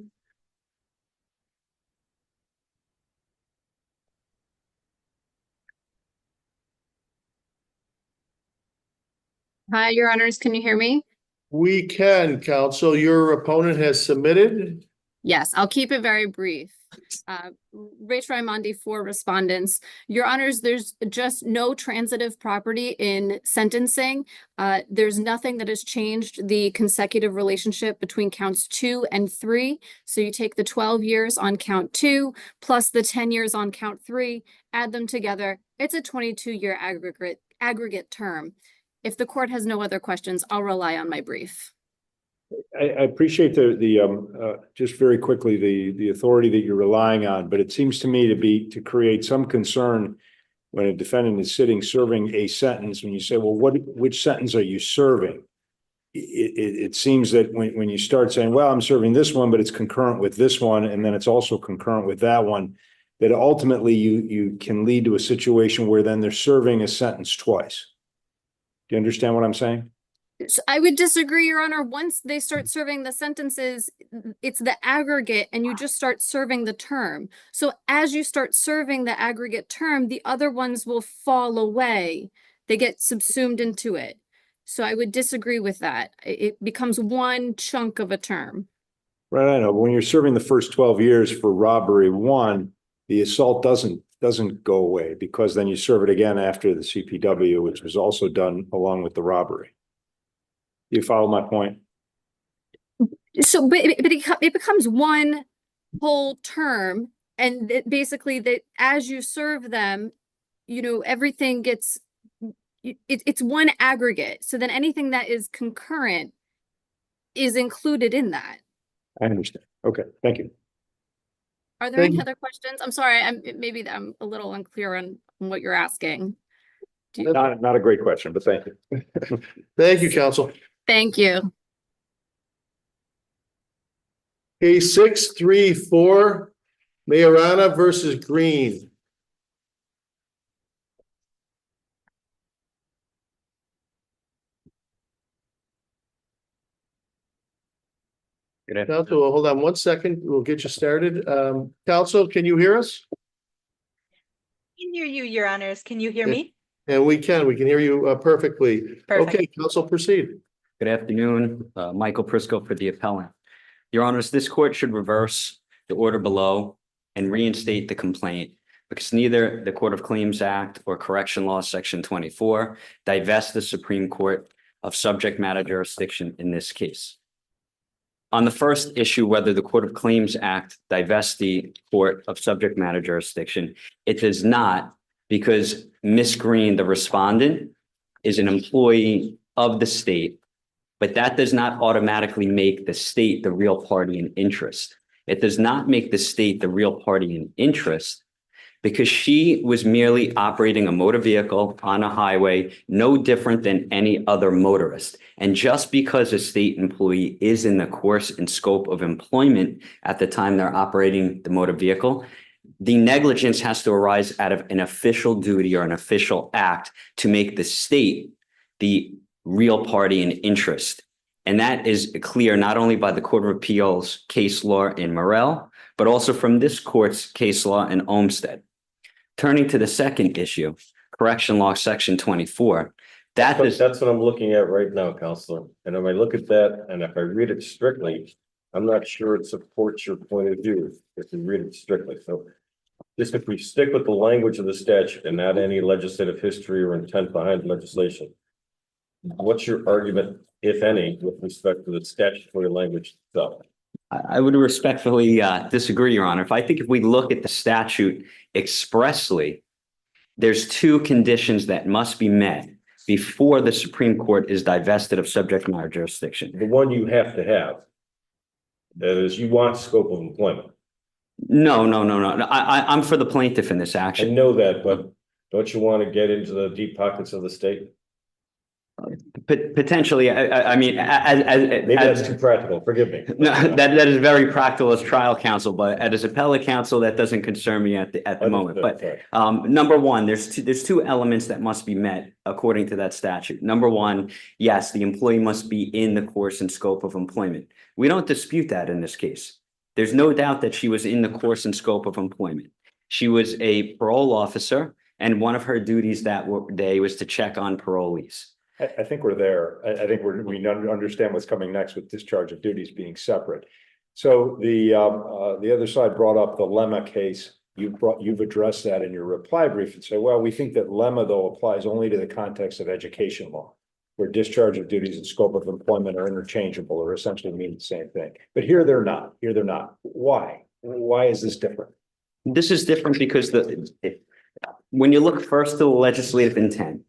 Hi, your honors, can you hear me? We can, counsel. Your opponent has submitted. Yes, I'll keep it very brief. Rachel Raimondi for respondents. Your honors, there's just no transitive property in sentencing. There's nothing that has changed the consecutive relationship between counts 2 and 3. So you take the 12 years on count 2 plus the 10 years on count 3, add them together. It's a 22-year aggregate term. If the court has no other questions, I'll rely on my brief. I appreciate the just very quickly, the authority that you're relying on, but it seems to me to create some concern when a defendant is sitting serving a sentence, when you say, well, which sentence are you serving? It seems that when you start saying, well, I'm serving this one, but it's concurrent with this one, and then it's also concurrent with that one, that ultimately you can lead to a situation where then they're serving a sentence twice. Do you understand what I'm saying? I would disagree, your honor. Once they start serving the sentences, it's the aggregate and you just start serving the term. So as you start serving the aggregate term, the other ones will fall away. They get subsumed into it. So I would disagree with that. It becomes one chunk of a term. Right, I know, but when you're serving the first 12 years for robbery 1, the assault doesn't go away, because then you serve it again after the CPW, which was also done along with the robbery. You follow my point? So, but it becomes one whole term, and basically that as you serve them, you know, everything gets, it's one aggregate. So then anything that is concurrent is included in that. I understand. Okay, thank you. Are there any other questions? I'm sorry, maybe I'm a little unclear on what you're asking. Not a great question, but thank you. Thank you, counsel. Thank you. Case 634, Mayorana versus Green. Council, hold on one second. We'll get you started. Council, can you hear us? I can hear you, Your Honors. Can you hear me? And we can hear you perfectly. Perfect. Okay, Council, proceed. Good afternoon, Michael Prisco for the appellant. Your Honors, this court should reverse the order below and reinstate the complaint because neither the Court of Claims Act or Correction Law Section 24 divest the Supreme Court of subject matter jurisdiction in this case. On the first issue, whether the Court of Claims Act divests the court of subject matter jurisdiction, it does not, because Ms. Green, the respondent, is an employee of the state, but that does not automatically make the state the real party in interest. It does not make the state the real party in interest because she was merely operating a motor vehicle on a highway, no different than any other motorist. And just because a state employee is in the course and scope of employment at the time they're operating the motor vehicle, the negligence has to arise out of an official duty or an official act to make the state the real party in interest. And that is clear not only by the Court of Appeals case law in Morrell, but also from this court's case law in Olmsted. Turning to the second issue, Correction Law Section 24. That's what I'm looking at right now, Counselor. And if I look at that, and if I read it strictly, I'm not sure it supports your point of view if you read it strictly. So just if we stick with the language of the statute and not any legislative history or intent behind legislation, what's your argument, if any, with respect to the statutory language itself? I would respectfully disagree, Your Honor. I think if we look at the statute expressly, there's two conditions that must be met before the Supreme Court is divested of subject matter jurisdiction. The one you have to have, that is, you want scope of employment. No. I'm for the plaintiff in this action. I know that, but don't you want to get into the deep pockets of the state? Potentially, I mean, maybe that's too practical. Forgive me. No, that is very practical as trial counsel, but as appellate counsel, that doesn't concern me at the moment. But number one, there's two elements that must be met according to that statute. Number one, yes, the employee must be in the course and scope of employment. We don't dispute that in this case. There's no doubt that she was in the course and scope of employment. She was a parole officer, and one of her duties that day was to check on parolees. I think we're there. I think we understand what's coming next with discharge of duties being separate. So the other side brought up the Lemma case. You've addressed that in your reply brief and say, well, we think that Lemma though applies only to the context of education law, where discharge of duties and scope of employment are interchangeable or essentially mean the same thing. But here they're not. Why? Why is this different? This is different because when you look first to the legislative intent,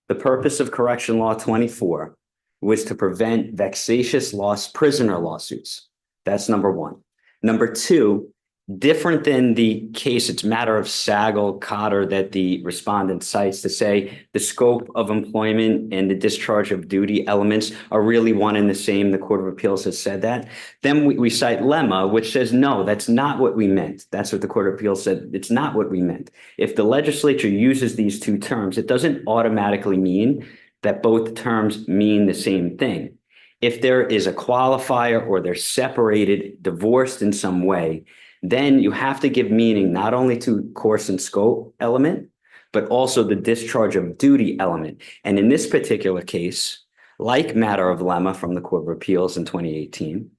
the purpose of Correction Law 24 was to prevent vexatious prisoner lawsuits. That's number one. Number two, different than the case, it's matter of Sandle, Cotter that the respondent cites to say the scope of employment and the discharge of duty elements are really one and the same. The Court of Appeals has said that. Then we cite Lemma, which says, no, that's not what we meant. That's what the Court of Appeals said. It's not what we meant. If the legislature uses these two terms, it doesn't automatically mean that both terms mean the same thing. If there is a qualifier or they're separated, divorced in some way, then you have to give meaning not only to course and scope element, but also the discharge of duty element. And in this particular case, like matter of Lemma from the Court of Appeals in 2018,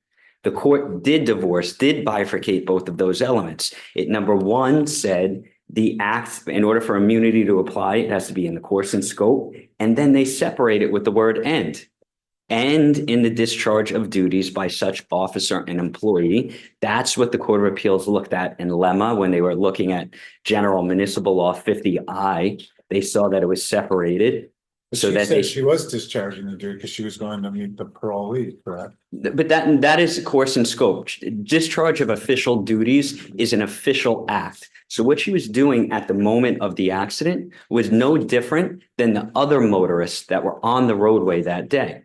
the court did bifurcate both of those elements. It, number one, said the act, in order for immunity to apply, it has to be in the course and scope. And then they separate it with the word and in the discharge of duties by such officer and employee. That's what the Court of Appeals looked at in Lemma when they were looking at General Municipal Law 50I. They saw that it was separated. She was discharging the duty because she was going to meet the parolee, correct? But that is course and scope. Discharge of official duties is an official act. So what she was doing at the moment of the accident was no different than the other motorists that were on the roadway that day.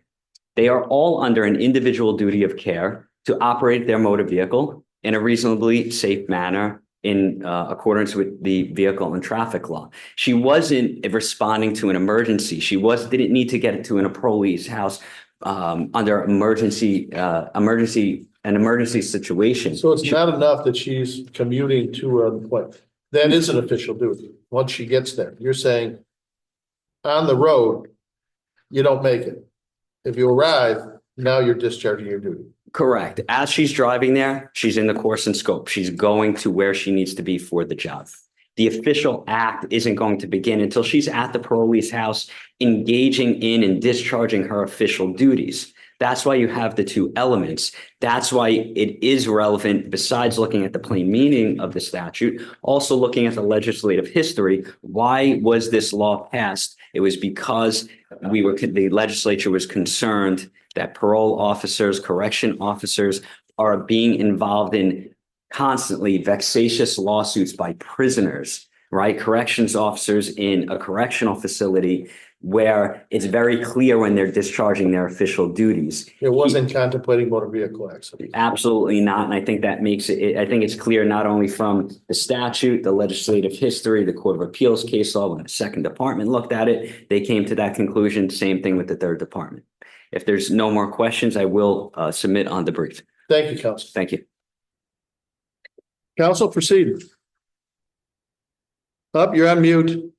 They are all under an individual duty of care to operate their motor vehicle in a reasonably safe manner in accordance with the vehicle and traffic law. She wasn't responding to an emergency. She didn't need to get to an parolee's house under an emergency situation. So it's not enough that she's commuting to her appointment. That is an official duty once she gets there. You're saying on the road, you don't make it. If you arrive, now you're discharging your duty. Correct. As she's driving there, she's in the course and scope. She's going to where she needs to be for the job. The official act isn't going to begin until she's at the parolee's house, engaging in and discharging her official duties. That's why you have the two elements. That's why it is relevant, besides looking at the plain meaning of the statute, also looking at the legislative history. Why was this law passed? It was because the legislature was concerned that parole officers, correction officers are being involved in constantly vexatious lawsuits by prisoners, right? Corrections officers in a correctional facility where it's very clear when they're discharging their official duties. It wasn't contemplating motor vehicle accident. Absolutely not. And I think that makes it, I think it's clear not only from the statute, the legislative history, the Court of Appeals case law, when the second department looked at it, they came to that conclusion. Same thing with the third department. If there's no more questions, I will submit on the brief. Thank you, Counsel. Thank you. Counsel, proceed. Up, you're on mute.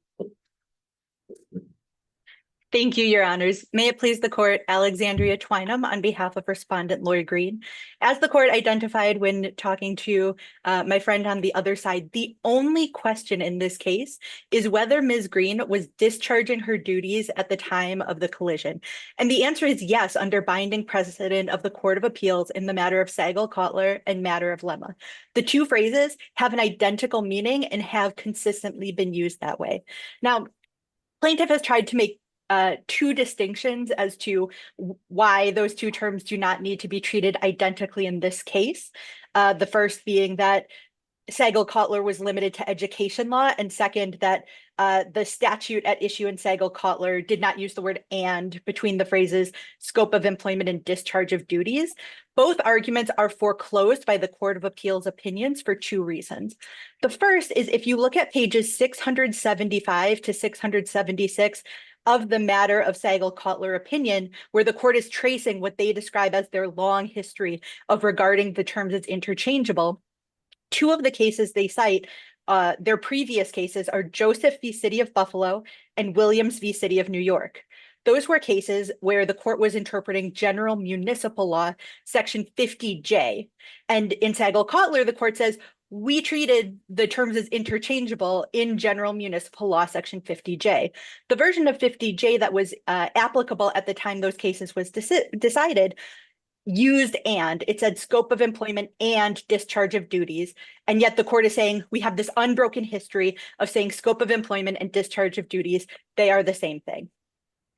Thank you, Your Honors. May it please the court, Alexandria Twynham on behalf of Respondent Lloyd Green. As the court identified when talking to my friend on the other side, the only question in this case is whether Ms. Green was discharging her duties at the time of the collision. And the answer is yes, under binding precedent of the Court of Appeals in the matter of Sandle and matter of Lemma. The two phrases have an identical meaning and have consistently been used that way. Now, plaintiff has tried to make two distinctions as to why those two terms do not need to be treated identically in this case. The first being that Sandle was limited to education law, and second, that the statute at issue in Sandle did not use the word "and" between the phrases scope of employment and discharge of duties. Both arguments are foreclosed by the Court of Appeals opinions for two reasons. The first is if you look at pages 675 to 676 of the matter of Sandle opinion, where the court is tracing what they describe as their long history of regarding the terms as interchangeable. Two of the cases they cite, their previous cases, are Joseph v. City of Buffalo and Williams v. City of New York. Those were cases where the court was interpreting general municipal law, section 50J. And in Sandle the court says, we treated the terms as interchangeable in general municipal law, section 50J. The version of 50J that was applicable at the time those cases was decided used "and." It said scope of employment and discharge of duties. And yet the court is saying we have this unbroken history of saying scope of employment and discharge of duties. They are the same thing.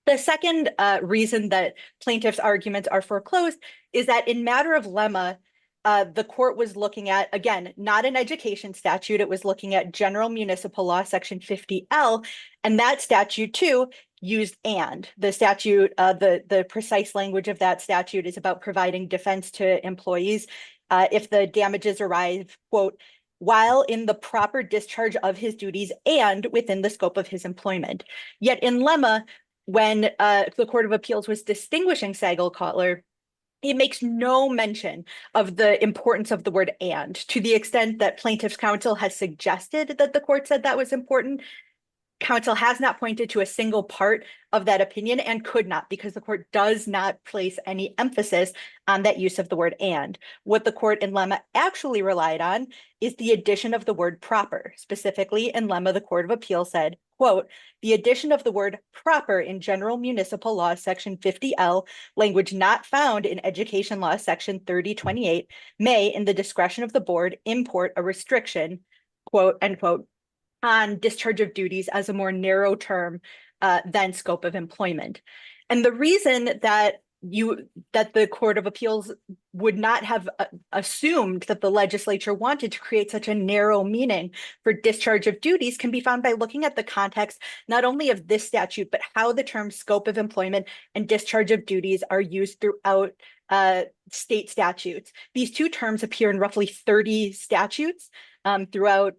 The second reason that plaintiff's arguments are foreclosed is that in matter of Lemma, the court was looking at, again, not an education statute. It was looking at general municipal law, section 50L, and that statute too used "and." The statute, the precise language of that statute is about providing defense to employees if the damages arise, quote, while in the proper discharge of his duties and within the scope of his employment. Yet in Lemma, when the Court of Appeals was distinguishing Sandle it makes no mention of the importance of the word "and." To the extent that plaintiff's counsel has suggested that the court said that was important, counsel has not pointed to a single part of that opinion and could not, because the court does not place any emphasis on that use of the word "and." What the court in Lemma actually relied on is the addition of the word "proper." Specifically in Lemma, the Court of Appeals said, quote, "The addition of the word proper in general municipal law, section 50L, language not found in education law, section 3028, may, in the discretion of the board, import a restriction," quote, unquote, on discharge of duties as a more narrow term than scope of employment. And the reason that that the Court of Appeals would not have assumed that the legislature wanted to create such a narrow meaning for discharge of duties can be found by looking at the context not only of this statute, but how the term scope of employment and discharge of duties are used throughout state statutes. These two terms appear in roughly 30 statutes throughout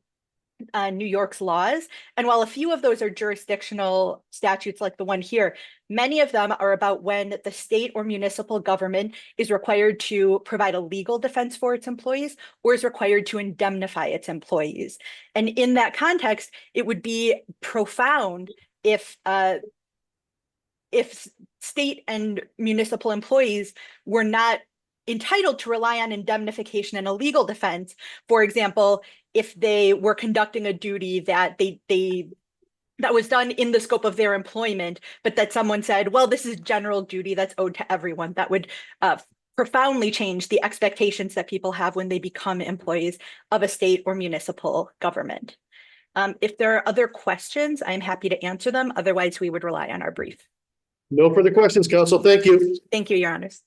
New York's laws. And while a few of those are jurisdictional statutes like the one here, many of them are about when the state or municipal government is required to provide a legal defense for its employees or is required to indemnify its employees. And in that context, it would be profound if state and municipal employees were not entitled to rely on indemnification and a legal defense. For example, if they were conducting a duty that that was done in the scope of their employment, but that someone said, well, this is general duty that's owed to everyone, that would profoundly change the expectations that people have when they become employees of a state or municipal government. If there are other questions, I'm happy to answer them. Otherwise, we would rely on our brief. No further questions, counsel. Thank you. Thank you, Your Honors.